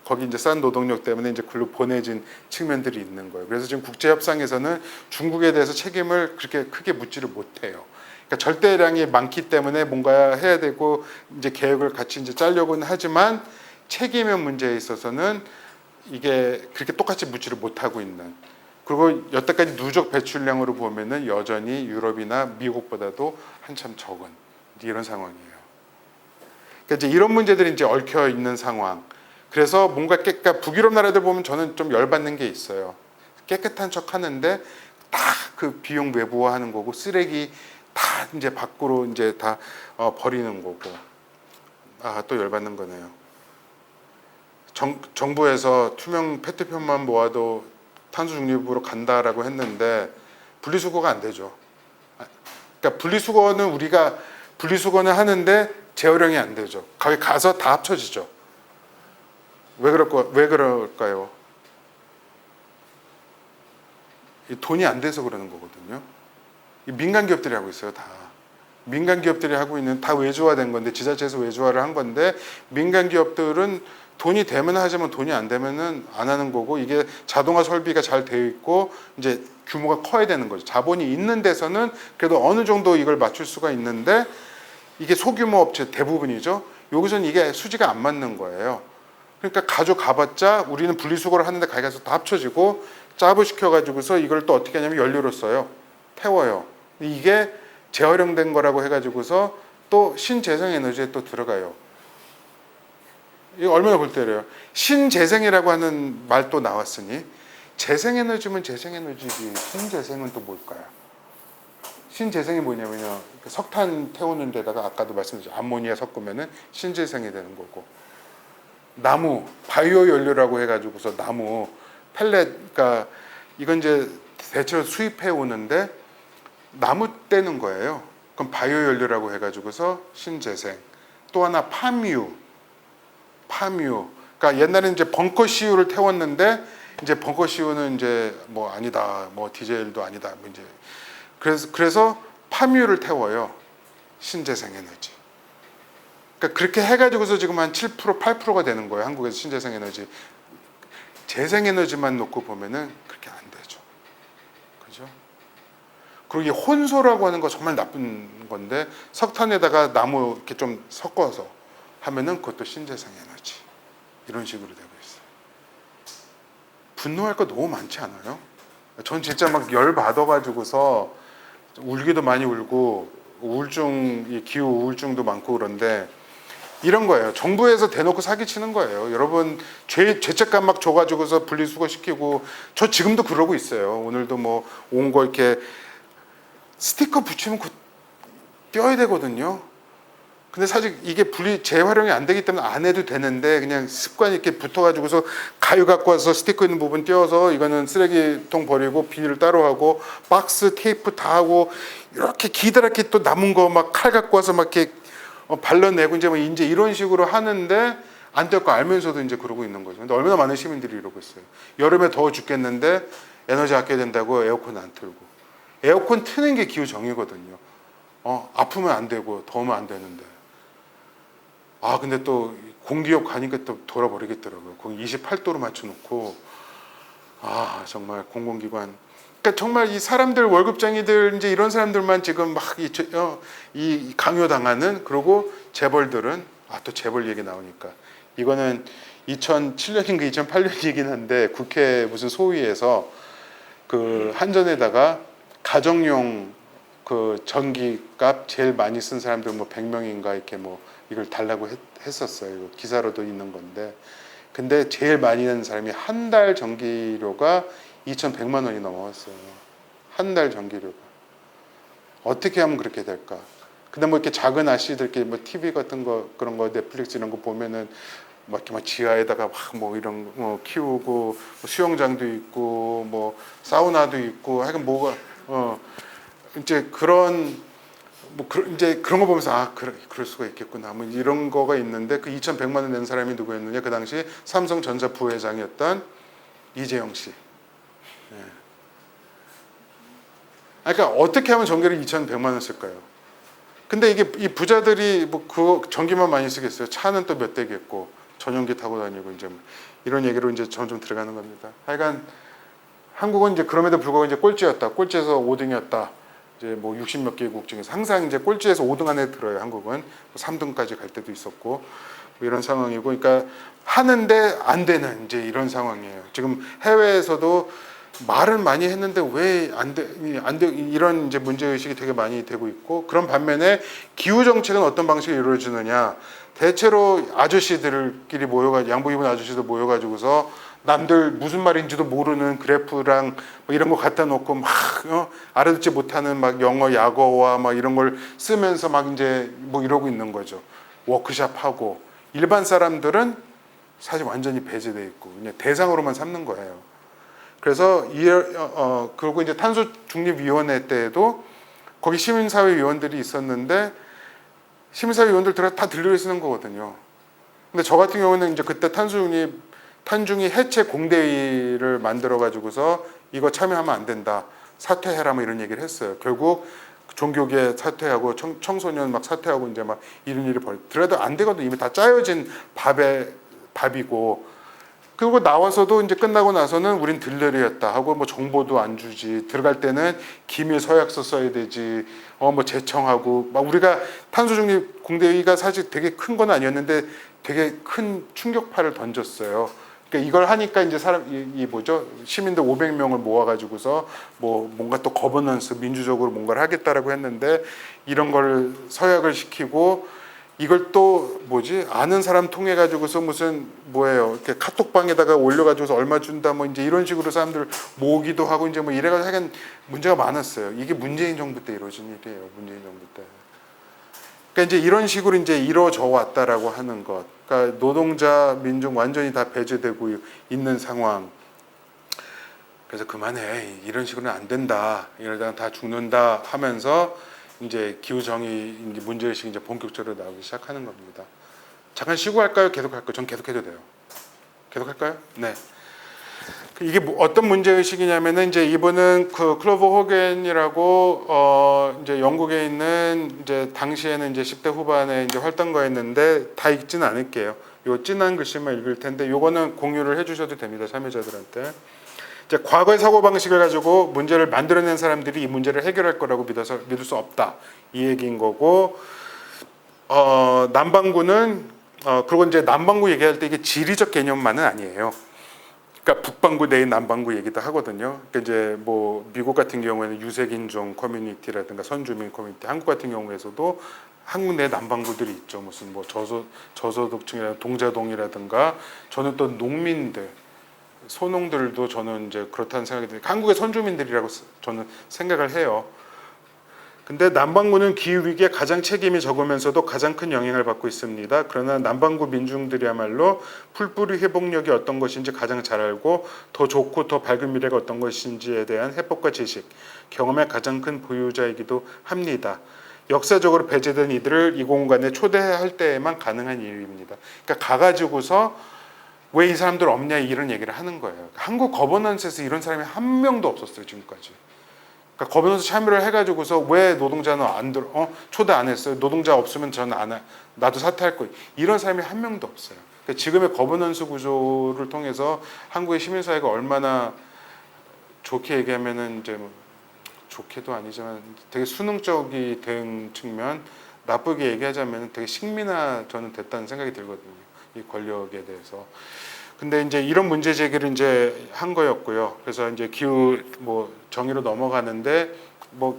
거기 이제 싼 노동력 때문에 이제 글로 보내진 측면들이 있는 거예요. 그래서 지금 국제 협상에서는 중국에 대해서 책임을 그렇게 크게 묻지를 못해요. 그러니까 절대량이 많기 때문에 뭔가 해야 되고 이제 계획을 같이 이제 짜려고는 하지만 책임의 문제에 있어서는 이게 그렇게 똑같이 묻지를 못하고 있는. 그리고 여태까지 누적 배출량으로 보면은 여전히 유럽이나 미국보다도 한참 적은 이런 상황이에요. 그러니까 이제 이런 문제들이 이제 얽혀 있는 상황. 그래서 뭔가 북유럽 나라들 보면 저는 좀 열받는 게 있어요. 깨끗한 척 하는데 다 그 비용 외부화하는 거고 쓰레기 다 이제 밖으로 이제 다 버리는 거고. 아, 또 열받는 거네요. 정부에서 투명 페트병만 모아도 탄소 중립으로 간다라고 했는데 분리수거가 안 되죠. 그러니까 분리수거는 하는데 재활용이 안 되죠. 거기 가서 다 합쳐지죠. 왜 그럴까요? 돈이 안 돼서 그러는 거거든요. 민간 기업들이 하고 있어요, 다. 민간 기업들이 하고 있는 다 외주화된 건데, 지자체에서 외주화를 한 건데, 민간 기업들은 돈이 되면 하지만 돈이 안 되면은 안 하는 거고, 이게 자동화 설비가 잘 되어 있고 이제 규모가 커야 되는 거죠. 자본이 있는 데서는 그래도 어느 정도 이걸 맞출 수가 있는데, 이게 소규모 업체 대부분이죠. 여기서는 이게 수지가 안 맞는 거예요. 그러니까 가져가봤자 우리는 분리수거를 하는데 가서 다 합쳐지고 짭을 시켜가지고서 이걸 또 어떻게 하냐면 연료로 써요. 태워요. 이게 재활용된 거라고 해가지고서 또 신재생에너지에 또 들어가요. 이거 얼마나 골 때려요. 신재생이라고 하는 말 또 나왔으니 재생에너지면 재생에너지지 신재생은 또 뭘까요? 신재생이 뭐냐면요. 석탄 태우는 데다가 아까도 말씀드렸죠. 암모니아 섞으면은 신재생이 되는 거고. 나무, 바이오 연료라고 해가지고서 나무, 펠렛, 그러니까 이건 이제 대체로 수입해 오는데 나무 떼는 거예요. 그럼 바이오 연료라고 해가지고서 신재생. 또 하나 파뮤. 그러니까 옛날에 이제 벙커 CU를 태웠는데 이제 벙커 CU는 이제 뭐 아니다, 뭐 디젤도 아니다, 뭐 이제 그래서 파뮤를 태워요. 신재생 에너지. 그러니까 그렇게 해가지고서 지금 한 7%, 8%가 되는 거예요. 한국에서 신재생 에너지. 재생 에너지만 놓고 보면은 그렇게 안 되죠. 그죠? 그리고 이 혼소라고 하는 거 정말 나쁜 건데 석탄에다가 나무 이렇게 좀 섞어서 하면은 그것도 신재생 에너지. 이런 식으로 되고 있어요. 분노할 거 너무 많지 않아요? 전 진짜 막 열 받아가지고서 울기도 많이 울고 우울증, 기후 우울증도 많고 그런데 이런 거예요. 정부에서 대놓고 사기치는 거예요. 여러분 죄책감 막 줘가지고서 분리수거 시키고 저 지금도 그러고 있어요. 오늘도 뭐 온 거 이렇게 스티커 붙이면 떼어야 되거든요. 근데 사실 이게 재활용이 안 되기 때문에 안 해도 되는데 그냥 습관이 이렇게 붙어가지고서 가위 갖고 와서 스티커 있는 부분 떼어서 이거는 쓰레기통 버리고 비닐을 따로 하고 박스 테이프 다 하고 이렇게 기다랗게 또 남은 거 막 칼 갖고 와서 막 이렇게 발라내고 이제 이런 식으로 하는데 안 될 거 알면서도 이제 그러고 있는 거죠. 근데 얼마나 많은 시민들이 이러고 있어요. 여름에 더워 죽겠는데 에너지 아껴야 된다고 에어컨 안 틀고. 에어컨 트는 게 기후 정의거든요. 아프면 안 되고 더우면 안 되는데. 아 근데 또 공기업 가니까 또 돌아버리겠더라고요. 거기 28도로 맞춰놓고 아 정말 공공기관. 그러니까 정말 이 사람들 월급쟁이들 이제 이런 사람들만 지금 막 이 강요당하는. 그리고 재벌들은 또 재벌 얘기 나오니까 이거는 2007년인가 2008년이긴 한데 국회 무슨 소위에서 그 한전에다가 가정용 그 전기값 제일 많이 쓴 사람들 뭐 100명인가 이렇게 뭐 이걸 달라고 했었어요. 기사로도 있는 건데. 근데 제일 많이 내는 사람이 한 달 전기료가 2,100만 원이 넘어갔어요. 한 달 전기료가. 어떻게 하면 그렇게 될까? 근데 뭐 이렇게 작은 아씨들 이렇게 뭐 TV 같은 거 그런 거 넷플릭스 이런 거 보면은 막 이렇게 막 지하에다가 막 뭐 이런 거 키우고 뭐 수영장도 있고 뭐 사우나도 있고 하여간 뭐가 이제 그런 뭐 이제 그런 거 보면서 그럴 수가 있겠구나 뭐 이런 거가 있는데 그 2,100만 원 낸 사람이 누구였느냐 그 당시 삼성전자 부회장이었던 이재용 씨. 예. 그러니까 어떻게 하면 전기를 2,100만 원 쓸까요? 근데 이게 이 부자들이 뭐 그 전기만 많이 쓰겠어요. 차는 또 몇 대겠고 전용기 타고 다니고 이제 이런 얘기로 이제 점점 들어가는 겁니다. 하여간 한국은 이제 그럼에도 불구하고 이제 꼴찌였다. 꼴찌에서 5등이었다. 이제 뭐 60몇 개국 중에서 항상 이제 꼴찌에서 5등 안에 들어요. 한국은 3등까지 갈 때도 있었고 뭐 이런 상황이고, 그러니까 하는데 안 되는 이제 이런 상황이에요. 지금 해외에서도 말을 많이 했는데 왜 안 돼 이런 이제 문제 의식이 되게 많이 되고 있고, 그런 반면에 기후 정책은 어떤 방식으로 이루어지느냐? 대체로 아저씨들끼리 모여가 양복 입은 아저씨들 모여가지고서 남들 무슨 말인지도 모르는 그래프랑 뭐 이런 거 갖다 놓고 막 알아듣지 못하는 막 영어 약어와 막 이런 걸 쓰면서 막 이제 뭐 이러고 있는 거죠. 워크샵 하고 일반 사람들은 사실 완전히 배제돼 있고 그냥 대상으로만 삼는 거예요. 그래서 그리고 이제 탄소 중립위원회 때에도 거기 시민사회 위원들이 있었는데 시민사회 위원들 다 들려 있는 거거든요. 근데 저 같은 경우는 이제 그때 탄중이 해체 공대회의를 만들어 가지고서 이거 참여하면 안 된다, 사퇴해라 뭐 이런 얘기를 했어요. 결국 종교계 사퇴하고 청소년 막 사퇴하고 이제 막 이런 일이 그래도 안 되거든. 이미 다 짜여진 밥이고. 그리고 나와서도 이제 끝나고 나서는 우린 들러리였다 하고 뭐 정보도 안 주지, 들어갈 때는 기밀 서약서 써야 되지, 뭐 제청하고 막 우리가 탄소중립 공대회의가 사실 되게 큰 건 아니었는데 되게 큰 충격파를 던졌어요. 그러니까 이걸 하니까 이제 시민들 500명을 모아가지고서 뭐 뭔가 또 거버넌스 민주적으로 뭔가를 하겠다라고 했는데 이런 걸 서약을 시키고 이걸 또 아는 사람 통해 가지고서 무슨 이렇게 카톡방에다가 올려가지고서 얼마 준다 뭐 이제 이런 식으로 사람들 모으기도 하고 이제 뭐 이래가지고 하여간 문제가 많았어요. 이게 문재인 정부 때 이루어진 일이에요. 문재인 정부 때. 그러니까 이제 이런 식으로 이제 이루어져 왔다라고 하는 것. 그러니까 노동자, 민중 완전히 다 배제되고 있는 상황. 그래서 그만해. 이런 식으로는 안 된다. 이러다가 다 죽는다 하면서 이제 기후 정의 문제 의식이 이제 본격적으로 나오기 시작하는 겁니다. 잠깐 쉬고 할까요? 계속 할까요? 전 계속해도 돼요. 계속 할까요? 네. 이게 어떤 문제 의식이냐면은 이제 이분은 그 클로버 호겐이라고 이제 영국에 있는 이제 당시에는 이제 10대 후반에 이제 활동가였는데 다 읽지는 않을게요. 요 진한 글씨만 읽을 텐데 요거는 공유를 해주셔도 됩니다. 참여자들한테. 이제 과거의 사고 방식을 가지고 문제를 만들어낸 사람들이 이 문제를 해결할 거라고 믿을 수 없다, 이 얘기인 거고, 남반구는 그리고 이제 남반구 얘기할 때 이게 지리적 개념만은 아니에요. 그러니까 북반구 내의 남반구 얘기도 하거든요. 그러니까 이제 뭐 미국 같은 경우에는 유색인종 커뮤니티라든가 선주민 커뮤니티, 한국 같은 경우에서도 한국 내 남반구들이 있죠. 무슨 뭐 저소득층이라든가 동자동이라든가, 저는 또 농민들, 소농들도 저는 이제 그렇다는 생각이 드는데 한국의 선주민들이라고 저는 생각을 해요. 근데 남반구는 기후위기에 가장 책임이 적으면서도 가장 큰 영향을 받고 있습니다. 그러나 남반구 민중들이야말로 풀뿌리 회복력이 어떤 것인지 가장 잘 알고 더 좋고 더 밝은 미래가 어떤 것인지에 대한 해법과 지식, 경험의 가장 큰 보유자이기도 합니다. 역사적으로 배제된 이들을 이 공간에 초대할 때에만 가능한 일입니다. 그러니까 가가지고서 왜 이 사람들 없냐 이런 얘기를 하는 거예요. 한국 거버넌스에서 이런 사람이 한 명도 없었어요, 지금까지. 그러니까 거버넌스 참여를 해가지고서 왜 노동자는 초대 안 했어요? 노동자 없으면 저는 나도 사퇴할 거예요. 이런 사람이 한 명도 없어요. 그러니까 지금의 거버넌스 구조를 통해서 한국의 시민사회가 얼마나 좋게 얘기하면은 이제 좋게도 아니지만 되게 수능적이 된 측면, 나쁘게 얘기하자면 되게 식민화 저는 됐다는 생각이 들거든요. 이 권력에 대해서. 근데 이제 이런 문제 제기를 이제 한 거였고요. 그래서 이제 기후 정의로 넘어가는데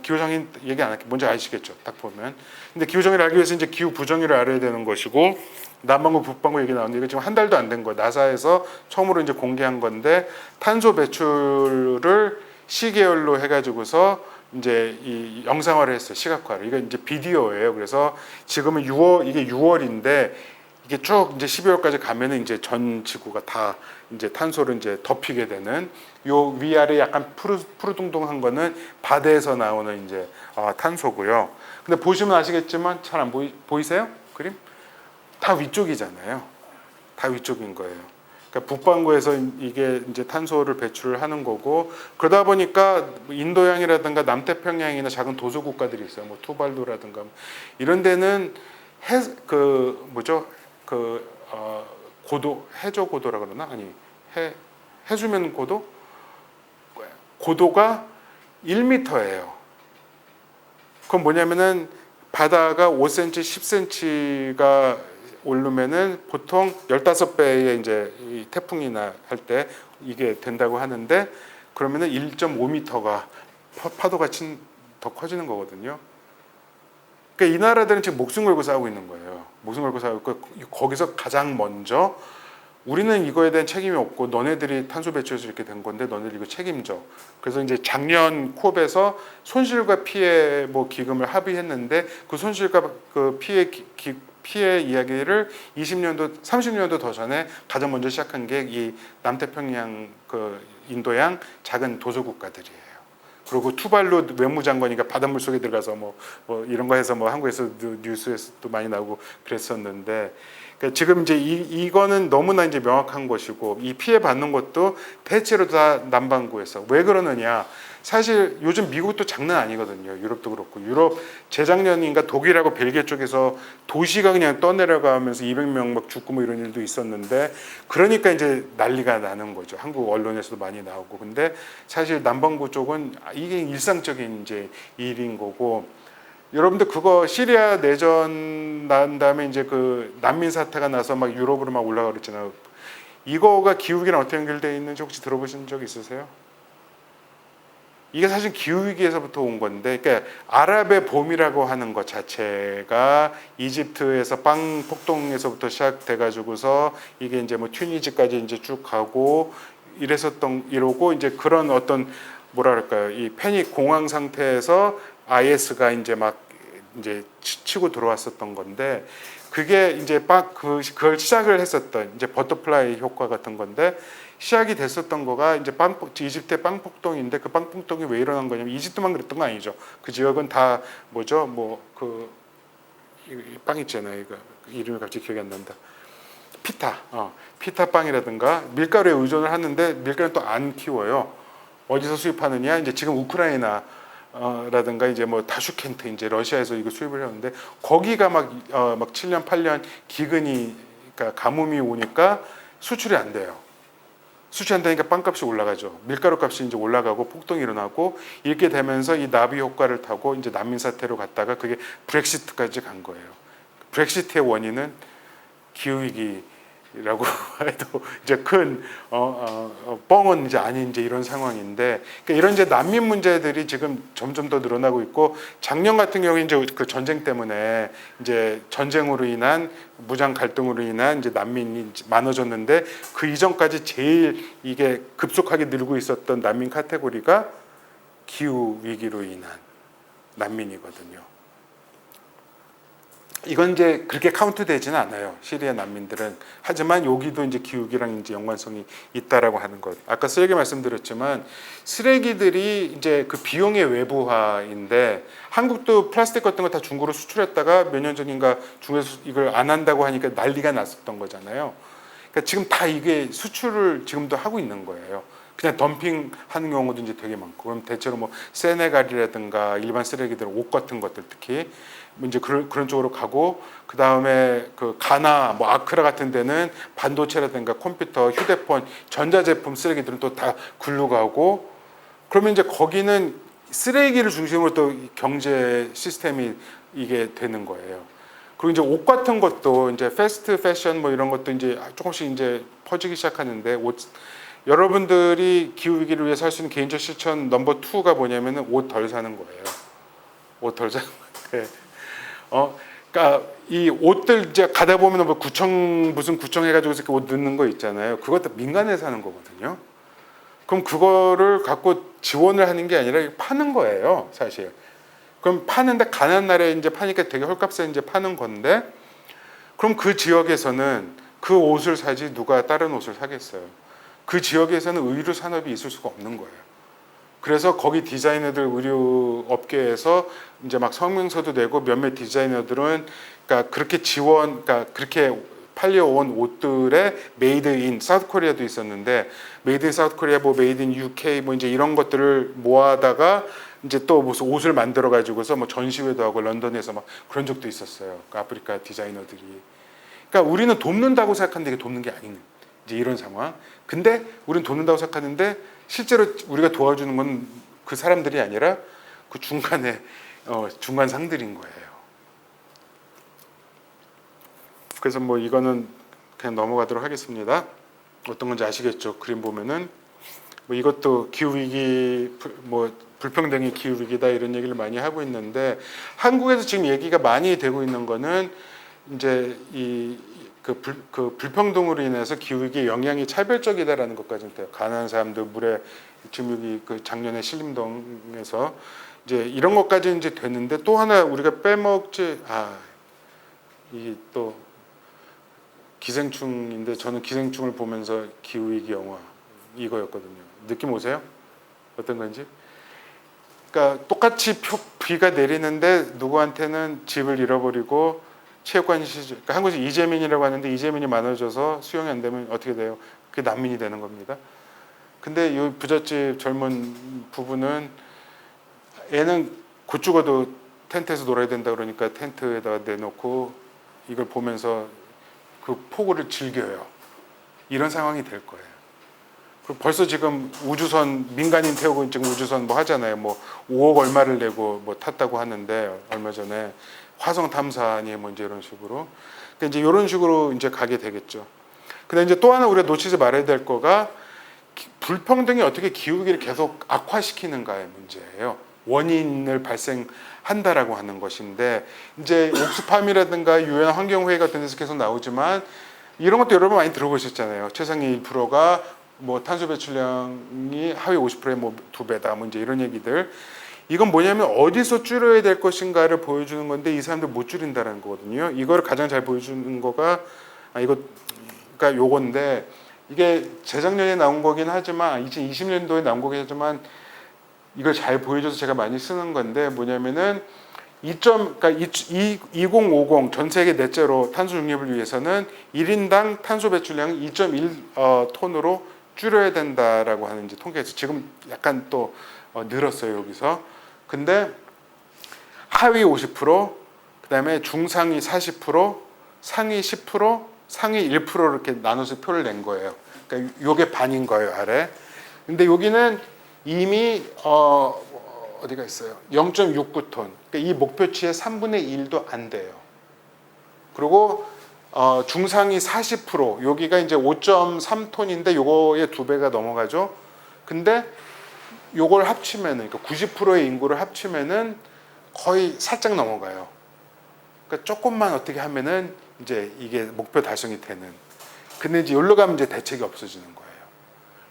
기후 정의 얘기 안 할게요. 뭔지 아시겠죠? 딱 보면. 근데 기후 정의를 알기 위해서 이제 기후 부정의를 알아야 되는 것이고, 남반구 북반구 얘기 나오는데 이게 지금 한 달도 안 된 거예요. 나사에서 처음으로 이제 공개한 건데 탄소 배출을 시계열로 해가지고서 이제 이 영상화를 했어요. 시각화를. 이거 이제 비디오예요. 그래서 지금은 이게 6월인데 이게 쭉 이제 12월까지 가면은 이제 전 지구가 다 이제 탄소를 이제 덮이게 되는 요 위아래 약간 푸르둥둥한 거는 바다에서 나오는 이제 탄소고요. 근데 보시면 아시겠지만 잘 안 보이세요? 그림? 다 위쪽이잖아요. 다 위쪽인 거예요. 그러니까 북반구에서 이게 이제 탄소를 배출을 하는 거고 그러다 보니까 인도양이라든가 남태평양이나 작은 도서 국가들이 있어요. 뭐 투발루라든가 이런 데는 고도 해저 고도라 그러나 아니 해수면 고도가 1m예요. 그건 뭐냐면은 바다가 5cm, 10cm가 오르면은 보통 15배의 이제 이 태풍이나 할 때 이게 된다고 하는데 그러면은 1.5m가 파도가 더 커지는 거거든요. 그러니까 이 나라들은 지금 목숨 걸고 싸우고 있는 거예요. 목숨 걸고 싸우고 있고 거기서 가장 먼저 우리는 이거에 대한 책임이 없고 너네들이 탄소 배출해서 이렇게 된 건데 너네들 이거 책임져. 그래서 이제 작년 콥에서 손실과 피해 뭐 기금을 합의했는데 그 손실과 그 피해 이야기를 20년도, 30년도 더 전에 가장 먼저 시작한 게 이 남태평양 그 인도양 작은 도서 국가들이에요. 그리고 투발루 외무장관이가 바닷물 속에 들어가서 뭐 이런 거 해서 뭐 한국에서 뉴스에서도 많이 나오고 그랬었는데 그러니까 지금 이제 이거는 너무나 이제 명확한 것이고 이 피해 받는 것도 대체로 다 남반구에서 왜 그러느냐 사실 요즘 미국도 장난 아니거든요. 유럽도 그렇고 유럽 재작년인가 독일하고 벨기에 쪽에서 도시가 그냥 떠내려가면서 200명 막 죽고 뭐 이런 일도 있었는데 그러니까 이제 난리가 나는 거죠. 한국 언론에서도 많이 나오고 근데 사실 남반구 쪽은 이게 일상적인 이제 일인 거고 여러분들 그거 시리아 내전 난 다음에 이제 그 난민 사태가 나서 막 유럽으로 막 올라가 그랬잖아요. 이거가 기후위기랑 어떻게 연결되어 있는지 혹시 들어보신 적 있으세요? 이게 사실 기후위기에서부터 온 건데, 그러니까 아랍의 봄이라고 하는 것 자체가 이집트에서 빵 폭동에서부터 시작돼가지고서 이게 이제 뭐 튀니지까지 이제 쭉 가고 이러고 이제 그런 어떤 뭐랄까요, 이 패닉 공황 상태에서 IS가 이제 막 이제 치고 들어왔었던 건데, 그게 이제 그걸 시작을 했었던 이제 버터플라이 효과 같은 건데. 시작이 됐었던 거가 이제 이집트의 빵 폭동인데 그 빵 폭동이 왜 일어난 거냐면 이집트만 그랬던 거 아니죠. 그 지역은 다 뭐죠? 뭐 그 빵 있잖아요. 이거 이름이 갑자기 기억이 안 난다. 피타 빵이라든가 밀가루에 의존을 하는데 밀가루는 또 안 키워요. 어디서 수입하느냐? 이제 지금 우크라이나 라든가 이제 뭐 타슈켄트 이제 러시아에서 이거 수입을 했는데 거기가 막 7년 8년 기근이 그러니까 가뭄이 오니까 수출이 안 돼요. 수출한다니까 빵값이 올라가죠. 밀가루 값이 이제 올라가고 폭동이 일어나고 이렇게 되면서 이 나비 효과를 타고 이제 난민 사태로 갔다가 그게 브렉시트까지 간 거예요. 브렉시트의 원인은 기후위기라고 해도 이제 큰 뻥은 이제 아닌 이제 이런 상황인데 그러니까 이런 이제 난민 문제들이 지금 점점 더 늘어나고 있고 작년 같은 경우에 이제 그 전쟁 때문에 이제 전쟁으로 인한 무장 갈등으로 인한 이제 난민이 많아졌는데 그 이전까지 제일 이게 급속하게 늘고 있었던 난민 카테고리가 기후 위기로 인한 난민이거든요. 이건 이제 그렇게 카운트되지는 않아요. 시리아 난민들은. 하지만 여기도 이제 기후기랑 이제 연관성이 있다라고 하는 것. 아까 쓰레기 말씀드렸지만 쓰레기들이 이제 그 비용의 외부화인데 한국도 플라스틱 같은 거 다 중국으로 수출했다가 몇 년 전인가 중국에서 이걸 안 한다고 하니까 난리가 났었던 거잖아요. 그러니까 지금 다 이게 수출을 지금도 하고 있는 거예요. 그냥 덤핑하는 경우도 이제 되게 많고 그럼 대체로 뭐 세네갈이라든가 일반 쓰레기들 옷 같은 것들 특히 이제 그런 쪽으로 가고 그 다음에 그 가나 뭐 아크라 같은 데는 반도체라든가 컴퓨터, 휴대폰, 전자제품 쓰레기들은 또 다 글로 가고 그러면 이제 거기는 쓰레기를 중심으로 또 경제 시스템이 이게 되는 거예요. 그리고 이제 옷 같은 것도 이제 패스트 패션 뭐 이런 것도 이제 조금씩 이제 퍼지기 시작하는데 여러분들이 기후 위기를 위해서 할 수 있는 개인적 실천 넘버 2가 뭐냐면은 옷 덜 사는 거예요. 옷 덜 사는 거예요. 그러니까 이 옷들 이제 가다 보면 뭐 무슨 구청 해가지고 이렇게 옷 넣는 거 있잖아요. 그것도 민간에서 하는 거거든요. 그럼 그거를 갖고 지원을 하는 게 아니라 파는 거예요, 사실. 그럼 파는데 가난한 나라에 이제 파니까 되게 헐값에 이제 파는 건데, 그럼 그 지역에서는 그 옷을 사지 누가 다른 옷을 사겠어요. 그 지역에서는 의류 산업이 있을 수가 없는 거예요. 그래서 거기 디자이너들 의류 업계에서 이제 막 성명서도 내고 몇몇 디자이너들은 그러니까 그렇게 그러니까 그렇게 팔려온 옷들의 메이드 인 사우스 코리아도 있었는데 메이드 인 사우스 코리아 뭐 메이드 인 UK 뭐 이제 이런 것들을 모아다가 이제 또 무슨 옷을 만들어 가지고서 뭐 전시회도 하고 런던에서 막 그런 적도 있었어요. 그 아프리카 디자이너들이. 그러니까 우리는 돕는다고 생각하는데 이게 돕는 게 아닌 이제 이런 상황. 근데 우리는 돕는다고 생각하는데 실제로 우리가 도와주는 건 그 사람들이 아니라 그 중간에 중간 상들인 거예요. 그래서 뭐 이거는 그냥 넘어가도록 하겠습니다. 어떤 건지 아시겠죠? 그림 보면은 뭐 이것도 기후 위기 뭐 불평등이 기후 위기다 이런 얘기를 많이 하고 있는데 한국에서 지금 얘기가 많이 되고 있는 거는 이제 그 불평등으로 인해서 기후 위기의 영향이 차별적이다라는 것까지는 돼요. 가난한 사람들 물에 지금 여기 그 작년에 신림동에서 이제 이런 것까지 이제 됐는데 또 하나 우리가 빼먹지 이 또 기생충인데 저는 기생충을 보면서 기후 위기 영화 이거였거든요. 느낌 오세요? 어떤 건지? 그러니까 똑같이 비가 내리는데 누구한테는 집을 잃어버리고 체육관 시설, 그러니까 한국에서 이재민이라고 하는데 이재민이 많아져서 수용이 안 되면 어떻게 돼요? 그게 난민이 되는 겁니다. 근데 이 부잣집 젊은 부부는 애는 곧 죽어도 텐트에서 놀아야 된다 그러니까 텐트에다가 내놓고 이걸 보면서 그 폭우를 즐겨요. 이런 상황이 될 거예요. 그리고 벌써 지금 우주선 민간인 태우고 지금 우주선 뭐 하잖아요. 뭐 5억 얼마를 내고 뭐 탔다고 하는데 얼마 전에 화성 탐사니 뭐 이제 이런 식으로. 그러니까 이제 이런 식으로 이제 가게 되겠죠. 근데 이제 또 하나 우리가 놓치지 말아야 될 거가 불평등이 어떻게 기후위기를 계속 악화시키는가의 문제예요. 원인을 발생한다라고 하는 것인데 이제 옥스팜이라든가 유엔 환경회의 같은 데서 계속 나오지만 이런 것도 여러분 많이 들어보셨잖아요. 최상위 1%가 뭐 탄소 배출량이 하위 50%의 뭐 2배다. 뭐 이제 이런 얘기들. 이건 뭐냐면 어디서 줄여야 될 것인가를 보여주는 건데 이 사람들 못 줄인다는 거거든요. 이거를 가장 잘 보여주는 거가 그러니까 요건데 이게 재작년에 나온 거긴 하지만 2020년도에 나온 거긴 하지만 이걸 잘 보여줘서 제가 많이 쓰는 건데 뭐냐면은 그러니까 2050 전 세계 넷째로 탄소 중립을 위해서는 1인당 탄소 배출량을 2.1 톤으로 줄여야 된다라고 하는 이제 통계에서 지금 약간 또 늘었어요 여기서. 근데 하위 50%, 그다음에 중상위 40%, 상위 10%, 상위 1% 이렇게 나눠서 표를 낸 거예요. 그러니까 요게 반인 거예요 아래. 근데 여기는 이미 어디가 있어요? 0.69톤. 그러니까 이 목표치의 3분의 1도 안 돼요. 그리고 중상위 40%, 여기가 이제 5.3톤인데 요거의 2배가 넘어가죠. 근데 요걸 합치면은 그러니까 90%의 인구를 합치면은 거의 살짝 넘어가요. 그러니까 조금만 어떻게 하면은 이제 이게 목표 달성이 되는. 근데 이제 여기로 가면 이제 대책이 없어지는 거예요.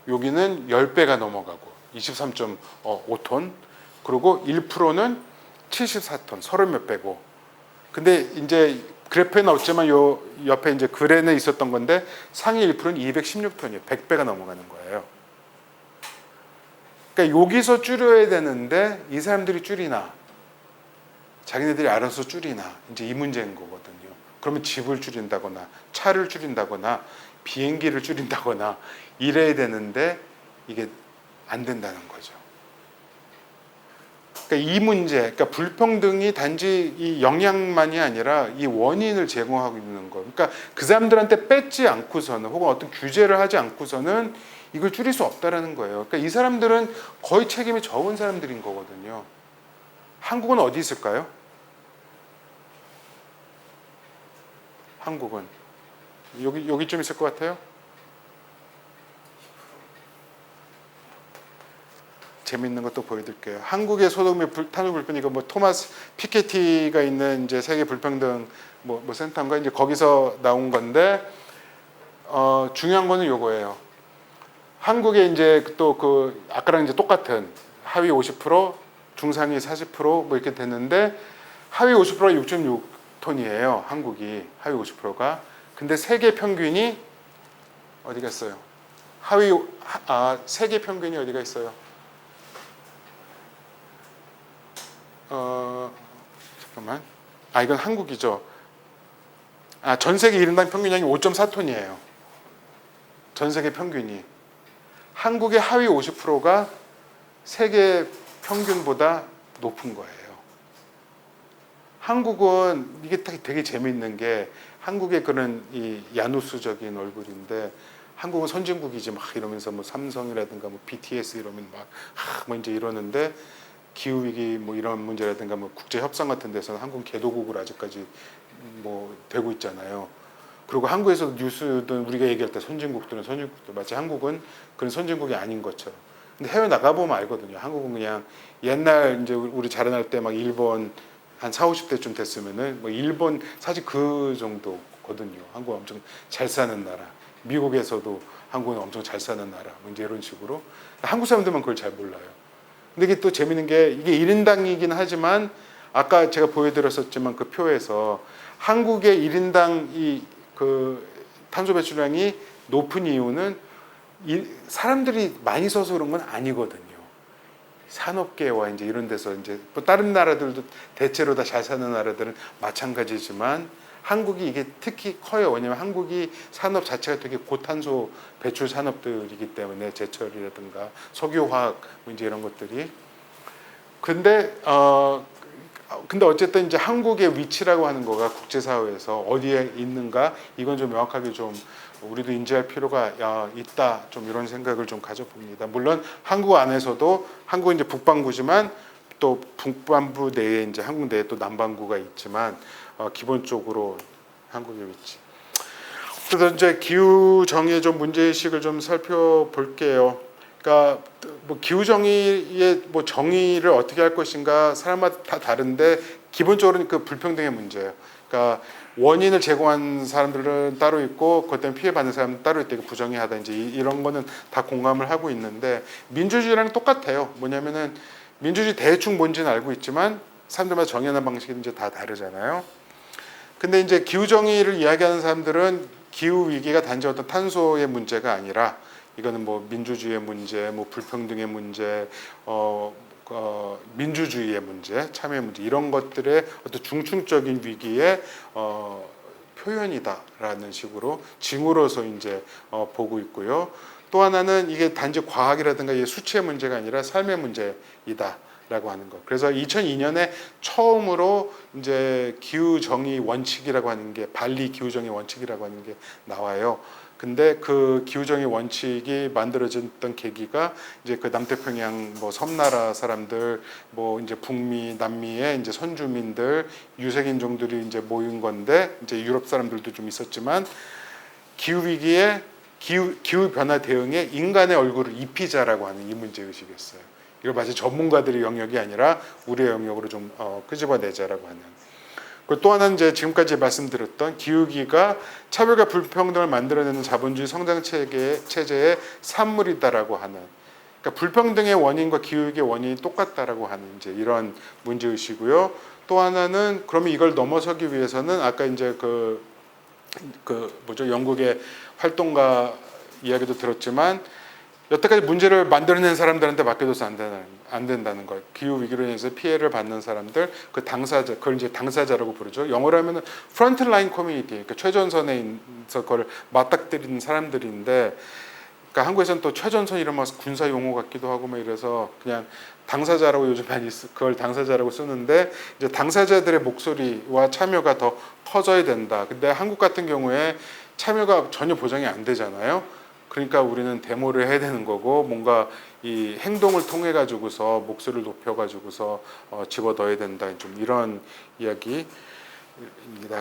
여기는 10배가 넘어가고 23.5톤. 그리고 1%는 74톤, 30몇 배고. 근데 이제 그래프에는 없지만 요 옆에 이제 글에는 있었던 건데 상위 1%는 216톤이에요. 100배가 넘어가는 거예요. 그러니까 여기서 줄여야 되는데 이 사람들이 줄이나 자기네들이 알아서 줄이나 이제 이 문제인 거거든요. 그러면 집을 줄인다거나 차를 줄인다거나 비행기를 줄인다거나 이래야 되는데 이게 안 된다는 거죠. 그러니까 이 문제, 그러니까 불평등이 단지 이 영향만이 아니라 이 원인을 제공하고 있는 거. 그러니까 그 사람들한테 뺏지 않고서는 혹은 어떤 규제를 하지 않고서는 이걸 줄일 수 없다라는 거예요. 그러니까 이 사람들은 거의 책임이 적은 사람들인 거거든요. 한국은 어디 있을까요? 한국은 여기쯤 있을 것 같아요. 재밌는 것도 보여드릴게요. 한국의 소득 및 탄소 불평 이거 뭐 토마스 피케티가 있는 이제 세계 불평등 뭐 센터인가 이제 거기서 나온 건데 중요한 거는 요거예요. 한국에 이제 또 그 아까랑 이제 똑같은 하위 50%, 중상위 40%뭐 이렇게 됐는데 하위 50%가 6.6톤이에요. 한국이 하위 50%가. 근데 세계 평균이 어디 갔어요? 세계 평균이 어디가 있어요? 잠깐만. 이건 한국이죠. 전 세계 1인당 평균량이 5.4톤이에요. 전 세계 평균이. 한국의 하위 50%가 세계 평균보다 높은 거예요. 한국은 이게 되게 재미있는 게 한국의 그런 이 야누스적인 얼굴인데 한국은 선진국이지 막 이러면서 뭐 삼성이라든가 뭐 BTS 이러면 뭐 이제 이러는데 기후 위기 뭐 이런 문제라든가 뭐 국제 협상 같은 데서는 한국은 개도국으로 아직까지 뭐 되고 있잖아요. 그리고 한국에서도 뉴스든 우리가 얘기할 때 선진국들은 선진국들 마치 한국은 그런 선진국이 아닌 것처럼. 근데 해외 나가 보면 알거든요. 한국은 그냥 옛날 이제 우리 자라날 때 막 일본 한 4, 50대쯤 됐으면은 뭐 일본 사실 그 정도거든요. 한국 엄청 잘 사는 나라. 미국에서도 한국은 엄청 잘 사는 나라. 뭐 이제 이런 식으로. 한국 사람들만 그걸 잘 몰라요. 근데 이게 또 재밌는 게 이게 1인당이긴 하지만 아까 제가 보여드렸었지만 그 표에서 한국의 1인당 이 그 탄소 배출량이 높은 이유는 사람들이 많이 써서 그런 건 아니거든요. 산업계와 이제 이런 데서 이제 뭐 다른 나라들도 대체로 다 잘 사는 나라들은 마찬가지지만 한국이 이게 특히 커요. 왜냐하면 한국이 산업 자체가 되게 고탄소 배출 산업들이기 때문에 제철이라든가 석유화학 뭐 이제 이런 것들이. 근데 어쨌든 이제 한국의 위치라고 하는 거가 국제사회에서 어디에 있는가 이건 좀 명확하게 좀 우리도 인지할 필요가 있다 좀 이런 생각을 좀 가져봅니다. 물론 한국 안에서도 한국은 이제 북반구지만 또 북반구 내에 이제 한국 내에 또 남반구가 있지만 기본적으로 한국의 위치. 그래서 이제 기후 정의의 좀 문제의식을 좀 살펴볼게요. 그러니까 뭐 기후 정의의 뭐 정의를 어떻게 할 것인가 사람마다 다 다른데 기본적으로는 그 불평등의 문제예요. 그러니까 원인을 제공한 사람들은 따로 있고 그것 때문에 피해받는 사람은 따로 있다. 부정의하다 이제 이런 거는 다 공감을 하고 있는데 민주주의랑 똑같아요. 뭐냐면은 민주주의 대충 뭔지는 알고 있지만 사람들마다 정의하는 방식이 이제 다 다르잖아요. 근데 이제 기후 정의를 이야기하는 사람들은 기후 위기가 단지 어떤 탄소의 문제가 아니라 이거는 뭐 민주주의의 문제, 뭐 불평등의 문제, 민주주의의 문제, 참여의 문제 이런 것들의 어떤 중층적인 위기의 표현이다라는 식으로 징후로서 이제 보고 있고요. 또 하나는 이게 단지 과학이라든가 수치의 문제가 아니라 삶의 문제이다. 라고 하는 것. 그래서 2002년에 처음으로 이제 기후 정의 원칙이라고 하는 게 발리 기후 정의 원칙이라고 하는 게 나와요. 근데 그 기후 정의 원칙이 만들어졌던 계기가 이제 그 남태평양 뭐 섬나라 사람들 뭐 이제 북미, 남미의 이제 선주민들, 유색인종들이 이제 모인 건데 이제 유럽 사람들도 좀 있었지만 기후 위기에 기후 변화 대응에 인간의 얼굴을 입히자라고 하는 이 문제 의식이었어요. 이걸 마치 전문가들의 영역이 아니라 우리의 영역으로 좀 끄집어내자라고 하는. 그리고 또 하나는 이제 지금까지 말씀드렸던 기후위기가 차별과 불평등을 만들어내는 자본주의 성장 체제의 산물이다라고 하는. 그러니까 불평등의 원인과 기후위기의 원인이 똑같다라고 하는 이제 이런 문제 의식이고요. 또 하나는 그러면 이걸 넘어서기 위해서는 아까 이제 영국의 활동가 이야기도 들었지만. 여태까지 문제를 만들어낸 사람들한테 맡겨둬서 안 된다는 걸. 기후 위기로 인해서 피해를 받는 사람들, 그 당사자, 그걸 이제 당사자라고 부르죠. 영어로 하면은 프론트라인 커뮤니티, 그러니까 최전선에 있어서 그걸 맞닥뜨리는 사람들인데, 그러니까 한국에서는 또 최전선 이러면 군사 용어 같기도 하고 막 이래서 그냥 당사자라고 요즘 많이 그걸 당사자라고 쓰는데 이제 당사자들의 목소리와 참여가 더 커져야 된다. 근데 한국 같은 경우에 참여가 전혀 보장이 안 되잖아요. 그러니까 우리는 데모를 해야 되는 거고 뭔가 이 행동을 통해 가지고서 목소리를 높여 가지고서 집어넣어야 된다. 좀 이런 이야기입니다.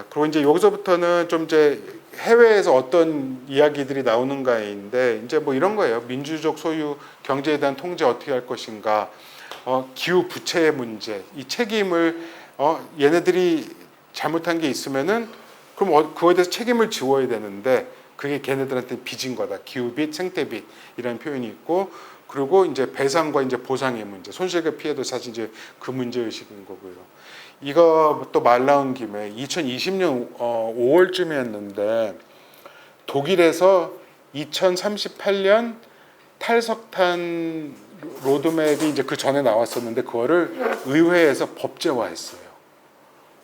그리고 이제 여기서부터는 좀 이제 해외에서 어떤 이야기들이 나오는가인데 이제 뭐 이런 거예요. 민주적 소유, 경제에 대한 통제 어떻게 할 것인가, 기후 부채의 문제, 이 책임을 얘네들이 잘못한 게 있으면은 그럼 그거에 대해서 책임을 지워야 되는데. 그게 걔네들한테 빚인 거다. 기후빚, 생태빚이라는 표현이 있고, 그리고 이제 배상과 이제 보상의 문제, 손실과 피해도 사실 이제 그 문제 의식인 거고요. 이거 또 말 나온 김에 2020년 5월쯤이었는데 독일에서 2038년 탈석탄 로드맵이 이제 그 전에 나왔었는데 그거를 의회에서 법제화했어요.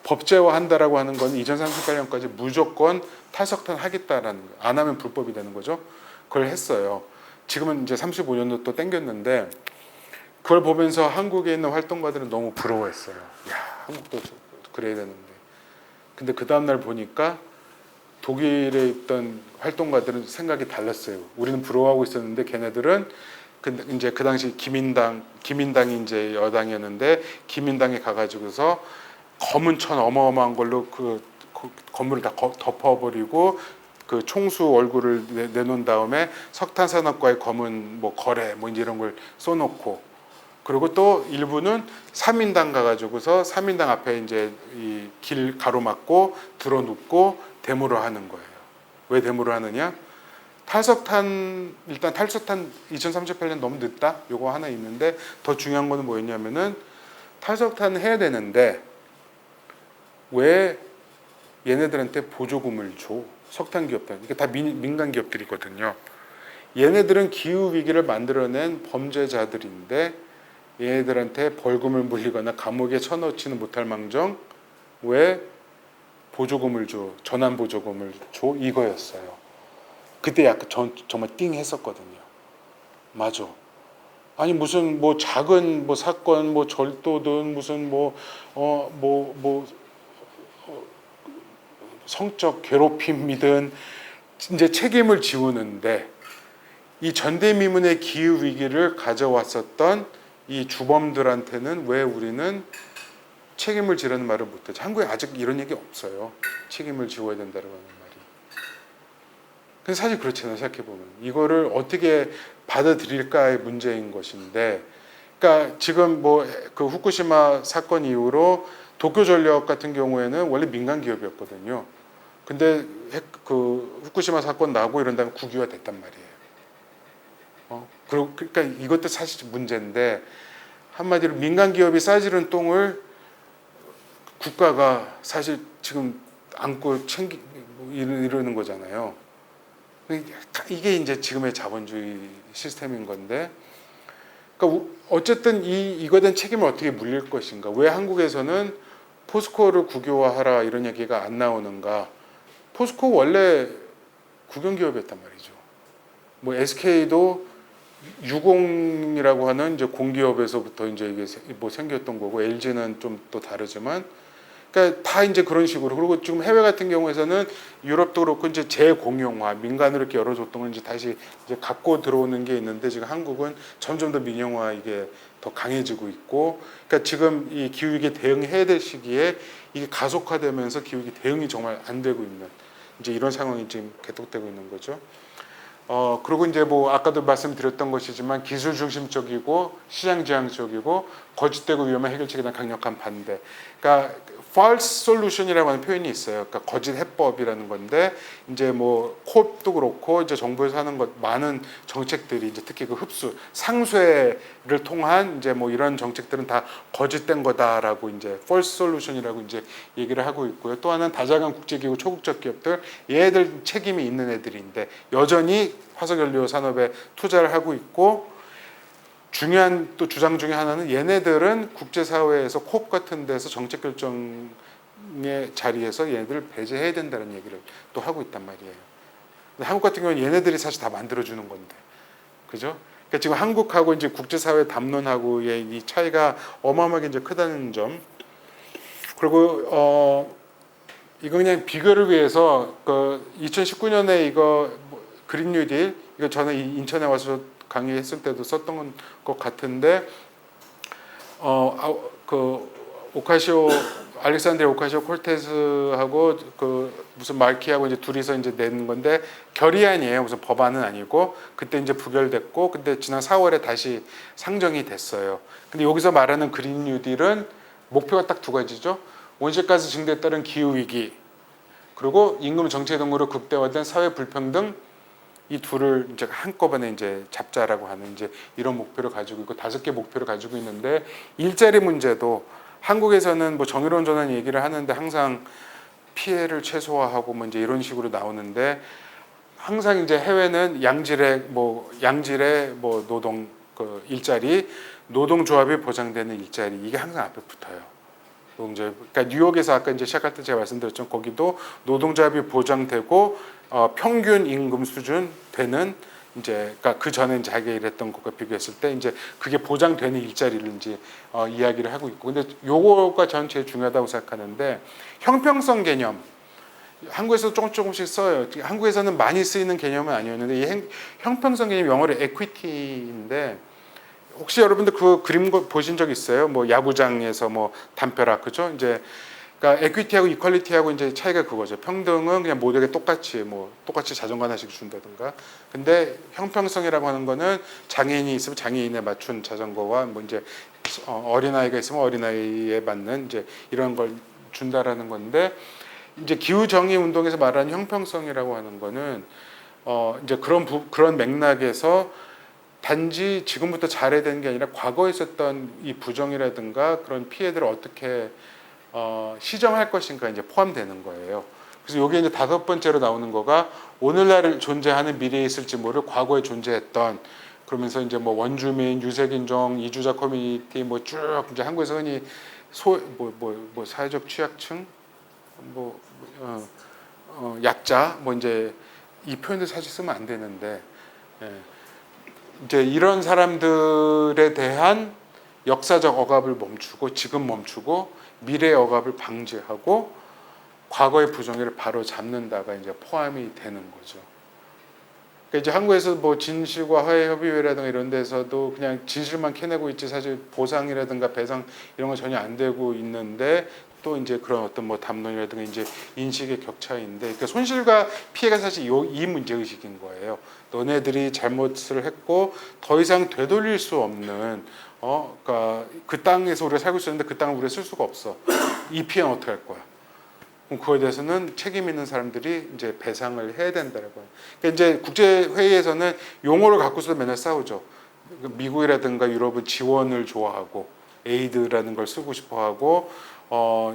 법제화한다라고 하는 건 2038년까지 무조건 탈석탄 하겠다라는 거예요. 안 하면 불법이 되는 거죠. 그걸 했어요. 지금은 이제 35년도 또 땡겼는데 그걸 보면서 한국에 있는 활동가들은 너무 부러워했어요. 야, 한국도 그래야 되는데. 근데 그 다음날 보니까 독일에 있던 활동가들은 생각이 달랐어요. 우리는 부러워하고 있었는데 걔네들은 이제 그 당시 기민당이 이제 여당이었는데 기민당에 가가지고서 검은 천 어마어마한 걸로 그 건물을 다 덮어버리고 그 총수 얼굴을 내놓은 다음에 석탄 산업과의 검은 뭐 거래 뭐 이런 걸 써놓고 그리고 또 일부는 3인당 가가지고서 3인당 앞에 이제 이 길 가로막고 들어눕고 데모를 하는 거예요. 왜 데모를 하느냐? 일단 탈석탄 2038년 너무 늦다? 요거 하나 있는데 더 중요한 거는 뭐였냐면은 탈석탄 해야 되는데 왜 얘네들한테 보조금을 줘? 석탄 기업들. 이게 다 민간 기업들이거든요. 얘네들은 기후 위기를 만들어낸 범죄자들인데 얘네들한테 벌금을 물리거나 감옥에 쳐넣지는 못할 망정 왜 보조금을 줘? 전환 보조금을 줘? 이거였어요. 그때 약간 정말 띵 했었거든요. 맞아. 아니 무슨 뭐 작은 뭐 사건 뭐 절도든 무슨 성적 괴롭힘이든 이제 책임을 지우는데 이 전대미문의 기후 위기를 가져왔었던 이 주범들한테는 왜 우리는 책임을 지라는 말을 못하지? 한국에 아직 이런 얘기 없어요. 책임을 지워야 된다는 말이. 근데 사실 그렇잖아요. 생각해보면 이거를 어떻게 받아들일까의 문제인 것인데, 그러니까 지금 뭐 그 후쿠시마 사건 이후로 도쿄전력 같은 경우에는 원래 민간 기업이었거든요. 근데 그 후쿠시마 사건 나고 이런 다음에 국유화 됐단 말이에요. 그러니까 이것도 사실 문제인데 한마디로 민간 기업이 싸지른 똥을 국가가 사실 지금 안고 이러는 거잖아요. 이게 이제 지금의 자본주의 시스템인 건데, 그러니까 어쨌든 이거에 대한 책임을 어떻게 물릴 것인가? 왜 한국에서는 포스코를 국유화하라 이런 얘기가 안 나오는가? 포스코 원래 국영기업이었단 말이죠. 뭐 SK도 유공이라고 하는 이제 공기업에서부터 이제 이게 뭐 생겼던 거고 LG는 좀 또 다르지만, 그러니까 다 이제 그런 식으로. 그리고 지금 해외 같은 경우에서는 유럽도 그렇고 이제 재공용화, 민간으로 이렇게 열어줬던 걸 이제 다시 이제 갖고 들어오는 게 있는데 지금 한국은 점점 더 민영화 이게 더 강해지고 있고, 그러니까 지금 이 기후위기 대응해야 될 시기에 이게 가속화되면서 기후위기 대응이 정말 안 되고 있는 이제 이런 상황이 지금 계속되고 있는 거죠. 그리고 이제 뭐 아까도 말씀드렸던 것이지만 기술 중심적이고 시장 지향적이고 거짓되고 위험한 해결책에 대한 강력한 반대. 그러니까 false solution이라고 하는 표현이 있어요. 그러니까 거짓 해법이라는 건데 이제 뭐 코업도 그렇고 이제 정부에서 하는 것 많은 정책들이 이제 특히 그 흡수 상쇄를 통한 이제 뭐 이런 정책들은 다 거짓된 거다라고 이제 false solution이라고 이제 얘기를 하고 있고요. 또 하나는 다자간 국제기구 초국적 기업들 얘들 책임이 있는 애들인데 여전히 화석연료 산업에 투자를 하고 있고, 중요한 또 주장 중에 하나는 얘네들은 국제사회에서 코업 같은 데서 정책 결정의 자리에서 얘네들을 배제해야 된다는 얘기를 또 하고 있단 말이에요. 근데 한국 같은 경우는 얘네들이 사실 다 만들어주는 건데, 그죠? 그러니까 지금 한국하고 이제 국제사회 담론하고의 이 차이가 어마어마하게 이제 크다는 점. 그리고 이거 그냥 비교를 위해서 그 2019년에 이거 그린 뉴딜 이거 전에 인천에 와서 강의했을 때도 썼던 것 같은데 그 알렉산드리아 오카시오 콜테스하고 그 무슨 마르키하고 이제 둘이서 이제 낸 건데 결의안이에요. 무슨 법안은 아니고 그때 이제 부결됐고 근데 지난 4월에 다시 상정이 됐어요. 근데 여기서 말하는 그린 뉴딜은 목표가 딱 두 가지죠. 온실가스 증대에 따른 기후 위기 그리고 임금 정체 등으로 극대화된 사회 불평등 이 둘을 이제 한꺼번에 이제 잡자라고 하는 이제 이런 목표를 가지고 있고 5개 목표를 가지고 있는데 일자리 문제도 한국에서는 뭐 정의로운 전환 얘기를 하는데 항상 피해를 최소화하고 뭐 이제 이런 식으로 나오는데 항상 이제 해외는 양질의 노동 그 일자리 노동조합이 보장되는 일자리 이게 항상 앞에 붙어요. 그러니까 뉴욕에서 아까 이제 시작할 때 제가 말씀드렸죠. 거기도 노동조합이 보장되고 평균 임금 수준 되는 이제 그러니까 그 전에 이제 자기가 일했던 것과 비교했을 때 이제 그게 보장되는 일자리를 이제 이야기를 하고 있고 근데 요거가 저는 제일 중요하다고 생각하는데 형평성 개념 한국에서 조금씩 써요. 한국에서는 많이 쓰이는 개념은 아니었는데 이 형평성 개념 영어로 equity인데 혹시 여러분들 그 그림 보신 적 있어요? 뭐 야구장에서 뭐 담벼락 그죠? 이제 그러니까 equity하고 equality하고 이제 차이가 그거죠. 평등은 그냥 모두에게 똑같이 자전거 하나씩 준다든가. 근데 형평성이라고 하는 거는 장애인이 있으면 장애인에 맞춘 자전거와 뭐 이제 어린아이가 있으면 어린아이에 맞는 이제 이런 걸 준다라는 건데 이제 기후 정의 운동에서 말하는 형평성이라고 하는 거는 이제 그런 맥락에서 단지 지금부터 잘해야 되는 게 아니라 과거에 있었던 이 부정이라든가 그런 피해들을 어떻게 시정할 것인가 이제 포함되는 거예요. 그래서 여기 이제 5번째로 나오는 거가 오늘날 존재하는 미래에 있을지 모를 과거에 존재했던 그러면서 이제 뭐 원주민, 유색인종, 이주자 커뮤니티 뭐 쭉 이제 한국에서 흔히 사회적 취약층, 약자 뭐 이제 이 표현도 사실 쓰면 안 되는데 이제 이런 사람들에 대한 역사적 억압을 멈추고 지금 멈추고 미래의 억압을 방지하고 과거의 부정의를 바로 잡는다가 이제 포함이 되는 거죠. 그러니까 이제 한국에서 뭐 진실과 화해 협의회라든가 이런 데서도 그냥 진실만 캐내고 있지 사실 보상이라든가 배상 이런 건 전혀 안 되고 있는데 또 이제 그런 어떤 뭐 담론이라든가 이제 인식의 격차인데 그러니까 손실과 피해가 사실 이 문제 의식인 거예요. 너네들이 잘못을 했고 더 이상 되돌릴 수 없는 그러니까 그 땅에서 우리가 살고 있었는데 그 땅을 우리가 쓸 수가 없어. 이 피해는 어떻게 할 거야? 그럼 그거에 대해서는 책임 있는 사람들이 이제 배상을 해야 된다라고. 그러니까 이제 국제 회의에서는 용어를 갖고서도 맨날 싸우죠. 미국이라든가 유럽은 지원을 좋아하고 에이드라는 걸 쓰고 싶어하고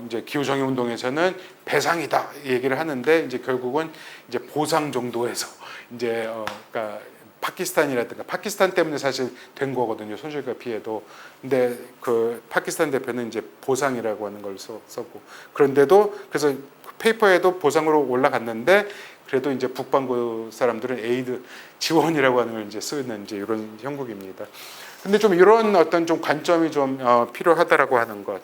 이제 기후정의 운동에서는 배상이다 얘기를 하는데 이제 결국은 이제 보상 정도에서 이제 그러니까 파키스탄이라든가 파키스탄 때문에 사실 된 거거든요. 손실과 피해도. 근데 그 파키스탄 대표는 이제 보상이라고 하는 걸 썼고 그런데도 그래서 페이퍼에도 보상으로 올라갔는데 그래도 이제 북반구 사람들은 에이드 지원이라고 하는 걸 이제 쓰는 이제 이런 형국입니다. 근데 좀 이런 어떤 좀 관점이 좀 필요하다라고 하는 것.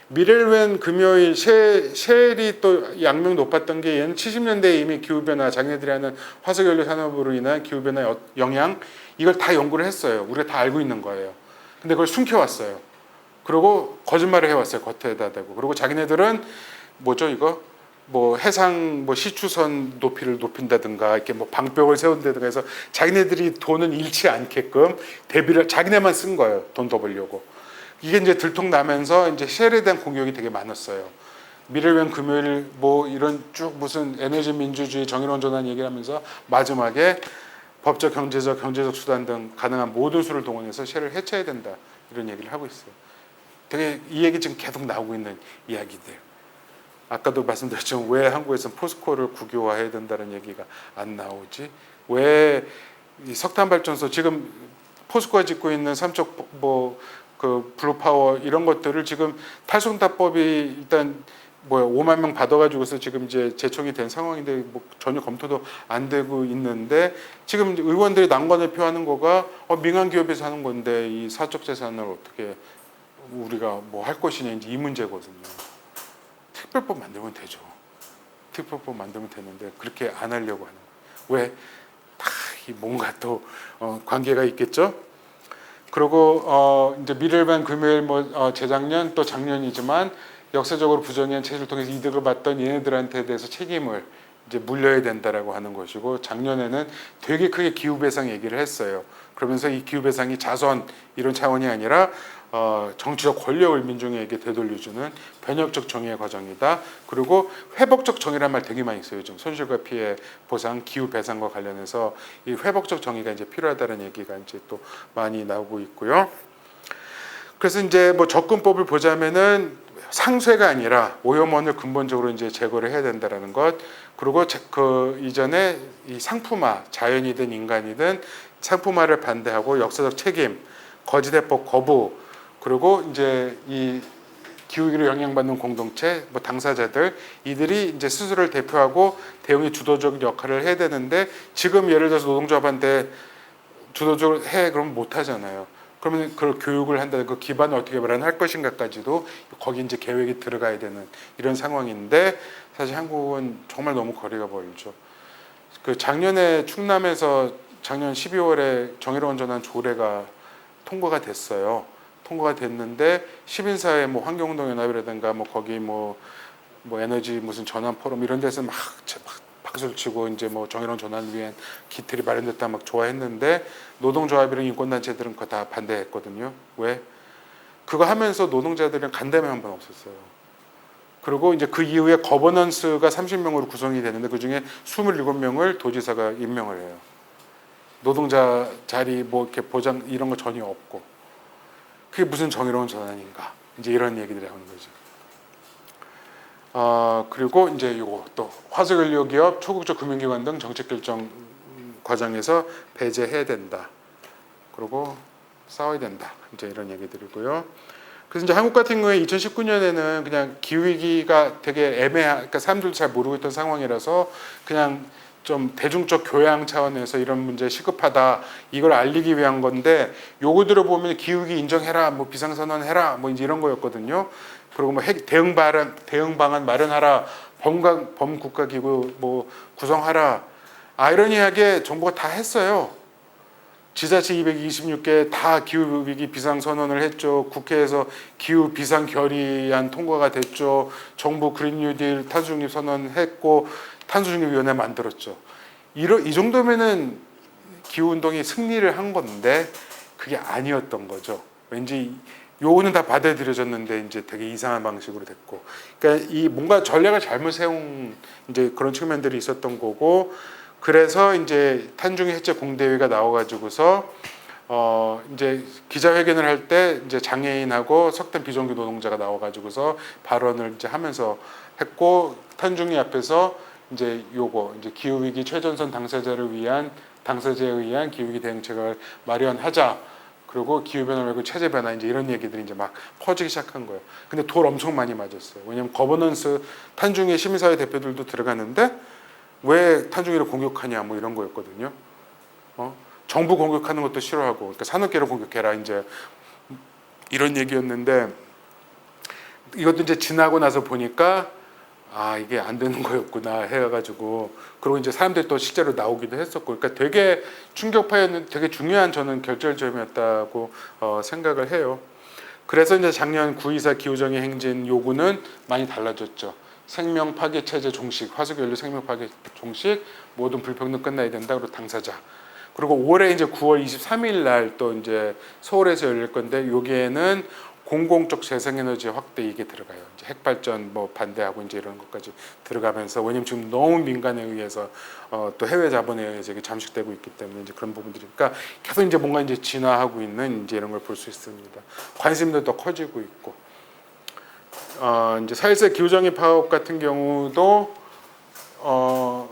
미래를 위한 금요일 쉘이 또 양명 높았던 게 얘는 70년대에 이미 기후변화 자기네들이 하는 화석연료 산업으로 인한 기후변화 영향 이걸 다 연구를 했어요. 우리가 다 알고 있는 거예요. 근데 그걸 숨겨왔어요. 그리고 거짓말을 해왔어요. 겉에다 대고. 그리고 자기네들은 뭐죠 이거? 뭐 해상 뭐 시추선 높이를 높인다든가 이렇게 뭐 방벽을 세운다든가 해서 자기네들이 돈은 잃지 않게끔 대비를 자기네만 쓴 거예요. 돈 더 벌려고. 이게 이제 들통나면서 이제 쉘에 대한 공격이 되게 많았어요. 미래를 위한 금요일 뭐 이런 쭉 무슨 에너지 민주주의 정의로운 전환 얘기를 하면서 마지막에 법적, 경제적 수단 등 가능한 모든 수를 동원해서 쉘을 해체해야 된다 이런 얘기를 하고 있어요. 되게 이 얘기 지금 계속 나오고 있는 이야기들. 아까도 말씀드렸지만 왜 한국에서는 포스코를 국유화해야 된다는 얘기가 안 나오지? 왜 이 석탄 발전소 지금 포스코가 짓고 있는 삼척 그 블루파워 이런 것들을 지금 탈송타법이 일단 5만 명 받아가지고서 지금 이제 제청이 된 상황인데 뭐 전혀 검토도 안 되고 있는데 지금 의원들이 난관을 표하는 거가 민간 기업에서 하는 건데 이 사적 재산을 어떻게 우리가 뭐 할 것이냐 이제 이 문제거든요. 특별법 만들면 되죠. 특별법 만들면 되는데 그렇게 안 하려고 하는 거예요. 왜? 다 뭔가 또 관계가 있겠죠. 그리고 이제 미래를 위한 금요일 재작년 또 작년이지만 역사적으로 부정한 체제를 통해서 이득을 봤던 얘네들한테 대해서 책임을 이제 물려야 된다라고 하는 것이고 작년에는 되게 크게 기후 배상 얘기를 했어요. 그러면서 이 기후 배상이 자선 이런 차원이 아니라 정치적 권력을 민중에게 되돌려주는 변혁적 정의의 과정이다. 그리고 회복적 정의란 말 되게 많이 써요. 좀 손실과 피해 보상, 기후 배상과 관련해서 이 회복적 정의가 이제 필요하다는 얘기가 이제 또 많이 나오고 있고요. 그래서 이제 뭐 접근법을 보자면은 상쇄가 아니라 오염원을 근본적으로 이제 제거를 해야 된다라는 것. 그리고 그 이전에 이 상품화, 자연이든 인간이든 상품화를 반대하고 역사적 책임, 거지대법 거부, 그리고 이제 이 기후위기로 영향받는 공동체, 뭐 당사자들 이들이 이제 스스로를 대표하고 대응의 주도적 역할을 해야 되는데 지금 예를 들어서 노동조합한테 주도적으로 해 그러면 못 하잖아요. 그러면 그 교육을 한다는 그 기반을 어떻게 마련할 것인가까지도 거기 이제 계획이 들어가야 되는 이런 상황인데 사실 한국은 정말 너무 거리가 멀죠. 그 작년에 충남에서 작년 12월에 정의로운 전환 조례가 통과가 됐어요. 통과가 됐는데 시민사회 뭐 환경운동연합이라든가 뭐 거기 뭐 에너지 무슨 전환 포럼 이런 데서 막 박수를 치고 이제 뭐 정의로운 전환을 위한 기틀이 마련됐다 막 좋아했는데 노동조합이랑 인권단체들은 그거 다 반대했거든요. 왜? 그거 하면서 노동자들은 간담회 한 번 없었어요. 그리고 이제 그 이후에 거버넌스가 30명으로 구성이 되는데 그 중에 27명을 도지사가 임명을 해요. 노동자 자리 뭐 이렇게 보장 이런 거 전혀 없고 그게 무슨 정의로운 전환인가 이제 이런 얘기들이 하는 거죠. 그리고 이제 이거 또 화석연료기업, 초국적 금융기관 등 정책 결정 과정에서 배제해야 된다. 그리고 싸워야 된다. 이제 이런 얘기들이고요. 그래서 이제 한국 같은 경우에 2019년에는 그냥 기후위기가 되게 그러니까 사람들도 잘 모르고 있던 상황이라서 그냥 좀 대중적 교양 차원에서 이런 문제 시급하다 이걸 알리기 위한 건데 요거 들어보면 기후위기 인정해라, 뭐 비상선언해라, 뭐 이제 이런 거였거든요. 그리고 뭐 대응 방안 마련하라, 범국가기구 뭐 구성하라. 아이러니하게 정부가 다 했어요. 지자체 226개 다 기후위기 비상선언을 했죠. 국회에서 기후 비상 결의안 통과가 됐죠. 정부 그린 뉴딜 탄소중립 선언했고 탄소중립위원회 만들었죠. 이 정도면은 기후운동이 승리를 한 건데 그게 아니었던 거죠. 왠지 요거는 다 받아들여졌는데 이제 되게 이상한 방식으로 됐고, 그러니까 이 뭔가 전략을 잘못 세운 이제 그런 측면들이 있었던 거고, 그래서 이제 탄중이 해체 공대회가 나와가지고서 이제 기자회견을 할 때 이제 장애인하고 석탄 비정규 노동자가 나와가지고서 발언을 이제 하면서 했고 탄중이 앞에서 이제 요거 이제 기후 위기 최전선 당사자에 의한 기후 위기 대응책을 마련하자. 그리고 기후변화 말고 체제 변화 이제 이런 얘기들이 이제 막 퍼지기 시작한 거예요. 근데 돌 엄청 많이 맞았어요. 왜냐면 거버넌스 탄중의 시민사회 대표들도 들어가는데 왜 탄중이를 공격하냐 뭐 이런 거였거든요. 정부 공격하는 것도 싫어하고 그러니까 산업계를 공격해라 이제 이런 얘기였는데 이것도 이제 지나고 나서 보니까 아 이게 안 되는 거였구나 해가지고 그리고 이제 사람들이 또 실제로 나오기도 했었고 그러니까 되게 충격파였는 되게 중요한 저는 결절점이었다고 생각을 해요. 그래서 이제 작년 9.24 기후정의 행진 요구는 많이 달라졌죠. 생명 파괴 체제 종식, 화석연료 생명 파괴 종식, 모든 불평등 끝나야 된다. 그리고 당사자. 그리고 올해 이제 9월 23일 날 또 이제 서울에서 열릴 건데 여기에는 공공적 재생에너지 확대 이게 들어가요. 이제 핵발전 뭐 반대하고 이제 이런 것까지 들어가면서 왜냐면 지금 너무 민간에 의해서 또 해외 자본에 의해서 이게 잠식되고 있기 때문에 이제 그런 부분들이 그러니까 계속 이제 뭔가 이제 진화하고 있는 이제 이런 걸 볼 수 있습니다. 관심도 더 커지고 있고 이제 사회세 기후정의 파업 같은 경우도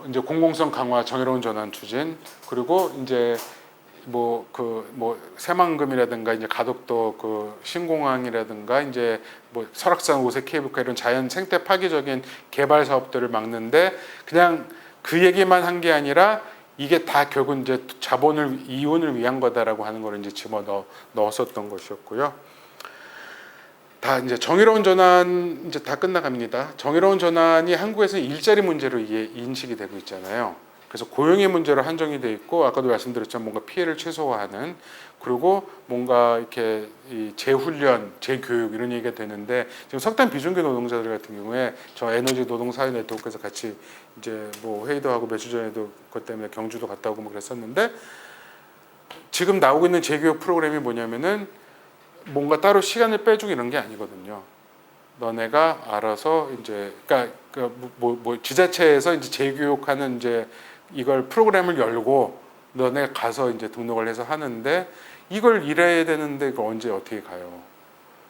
이제 공공성 강화, 정의로운 전환 추진 그리고 이제 뭐 새만금이라든가 이제 가덕도 그 신공항이라든가 이제 뭐 설악산 오색 케이블카 이런 자연 생태 파괴적인 개발 사업들을 막는데 그냥 그 얘기만 한 게 아니라 이게 다 결국 이제 자본을 이윤을 위한 거다라고 하는 걸 이제 집어 넣었었던 것이었고요. 다 이제 정의로운 전환 이제 다 끝나갑니다. 정의로운 전환이 한국에서 일자리 문제로 인식이 되고 있잖아요. 그래서 고용의 문제로 한정이 돼 있고 아까도 말씀드렸지만 뭔가 피해를 최소화하는 그리고 뭔가 이렇게 이 재훈련, 재교육 이런 얘기가 되는데 지금 석탄 비중계 노동자들 같은 경우에 저 에너지 노동 사회 네트워크에서 같이 이제 뭐 회의도 하고 며칠 전에도 그것 때문에 경주도 갔다 오고 뭐 그랬었는데 지금 나오고 있는 재교육 프로그램이 뭐냐면은 뭔가 따로 시간을 빼주고 이런 게 아니거든요. 너네가 알아서 이제 그러니까 뭐 지자체에서 이제 재교육하는 이제 이걸 프로그램을 열고 너네 가서 이제 등록을 해서 하는데 이걸 일해야 되는데 그 언제 어떻게 가요?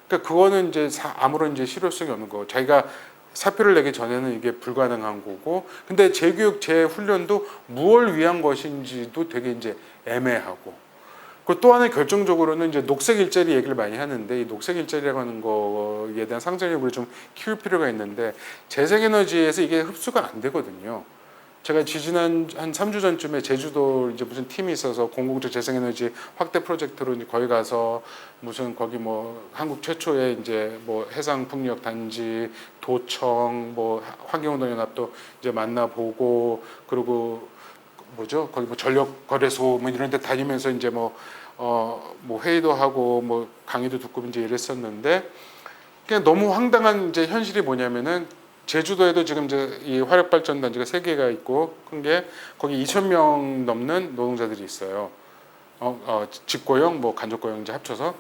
그러니까 그거는 이제 아무런 이제 실효성이 없는 거고 자기가 사표를 내기 전에는 이게 불가능한 거고 근데 재교육 재훈련도 무엇을 위한 것인지도 되게 이제 애매하고 또 하나 결정적으로는 이제 녹색 일자리 얘기를 많이 하는데 이 녹색 일자리라고 하는 거에 대한 상상력을 좀 키울 필요가 있는데 재생에너지에서 이게 흡수가 안 되거든요. 제가 지지난 한 3주 전쯤에 제주도 이제 무슨 팀이 있어서 공공적 재생에너지 확대 프로젝트로 이제 거기 가서 무슨 거기 뭐 한국 최초의 이제 뭐 해상 풍력 단지 도청 뭐 환경운동연합도 이제 만나보고 그리고 뭐죠 거기 뭐 전력 거래소 뭐 이런 데 다니면서 이제 뭐 회의도 하고 뭐 강의도 듣고 이제 이랬었는데 그냥 너무 황당한 이제 현실이 뭐냐면은 제주도에도 지금 이제 이 화력발전 단지가 3개가 있고 큰 게 거기 2,000명 넘는 노동자들이 있어요. 직고용 뭐 간접고용 이제 합쳐서.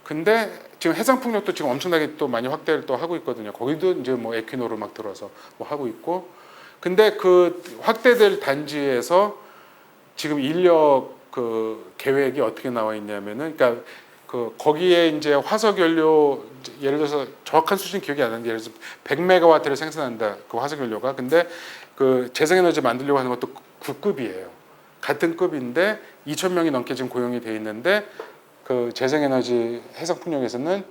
근데 지금 해상풍력도 지금 엄청나게 또 많이 확대를 또 하고 있거든요. 거기도 이제 뭐 에퀴노를 막 들어서 뭐 하고 있고. 근데 그 확대될 단지에서 지금 인력 그 계획이 어떻게 나와 있냐면은 그러니까 그 거기에 이제 화석 연료 예를 들어서 정확한 수준 기억이 안 나는데 예를 들어서 100메가와트를 생산한다 그 화석 연료가 근데 그 재생에너지 만들려고 하는 것도 그 급이에요. 같은 급인데 2,000명이 넘게 지금 고용이 돼 있는데 그 재생에너지 해상풍력에서는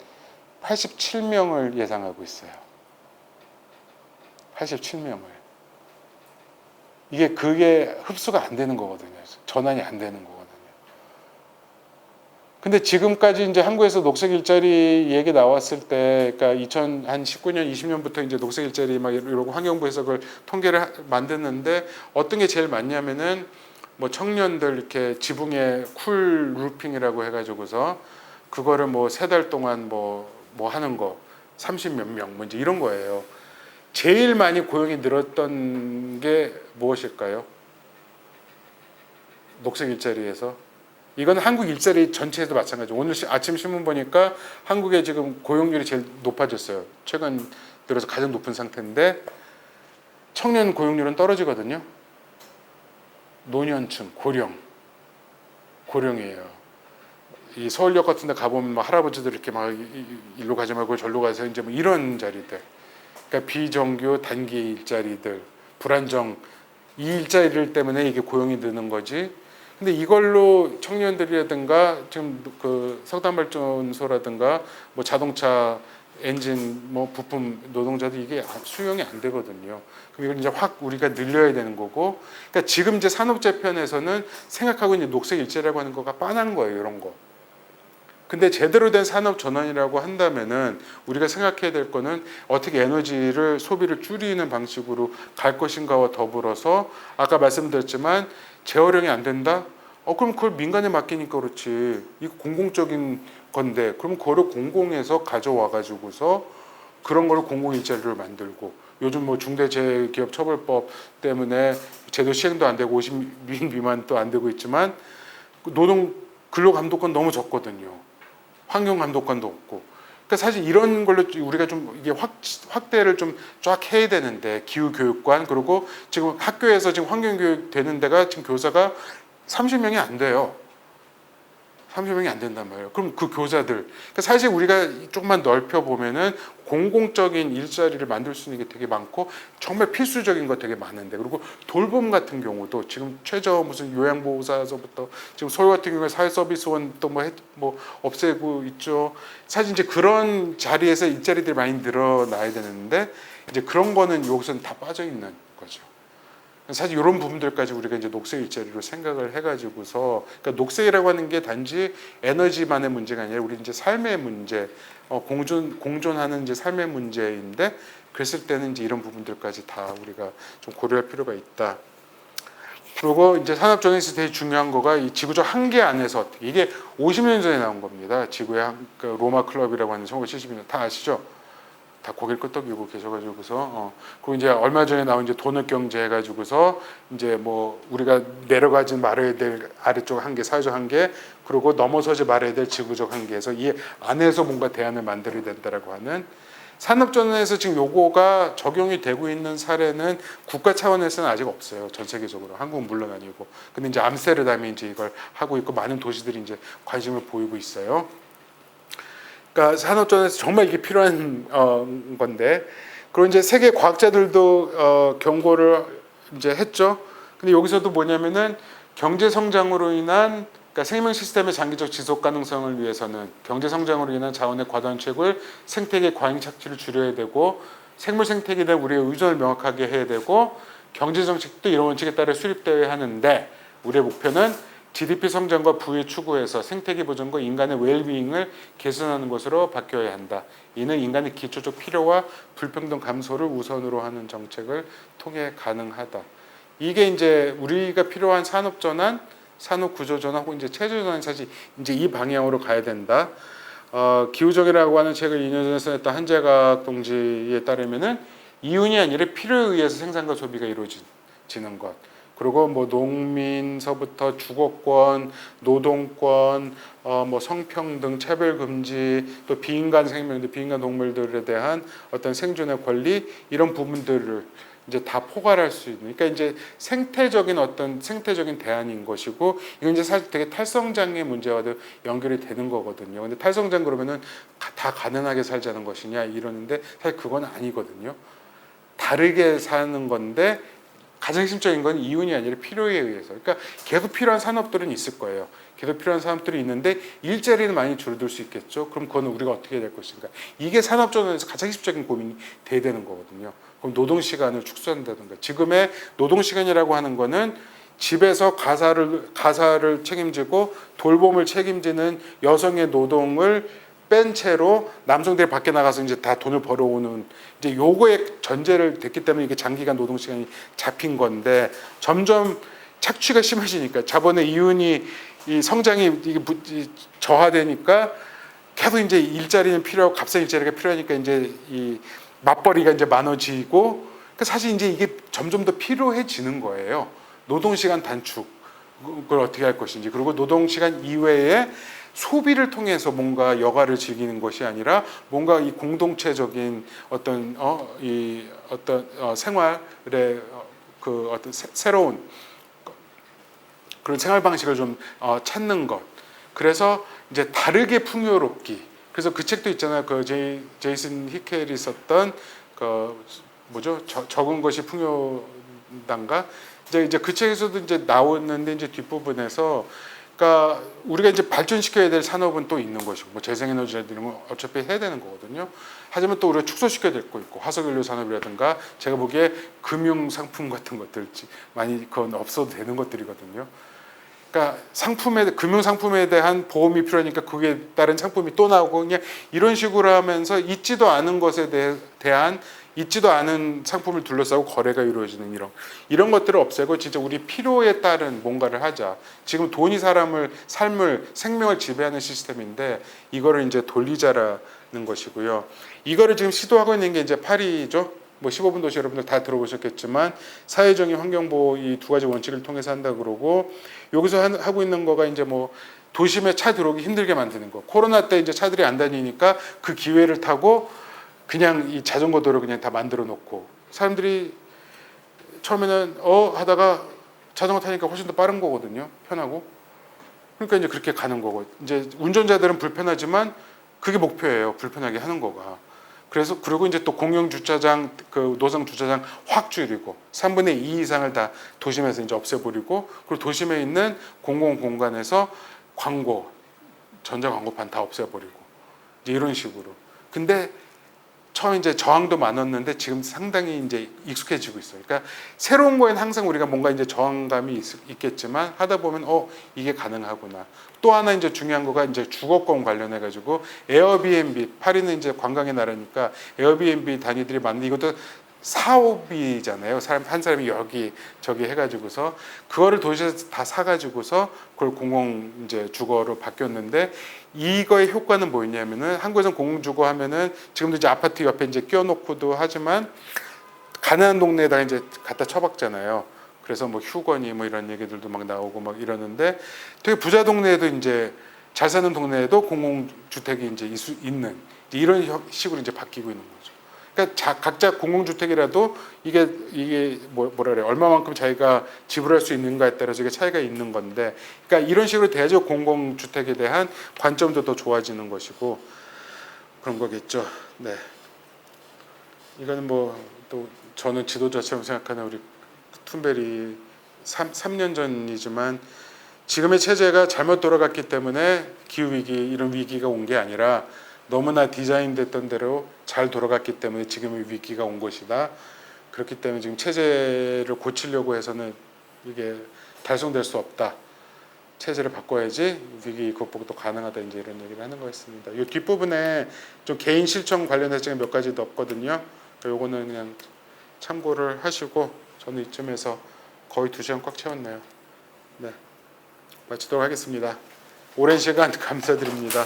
87명을 예상하고 있어요. 87명을. 그게 흡수가 안 되는 거거든요. 전환이 안 되는 거거든요. 근데 지금까지 이제 한국에서 녹색 일자리 얘기 나왔을 때, 그러니까 2019년, 20년부터 이제 녹색 일자리 막 이러고 환경부에서 그걸 통계를 만드는데 어떤 게 제일 많냐면은 뭐 청년들 이렇게 지붕에 쿨 루핑이라고 해가지고서 그거를 뭐 3달 동안 뭐 하는 거 30몇 명 뭐 이제 이런 거예요. 제일 많이 고용이 늘었던 게 무엇일까요? 녹색 일자리에서 이건 한국 일자리 전체에도 마찬가지죠. 오늘 아침 신문 보니까 한국의 지금 고용률이 제일 높아졌어요. 최근 들어서 가장 높은 상태인데 청년 고용률은 떨어지거든요. 노년층, 고령이에요. 이 서울역 같은 데 가보면 막 할아버지들 이렇게 막 일로 가지 말고 절로 가서 이제 뭐 이런 자리들. 그러니까 비정규 단기 일자리들, 불안정 이 일자리들 때문에 이게 고용이 느는 거지. 근데 이걸로 청년들이라든가 지금 그 석탄 발전소라든가 뭐 자동차 엔진 뭐 부품 노동자들 이게 수용이 안 되거든요. 그럼 이걸 이제 확 우리가 늘려야 되는 거고. 그러니까 지금 이제 산업재편에서는 생각하고 있는 녹색 일자리라고 하는 거가 뻔한 거예요, 이런 거. 근데 제대로 된 산업 전환이라고 한다면은 우리가 생각해야 될 거는 어떻게 에너지를 소비를 줄이는 방식으로 갈 것인가와 더불어서 아까 말씀드렸지만 재활용이 안 된다? 그럼 그걸 민간에 맡기니까 그렇지. 이거 공공적인 건데 그럼 그거를 공공에서 가져와 가지고서 그런 거를 공공 일자리를 만들고 요즘 뭐 중대재해기업처벌법 때문에 제도 시행도 안 되고 50인 미만도 안 되고 있지만 노동 근로감독관 너무 적거든요. 환경감독관도 없고. 그러니까 사실 이런 걸로 우리가 좀 이게 확대를 좀 쫙 해야 되는데 기후교육관 그리고 지금 학교에서 지금 환경교육 되는 데가 지금 교사가 30명이 안 돼요. 30명이 안 된단 말이에요. 그럼 그 교사들. 그러니까 사실 우리가 조금만 넓혀 보면은 공공적인 일자리를 만들 수 있는 게 되게 많고 정말 필수적인 거 되게 많은데 그리고 돌봄 같은 경우도 지금 최저 무슨 요양보호사서부터 지금 서울 같은 경우에 사회서비스원 또 뭐 없애고 있죠. 사실 이제 그런 자리에서 일자리들이 많이 늘어나야 되는데 이제 그런 거는 여기서는 다 빠져 있는 거죠. 사실 이런 부분들까지 우리가 이제 녹색 일자리로 생각을 해가지고서 그러니까 녹색이라고 하는 게 단지 에너지만의 문제가 아니라 우리 이제 삶의 문제, 공존하는 이제 삶의 문제인데 그랬을 때는 이제 이런 부분들까지 다 우리가 좀 고려할 필요가 있다. 그리고 이제 산업전환에서 되게 중요한 거가 이 지구적 한계 안에서 이게 50년 전에 나온 겁니다. 지구의 그 로마 클럽이라고 하는 1972년 다 아시죠? 다 고개를 끄덕이고 계셔가지고서 그리고 이제 얼마 전에 나온 이제 돈의 경제 해가지고서 이제 뭐 우리가 내려가지 말아야 될 아래쪽 한계, 사회적 한계, 그리고 넘어서지 말아야 될 지구적 한계에서 이 안에서 뭔가 대안을 만들어야 된다라고 하는 산업전환에서 지금 요거가 적용이 되고 있는 사례는 국가 차원에서는 아직 없어요. 전 세계적으로. 한국은 물론 아니고. 근데 이제 암스테르담이 이제 이걸 하고 있고 많은 도시들이 이제 관심을 보이고 있어요. 그러니까 산업전환에서 정말 이게 필요한 건데, 그리고 이제 세계 과학자들도 경고를 이제 했죠. 근데 여기서도 뭐냐면은 경제 성장으로 인한, 그러니까 생명 시스템의 장기적 지속 가능성을 위해서는 경제 성장으로 인한 자원의 과도한 채굴, 생태계 과잉 착취를 줄여야 되고, 생물 생태계에 대한 우리의 의존을 명확하게 해야 되고, 경제 정책도 이런 원칙에 따라 수립되어야 하는데, 우리의 목표는 GDP 성장과 부의 추구에서 생태계 보존과 인간의 웰빙을 개선하는 것으로 바뀌어야 한다. 이는 인간의 기초적 필요와 불평등 감소를 우선으로 하는 정책을 통해 가능하다. 이게 이제 우리가 필요한 산업 전환, 산업 구조 전환 혹은 이제 체제 전환이 사실 이제 이 방향으로 가야 된다. 기후정의라고 하는 책을 2년 전에 써냈던 한재각 동지에 따르면은 이윤이 아니라 필요에 의해서 생산과 소비가 이루어지는 것. 그리고 뭐 농민서부터 주거권, 노동권, 뭐 성평등, 차별금지, 또 비인간 생명들, 비인간 동물들에 대한 어떤 생존의 권리 이런 부분들을 이제 다 포괄할 수 있는. 그러니까 이제 생태적인 어떤 생태적인 대안인 것이고, 이건 이제 사실 되게 탈성장애 문제와도 연결이 되는 거거든요. 근데 탈성장 그러면은 다 가난하게 살자는 것이냐 이러는데 사실 그건 아니거든요. 다르게 사는 건데. 가장 핵심적인 건 이윤이 아니라 필요에 의해서. 그러니까 계속 필요한 산업들은 있을 거예요. 계속 필요한 산업들이 있는데 일자리는 많이 줄어들 수 있겠죠. 그럼 그거는 우리가 어떻게 될 것인가. 이게 산업전환에서 가장 핵심적인 고민이 돼야 되는 거거든요. 그럼 노동시간을 축소한다든가. 지금의 노동시간이라고 하는 거는 집에서 가사를 책임지고 돌봄을 책임지는 여성의 노동을 뺀 채로 남성들이 밖에 나가서 이제 다 돈을 벌어오는 이제 요거에 전제를 됐기 때문에 이게 장기간 노동 시간이 잡힌 건데 점점 착취가 심해지니까 자본의 이윤이 이 성장이 이게 저하되니까 계속 이제 일자리는 필요하고 값싼 일자리가 필요하니까 이제 이 맞벌이가 이제 많아지고 그러니까 사실 이제 이게 점점 더 필요해지는 거예요. 노동 시간 단축 그걸 어떻게 할 것인지 그리고 노동 시간 이외에 소비를 통해서 뭔가 여가를 즐기는 것이 아니라 뭔가 이 공동체적인 어떤 생활의 그 어떤 새로운 그런 생활 방식을 좀 찾는 것. 그래서 이제 다르게 풍요롭기. 그래서 그 책도 있잖아요. 그 제이슨 히켈이 썼던 그 뭐죠? 적은 것이 풍요단가. 이제 그 책에서도 이제 나오는데 이제 뒷부분에서 그러니까 우리가 이제 발전시켜야 될 산업은 또 있는 것이고 뭐 재생에너지라든지 이런 건 어차피 해야 되는 거거든요. 하지만 또 우리가 축소시켜야 될 거 있고 화석연료 산업이라든가 제가 보기에 금융 상품 같은 것들 많이 그건 없어도 되는 것들이거든요. 그러니까 금융 상품에 대한 보험이 필요하니까 그게 다른 상품이 또 나오고 그냥 이런 식으로 하면서 있지도 않은 것에 대한 있지도 않은 상품을 둘러싸고 거래가 이루어지는 이런 것들을 없애고 진짜 우리 필요에 따른 뭔가를 하자. 지금 돈이 삶을 생명을 지배하는 시스템인데 이거를 이제 돌리자라는 것이고요. 이거를 지금 시도하고 있는 게 이제 파리죠. 뭐 15분 도시 여러분들 다 들어보셨겠지만 사회정의 환경보호 이 두 가지 원칙을 통해서 한다 그러고 여기서 하고 있는 거가 이제 뭐 도심에 차 들어오기 힘들게 만드는 거. 코로나 때 이제 차들이 안 다니니까 그 기회를 타고 그냥 이 자전거 도로 그냥 다 만들어 놓고 사람들이 처음에는 하다가 자전거 타니까 훨씬 더 빠른 거거든요. 편하고. 그러니까 이제 그렇게 가는 거고. 이제 운전자들은 불편하지만 그게 목표예요. 불편하게 하는 거가. 그래서 그리고 이제 또 공영 주차장 그 노상 주차장 확 줄이고 3분의 2 이상을 다 도심에서 이제 없애버리고 그리고 도심에 있는 공공 공간에서 광고 전자 광고판 다 없애버리고 이제 이런 식으로. 근데 처음 이제 저항도 많았는데 지금 상당히 이제 익숙해지고 있어요. 그러니까 새로운 거에는 항상 우리가 뭔가 이제 저항감이 있겠지만 하다 보면 이게 가능하구나. 또 하나 이제 중요한 거가 이제 주거권 관련해 가지고 에어비앤비 파리는 이제 관광의 나라니까 에어비앤비 단위들이 많은데 이것도 사업이잖아요. 한 사람이 여기 저기 해가지고서 그거를 도시에서 다 사가지고서 그걸 공공 이제 주거로 바뀌었는데 이거의 효과는 뭐였냐면은 한국에서는 공공 주거 하면은 지금도 이제 아파트 옆에 이제 끼워놓고도 하지만 가난한 동네에다가 이제 갖다 쳐박잖아요. 그래서 뭐 휴거니 뭐 이런 얘기들도 막 나오고 막 이러는데 되게 부자 동네에도 이제 잘 사는 동네에도 공공 주택이 이제 있는 이런 식으로 이제 바뀌고 있는 거죠. 그러니까 각자 공공주택이라도 이게 뭐라 그래 얼마만큼 자기가 지불할 수 있는가에 따라서 이게 차이가 있는 건데, 그러니까 이런 식으로 돼야지 공공주택에 대한 관점도 더 좋아지는 것이고 그런 거겠죠. 네. 이거는 뭐 또 저는 지도자처럼 생각하는 우리 툰베리 3년 전이지만 지금의 체제가 잘못 돌아갔기 때문에 기후 위기 이런 위기가 온 게 아니라 너무나 디자인됐던 대로 잘 돌아갔기 때문에 지금의 위기가 온 것이다. 그렇기 때문에 지금 체제를 고치려고 해서는 이게 달성될 수 없다. 체제를 바꿔야지 위기 극복도 가능하다. 이제 이런 얘기를 하는 거였습니다. 이 뒷부분에 좀 개인 실천 관련해서 몇 가지 넣었거든요. 요거는 그냥 참고를 하시고 저는 이쯤에서 거의 2시간 꽉 채웠네요. 네, 마치도록 하겠습니다. 오랜 시간 감사드립니다.